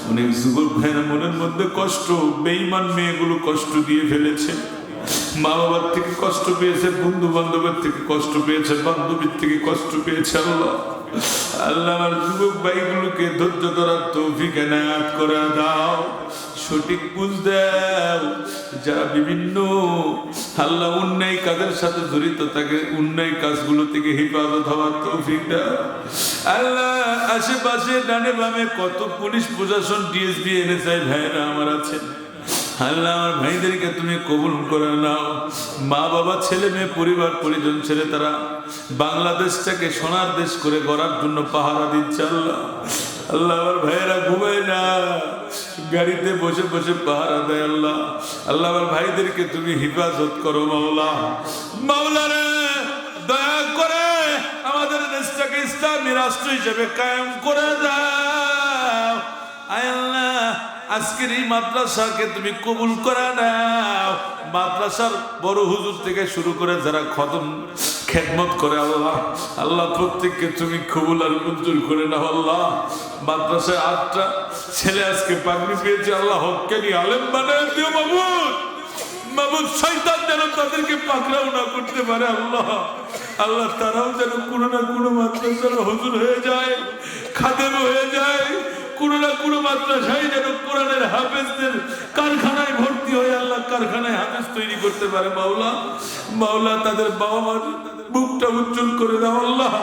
অনেক যুবক ভাইরা মনের মধ্যে কষ্ট, বেঈমান মেয়েগুলো কষ্ট দিয়ে ফেলেছে, মা বাবার থেকে কষ্ট পেয়েছে, বন্ধু বান্ধবের থেকে কষ্ট পেয়েছে, বান্ধবীর থেকে কষ্ট পেয়েছে আল্লাহ। আল্লাহ আমার যুবক ভাইগুলোকে ধৈর্য ধরার তৌফিক এনায়েত করে দাও, সঠিক বুঝ দাও। যারা বিভিন্ন আল্লাহ অন্যায় কাজের সাথে জড়িত, তাকে অন্যায় কাজগুলো থেকে হেফাজত হওয়ার তৌফিক দাও আল্লাহ। আশেপাশে ডানে বামে কত পুলিশ প্রশাসন, ডিএসপি, এনএসআই ভাইরা আমার আছেন আল্লাহ, আমার ভাইদেরকে তুমি কবুল করে নাও। মা বাবা ছেলে মেয়ে পরিবার পরিজন ছেড়ে তারা বাংলাদেশটাকে সোনার দেশ করে গড়ার জন্য পাহারা দিচ্ছে আল্লাহ। আল্লাহ আমার ভাইয়েরা ঘুমায় না, গাড়িতে বসে বসে পাহারা দেয় আল্লাহ। আল্লাহ আমার ভাইদেরকে তুমি হেফাজত করো মাওলা। মাওলা রে দয়া করে আমাদের দেশটাকে ইসলামী রাষ্ট্র হিসেবে কায়েম করে দাও আয় আল্লাহ। আজকের এই মাদ্রাসাকে তুমি কবুল করে নাও। মাদ্রাসার বড় হুজুর থেকে শুরু করে যারা খতম খেদমত করে আল্লাহ, আল্লাহ প্রত্যেককে তুমি কবুল আর মঞ্জুর করে নাও আল্লাহ। মাদ্রাসায় 8টা ছেলে আজকে পাগড়ি পেয়েছে আল্লাহ, হক্কানি আলেম বানায় দিও মাবুদ। মাবুদ শয়তান যেন তাদেরকে পাকড়াও না করতে পারে আল্লাহ। আল্লাহ তারাও যেন কোনো না কোনো মাদ্রাসার হুজুর হয়ে যায়, খাদেম হয়ে যায়, কোনো না কোনো মাদ্রাসায় যেন কোরআনের হাফেজদের কারখানায় ভর্তি হয়ে আল্লাহ কারখানায় হাফেজ তৈরি করতে পারে মাওলা। মাওলা তাদের বাবা মার বুকটা উজ্জ্বল করে দাও আল্লাহ।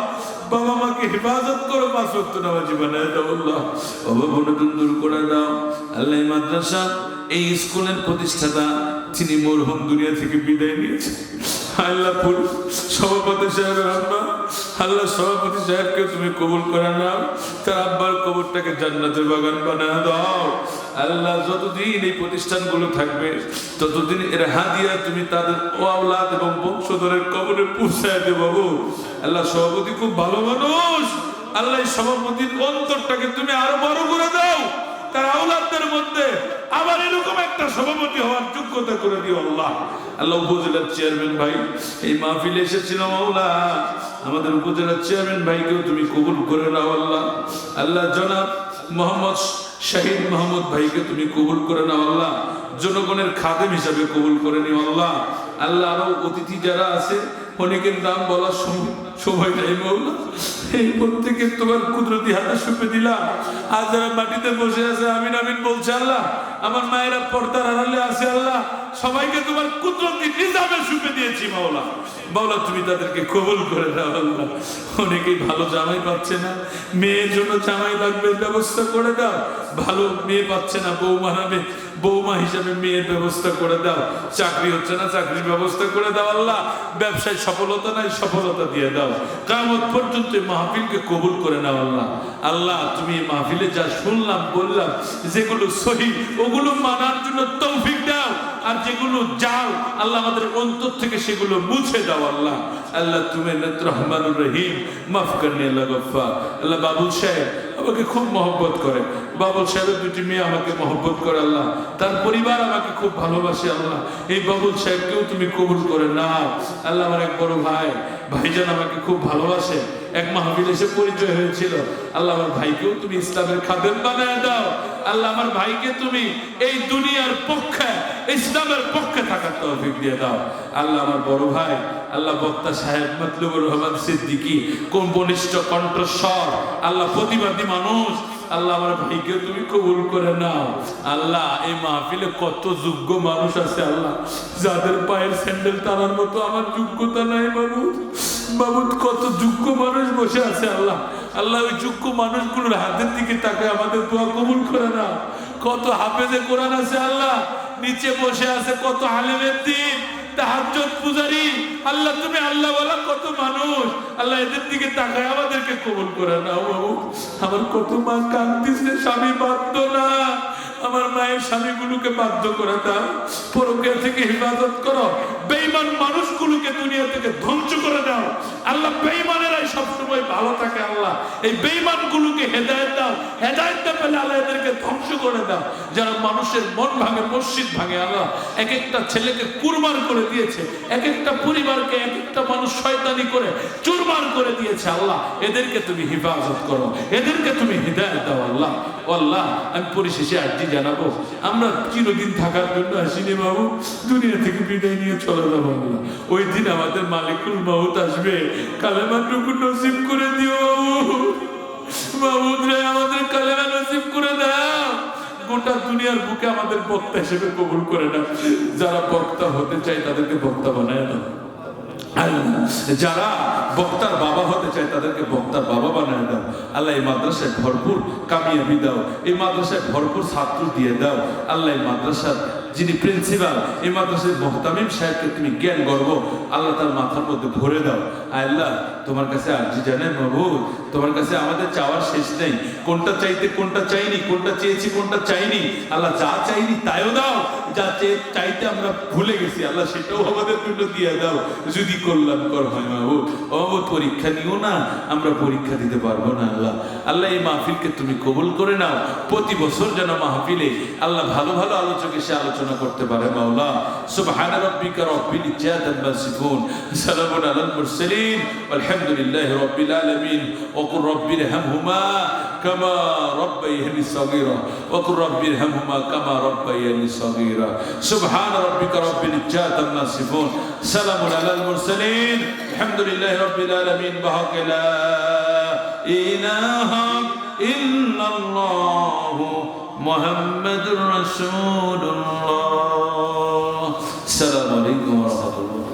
বাবা মাকে হেফাজত করো, 5 ওয়াক্ত নামাজি বানায় দাও আল্লাহ। অভাব অনটন দূর করে দাও আল্লাহ। এই মাদ্রাসা, এই স্কুলের প্রতিষ্ঠাতা তিনি মরহুম দুনিয়া থেকে বিদায় নিয়েছে আল্লাহ। সভাপতি সাহেবের আব্বা আল্লাহ, সভাপতি সাহেবকে তুমি কবুল করে নাও, তার আব্বার কবরটাকে জান্নাতের বাগান বানায় দাও আল্লাহ। যতদিন এই প্রতিষ্ঠানগুলো থাকবে ততদিন এর হাদিয়া তুমি তাদের ওয়ালাদ এবং বংশধরের কবরে পৌঁছায় দেব বাবু আল্লাহ। সভাপতি খুব ভালো মানুষ আল্লাহ, এই সভাপতির অন্তরটাকে তুমি আরো বড় করে দাও, তার আওলাদদের মধ্যে আবার এরকম একটা সভাপতি হওয়ার যোগ্যতা করে দিও আল্লাহ। আল্লাহ উপজেলার চেয়ারম্যান ভাই এই মাহফিলে এসেছিল মাওলা, আমাদের উপজেলার চেয়ারম্যান ভাইকেও তুমি কবুল করে নাও আল্লাহ। আল্লাহ জনাব মোহাম্মদ শাহিদ মাহমুদ ভাইকে তুমি কবুল করে নাও আল্লাহ, জনগণের খাদেম হিসাবে কবুল করে নিও আল্লাহ। আল্লাহ আরো অতিথি যারা আছে অনেকের নাম বলার সময় নাই মাওলা, এই প্রত্যেকে তোমার কুদরতি হাতে সুপে দিলাম। আর যারা মাটিতে বসে আছে আমিন আমিন বলছে আল্লাহ, আমার মায়েরা পর্দার আড়ালে আছে আল্লাহ, সবাইকে তোমার কুদরতি নিজামে সুপে দিয়ে চেয়েছি মাওলা। মাওলা তুমি তাদেরকে কবুল করে দাও আল্লাহ। অনেকেই ভালো জামাই পাচ্ছে না, মেয়ের জন্য জামাই লাগবে, ব্যবস্থা করে দাও। ভালো মেয়ে পাচ্ছে না, বউ মানাবে, বৌমা হিসাবে মেয়ের ব্যবস্থা করে দাও। চাকরি হচ্ছে না, চাকরির ব্যবস্থা করে দাও আল্লাহ। ব্যবসায় সফলতা নাই, সফলতা দিয়ে দাও। কিয়ামত পর্যন্ত এই মাহফিলকে কবুল করে নাও আল্লাহ। আল্লাহ তুমি এই মাহফিলে যা শুনলাম বললাম, যেগুলো সহি ওগুলো মানার জন্য তৌফিক দাও, আর যেগুলো জাল আল্লাহ আমাদের অন্তর থেকে সেগুলো মুছে দাও আল্লাহ। আল্লাহ তুমি রহমানুর রহিম, মাফ করনি আল্লাহ গফফার। আল্লাহ বাবুল সাহেব আমাকে খুব মহব্বত করে, বাবুল সাহেবের দুটি মেয়ে আমাকে মহব্বত করে আল্লাহ, তার পরিবার আমাকে খুব ভালোবাসে আল্লাহ। এই বাবুল সাহেবকেও তুমি কবুল করে নাও আল্লাহ। আমার এক বড় ভাই, ভাইজান আমাকে খুব ভালোবাসে, এক মাহফিলে এসে পরিচয় হয়েছিল আল্লাহ। আমার ভাইকেও তুমি ইসলামের খাদেম বানায় দাও আল্লাহ। আমার ভাইকে তুমি এই দুনিয়ার পক্ষে, ইসলামের পক্ষে থাকার তৌফিক দিয়ে দাও আল্লাহ। আমার বড় ভাই আল্লাহ বক্তা সাহেব মতলুবুর রহমান সিদ্দিকী, কোন বলিষ্ঠ কণ্ঠস্বর আল্লাহ, প্রতিবাদী মানুষ আল্লাহ। আমার ভাইকে তুমি কবুল করে নাও আল্লাহ। এই মাহফিলে কত যোগ্য মানুষ আছে আল্লাহ, যাদের পায়ের স্যান্ডেল টানার মতো আমার যোগ্যতা নাই বাবুদ। বাবুদ কত যোগ্য মানুষ বসে আছে আল্লাহ। আল্লাহ ওই যোগ্য মানুষগুলোর হাতের দিকে তাকে আমাদের দোয়া কবুল করে নাও। কত হাফেজে কোরআন আছে আল্লাহ, নিচে বসে আছে কত আলেমের দিন, তাহাজ্জুদ পূজারী আল্লাহ। তুমি আল্লাহ বলা কত মানুষ আল্লাহ, এদের দিকে তাকায় আমাদেরকে কবুল করে নাও বাবু। আমার কত মা কাঁদতেছে, স্বামী বাধ্য না, আমার মায়ের স্বামীগুলোকে বাধ্য করে দাও, পরকীয়া থেকে হেফাজত করো, বেঈমান মানুষগুলোকে দুনিয়া থেকে ধ্বংস করে দাও আল্লাহ। বেঈমানেরাই সবসময় ভালো থাকে আল্লাহ, এই বেঈমানগুলোকে হেদায়েত দাও। হেদায়েত না পেলে আল্লাহ এদেরকে ধ্বংস করে দাও। যারা মানুষের মন ভাঙে, মসজিদ ভাঙে আল্লাহ, এক একটা ছেলেকে কুরবান করে দিয়েছে, এক একটা পরিবারকে এক একটা মানুষ শয়তানি করে চুরমার করে দিয়েছে আল্লাহ। এদেরকে তুমি হেফাজত করো, এদেরকে তুমি হিদায়াত দাও আল্লাহ। আল্লাহ আমি পরিশেষে আরজি জানাবো, আমরা চিরদিন থাকার জন্য আসিনি বাবু, দুনিয়া থেকে বিদায় নিয়ে চলে যাবো আল্লাহ। ওই দিন আমাদের মালিকুল মউত আসবে, কালেমাটুকু নসিব করে দিও বাবু। মাহমুদ রে আমাদের কালেমা নসিব করে দাও। গোটা দুনিয়ার বুকে আমাদের বক্তা হিসেবে কবুল করে না। যারা বক্তা হতে চায় তাদেরকে বক্তা বানায় না, যারা বক্তার বাবা হতে চায় তাদেরকে বক্তার বাবা বানায় দাও আল্লাহ। এই মাদ্রাসায় ভরপুর কামিয়াবি দাও, এই মাদ্রাসায় ভরপুর ছাত্র দিয়ে দাও আল্লাহ। এই মাদ্রাসার যিনি প্রিন্সিপাল, এই মাদ্রাসার মুহতামিম সাহেবকে তুমি জ্ঞান গর্ব আল্লাহ তার মাথার মধ্যে ভরে দাও আল্লাহ। তোমার কাছে আরজি জানেন বাবু, তোমার কাছে আমাদের চাওয়ার শেষ নেই। কোনটা চাইতে কোনটা চাইনি, কোনটা চেয়েছি কোনটা চাইনি আল্লাহ। যা চাইনি তাইও দাও, যা চাইতে আমরা ভুলে গেছি আল্লাহ সেটাও আমাদের জন্য দিয়ে দাও, যদি কল্যাণকর হয় বাবু। বাবু পরীক্ষা নিও না, আমরা পরীক্ষা দিতে পারবো না আল্লাহ। আল্লাহ এই মাহফিলকে তুমি কবুল করে নাও। প্রতি বছর যেন মাহফিলে আল্লাহ ভালো ভালো আলোচক এসে আলোচনা করতে পারে মাওলা। সুবহান রাব্বিকা রাব্বিল ইজ্জাতি আম্মা ইয়াসিফুন, সালামুন আলাল মুরসালিন, আলহামদুলিল্লাহি রাব্বিল আলামিন। ওয়া কুর রাব্বিরহামহুমা কামা রাব্বায়ানি সাগীরা, ওয়া কুর রাব্বিরহামহুমা কামা রাব্বায়ানি সাগীরা। সুবহান রাব্বিকা রাব্বিল ইজ্জাতি আম্মা ইয়াসিফুন, সালামুন আলাল মুরসালিন, আলহামদুলিল্লাহি রাব্বিল আলামিন। বাহাকা লা ইলাহা ইল্লাল্লাহু মুহাম্মাদুর রাসূলুল্লাহ। আসসালামু আলাইকুম ওয়া রাহমাতুল্লাহ।